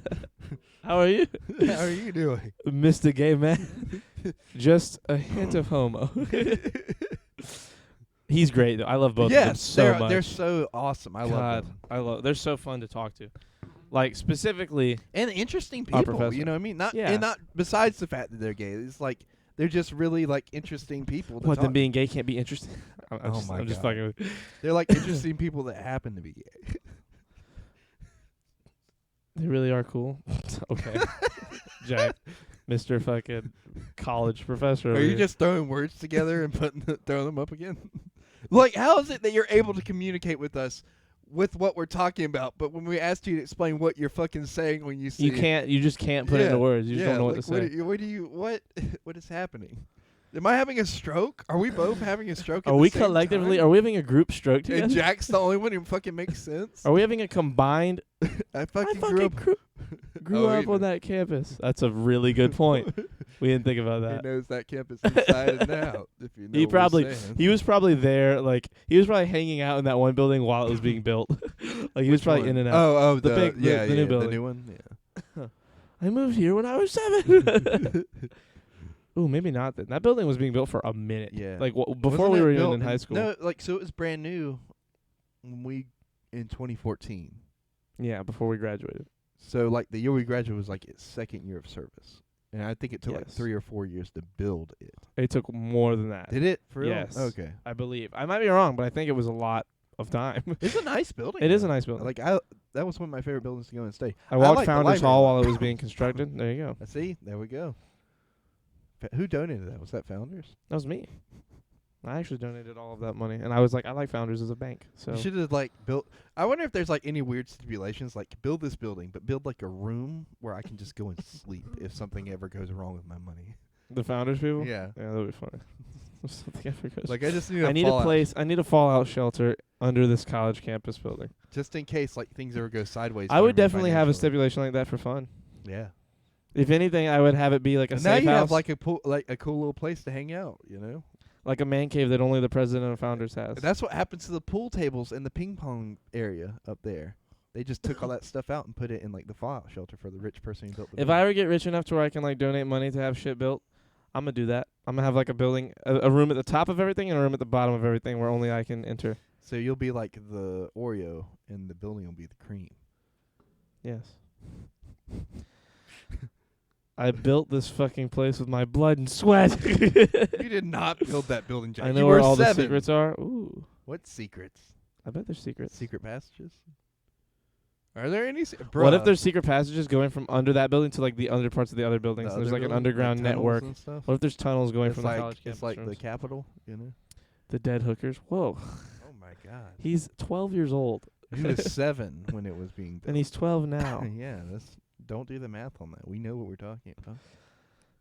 How are you, How are you doing? Mr. Gay Man? Just a hint of homo. He's great though. I love both of them Yes, so much. they're so awesome. I love them. I love. They're so fun to talk to. Like specifically, And interesting Our people, professor. you know what I mean? Not Yeah. and not besides the fact that they're gay. It's like they're just really like interesting people to what talk them being gay can't be interesting. I'm Oh just, my I'm just God. fucking with. They're like interesting people that happen to be gay. They really are cool. Okay, Jack, Mr. fucking college professor. Are over you here. just throwing words together and throwing them up again? Like, how is it that you're able to communicate with us with what we're talking about, but when we asked you to explain what you're fucking saying when you see You can't. You just can't put it into words. You just don't know what to say. What is happening? Am I having a stroke? Are we both having a stroke? Are we collectively? Are we having a group stroke together? And Jack's the only one who fucking makes sense. Are we having a combined? I I fucking grew up. grew Oh, up you on know. that campus. That's a really good point. We didn't think about He that. knows that campus inside and out. If you know He what we're probably saying. he was probably there. Like he was probably hanging out in that one building while it was being built. Like he was Which probably one? in and out. Oh, The big- the new the building. new one. Yeah. I moved here when I was 7. Ooh, maybe not then. That building was being built for a minute. Yeah. Like before Wasn't we it were even built in high school. No, like so it was brand new when we in 2014. Yeah, before we graduated. So like the year we graduated was like its second year of service, and I think it took like Yes. 3 or 4 years to build it. It took more than that. Did it? For real? Yes. Okay. I believe. I might be wrong, but I think it was a lot of time. It's a nice building. It is a though. nice building. Like that was one of my favorite buildings to go and stay. I walked like the Founders library Hall a lot. while it was being constructed. There you go. See, there we go. Who donated that? Was that Founders? That was me. I actually donated all of that money, and I was like, I like Founders as a bank. So You should have like built. I wonder if there's like any weird stipulations, like build this building, but build like a room where I can just go and sleep if something ever goes wrong with my money. the Founders people. Yeah. Yeah, that'd be funny. If something ever goes. Like I just need. I need fallout, a place. I need a fallout shelter under this college campus building. just in case like things ever go sideways. I for would me definitely have a financially. stipulation like that for fun. Yeah. If anything, I would have it be like a And now safe you house, have like a pool, like a cool little place to hang out. You know. like a man cave that only the president of Founders has. That's what happens to the pool tables in the ping pong area up there. They just took all that stuff out and put it in like the fallout shelter for the rich person who built the If building. I ever get rich enough to where I can like donate money to have shit built, I'm gonna do that. I'm gonna have like a building, a room at the top of everything and a room at the bottom of everything where only I can enter. So you'll be like the Oreo, and the building will be the cream. Yes. I built this fucking place with my blood and sweat. You did not build that building, Jack. I You know were where all 7. the secrets are. Ooh, What secrets? I bet there's secrets. Secret passages? Are there any? What if there's secret passages going from under that building to like the other parts of the other buildings? There's like an underground network. What if there's tunnels going from the college campus It's like the rooms? Capitol, you know? The dead hookers. Whoa, Oh my God! he's 12 years old, He was 7 when it was being built. and he's 12 now. Yeah, don't do the math on that. We know what we're talking about.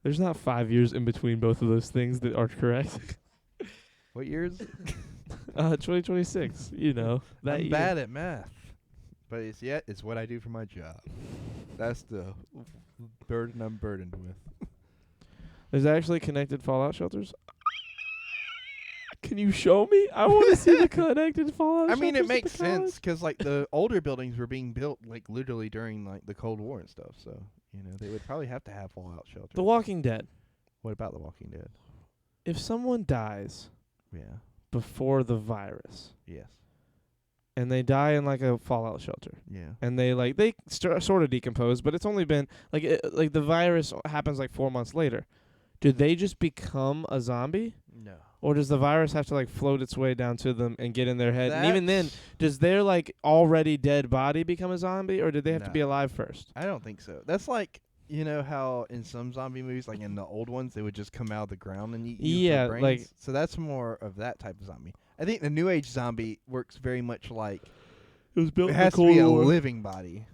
There's not 5 years in between both of those things that are correct. What year is it? 2026. You know that I'm year. bad at math, but it's what I do for my job. That's the burden I'm burdened with. There's actually connected fallout shelters. Can you show me? I want to see the connected fallout I shelters. mean, at it the makes college. sense 'cause like the older buildings were being built like literally during like the Cold War and stuff. So you know they would probably have to have fallout shelters. The Walking Dead. What about The Walking Dead? If someone dies Yeah. before the virus Yes. and they die in like a fallout shelter Yeah. and they sort of decompose, but it's only been like the virus happens like 4 months later. Do they just become a zombie? No. Or does the virus have to like float its way down to them and get in their head? And even then, That's- does their like already dead body become a zombie, or did they have to be No. alive first? I don't think so. That's like you know how in some zombie movies, like in the old ones, they would just come out of the ground and eat you Yeah, for brains. like- So that's more of that type of zombie. I think the New Age zombie works very much like It was built it has to be a living body.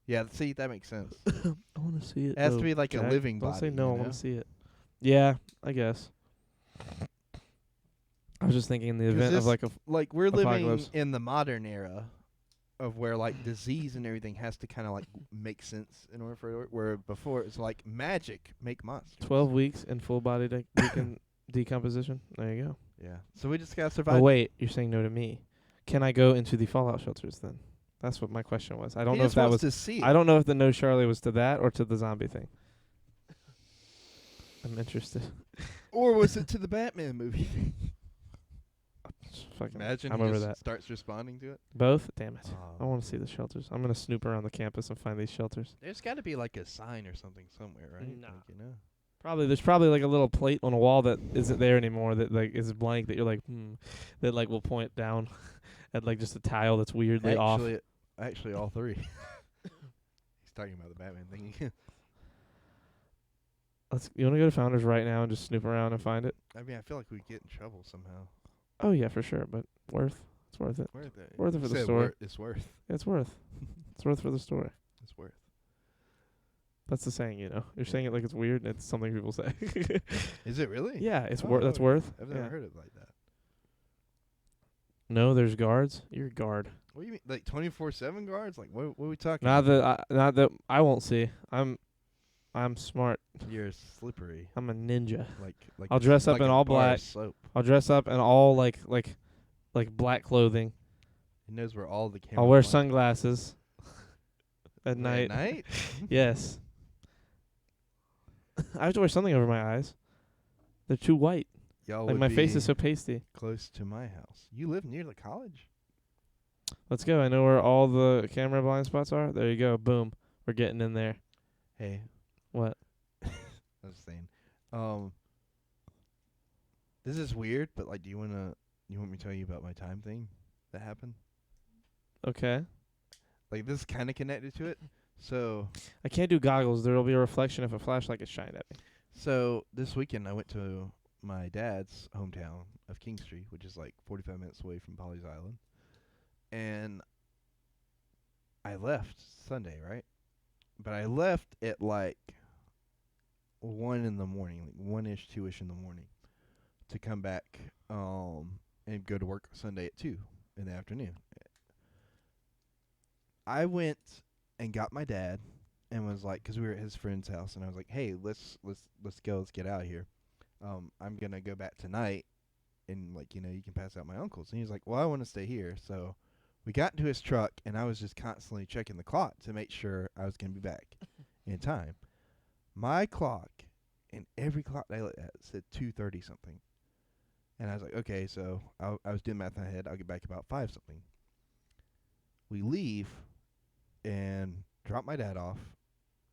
Yeah, see, that makes sense. I want to see it. It has to though, be like a Jack. living Don't body. say no. I you want know? to see it. Yeah, I guess. I was just thinking in the 'Cause event of this- like a Like we're living Apocalypse. in the modern era of where like disease and everything has to kind of like make sense in order for it to work. Where before it's like magic make monsters. 12 weeks in full body decomposition. There you go. Yeah. So we just gotta survive. Oh wait, you're saying no to me. Can I go into the fallout shelters then? That's what my question was. I don't He know if just that wants was. to see it. I don't know if the no Charlie was to that or to the zombie thing. I'm interested. Or was it to the Batman movie? Fucking, Imagine I'm he over just that. starts responding to it. Both? Damn it. I Oh. want to see the shelters. I'm gonna snoop around the campus and find these shelters. There's got to be like a sign or something somewhere, right? Nah. Like, you know. There's probably like a little plate on a wall that isn't there anymore that like is blank that you're like that like will point down at like just a tile that's weirdly off. Actually, all three. He's talking about the Batman thing. You want to go to Founders right now and just snoop around and find it? I mean, I feel like we get in trouble somehow. Oh yeah, for sure. But it's worth it. Worth it. Worth it for the Said story. It's worth. Yeah, it's worth. It's worth for the story. It's worth. That's the saying, you know. You're saying it like it's weird. It's something people say. Is it really? Yeah, it's Oh, that's worth. I've never Yeah. heard it like that. No, there's guards. You're a guard. What do you mean, like 24/7 guards? Like, what are we talking? Not that I won't see. I'm smart. You're slippery. I'm a ninja. Like I'll a- dress up like in a all bar of black. Soap. I'll dress up in all like black clothing. He knows where all the cameras. I'll wear are. sunglasses at night. At night? Yes. I have to wear something over my eyes. They're too white. Y'all Like would my face be is so pasty. close to my house. You live near the college? Let's go. I know where all the camera blind spots are. There you go. Boom. We're getting in there. Hey, What? I was saying, this is weird, but like, do you want me to tell you about my time thing? that happened. Okay. Like, this is kind of connected to it. So I can't do goggles. There will be a reflection if a flashlight gets shined at me. So this weekend I went to my dad's hometown of Kingstree, which is like 45 minutes away from Polly's Island. And I left Sunday, right? But I left at like 1 in the morning, like 1-ish, 2-ish in the morning, to come back and go to work Sunday at 2 in the afternoon. I went and got my dad and was like, because we were at his friend's house, and I was like, hey, let's go, let's get out of here. I'm gonna go back tonight, and like, you can pass out my uncle's. And he was like, well, I want to stay here. So we got into his truck, and I was just constantly checking the clock to make sure I was gonna be back in time. My clock and every clock I looked at said 2:30 something, and I was like, okay, so I was doing math in my head. I'll get back about 5 something. We leave and drop my dad off,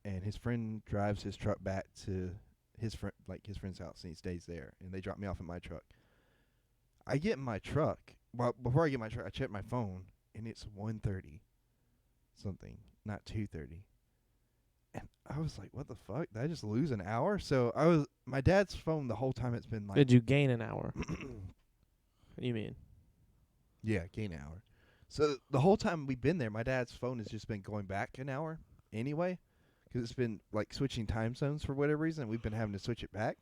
and his friend drives his truck back to his friend's house, and he stays there, and they drop me off in my truck. I get in my truck. Well, before I get in my truck, I check my phone, and it's 1:30 something, not 2:30. And I was like, what the fuck? Did I just lose an hour? So my dad's phone the whole time it's been like. Did you gain an hour? You mean? Yeah, gain an hour. So the whole time we've been there, my dad's phone has just been going back an hour anyway, because it's been like switching time zones for whatever reason. We've been having to switch it back.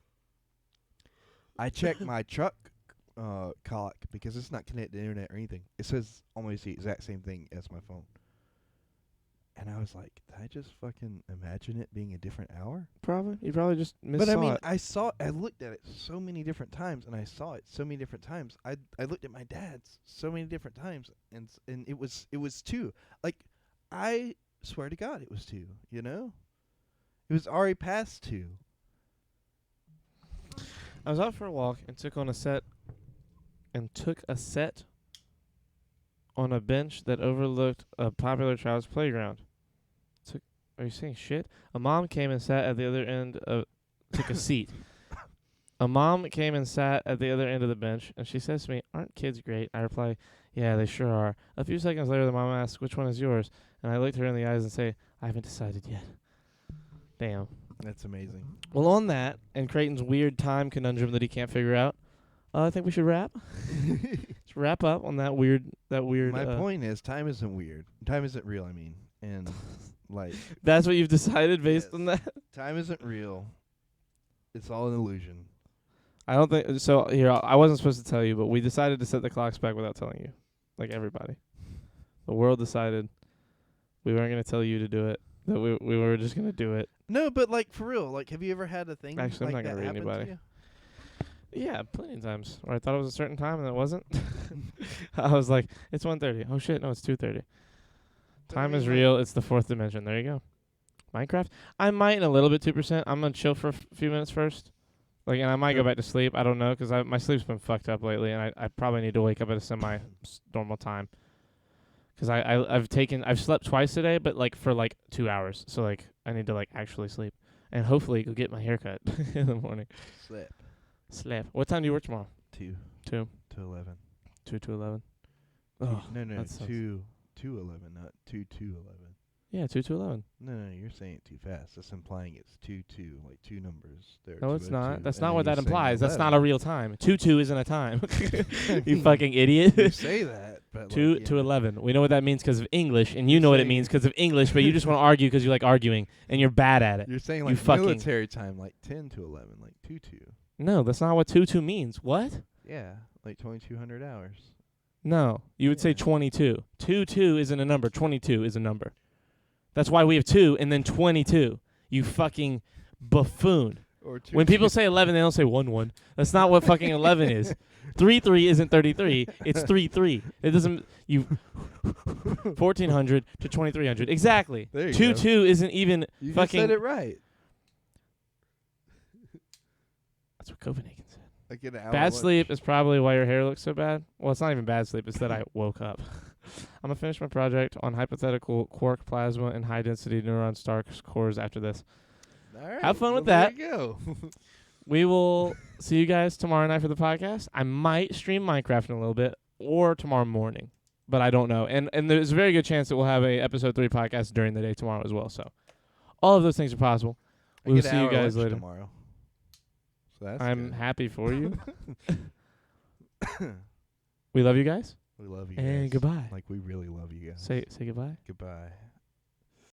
I checked my truck clock because it's not connected to the internet or anything. It says almost the exact same thing as my phone. And I was like, did I just fucking imagine it being a different hour? Probably. You probably just missed it. But I mean, I looked at it so many different times, and I saw it so many different times. I looked at my dad's so many different times, and it was 2. Like, I swear to God, it was 2. It was already past 2. I was out for a walk and took a set on a bench that overlooked a popular child's playground. Are you saying shit? A mom came and sat at the other end took a seat. A mom came and sat at the other end of the bench, and she says to me, aren't kids great? I reply, yeah, they sure are. A few seconds later, the mom asks, which one is yours? And I looked her in the eyes and say, I haven't decided yet. Damn. That's amazing. Well, on that, and Creighton's weird time conundrum that he can't figure out, I think we should wrap. Let's wrap up on that weird. My point is, time isn't weird. Time isn't real, I mean. And, like. That's what you've decided based on that? Time isn't real. It's all an illusion. I don't think. So, here, I wasn't supposed to tell you, but we decided to set the clocks back without telling you. Like everybody. The world decided we weren't going to tell you to do it. That we were just going to do it. No, but, like, for real. Like, have you ever had a thing Actually, like I'm not that going to read happen anybody. to you? Yeah, plenty of times where I thought it was a certain time and it wasn't. I was like, it's 1:30. Oh, shit, no, it's 2:30. Time is real. It's the 4th dimension. There you go. Minecraft? I might in a little bit 2%. I'm going to chill for a few minutes first. Like, and I might go back to sleep. I don't know, because my sleep's been fucked up lately, and I probably need to wake up at a semi-normal time. Because I've slept twice today, but, like, for, like, 2 hours. So, like, I need to, like, actually sleep. And hopefully go get my haircut in the morning. Sleep. What time do you work tomorrow? 2 to 11. 2 to 11. No, 2 to 11, not 2 to 11. Yeah, 2 to 11. No, you're saying it too fast. That's implying it's 2, like 2 numbers. There No, it's not. 2, That's and not then what that you're saying implies. That's 11. not a real time. 2 isn't a time. You fucking idiot. You say that, but 2 like, to 11. We know what that means because of English, and you know what it means because of English, but you just want to argue because you like arguing, and you're bad at it. You're saying You like fucking- military time, like 10 to 11, like 2 to. No, that's not what 2 means. What? Yeah, like 2,200 hours. No, you would say Yeah. 22. 2 isn't a number. 22 is a number. That's why we have 2 and then 22. You fucking buffoon. Or 2. When people say 11, they don't say 1. That's not what fucking 11 is. 3 isn't 33. It's 3. It doesn't. 1,400 to 2,300. Exactly. There you 2 go. isn't even You fucking. just said it right. That's what Copenhagen said. Like an hour Bad lunch. sleep is probably why your hair looks so bad. Well, it's not even bad sleep. It's that I woke up. I'm going to finish my project on hypothetical quark plasma and high-density neuron star cores after this. All right, Have fun with well, that. There you go. We will see you guys tomorrow night for the podcast. I might stream Minecraft in a little bit or tomorrow morning. but I don't know. And there's a very good chance that we'll have a episode 3 podcast during the day tomorrow as well. So all of those things are possible. I We'll get see an you hour guys lunch later. tomorrow. So that's I'm good. happy for you. We love you guys. We love you And guys. goodbye. Like we really love you guys. Say goodbye. Goodbye.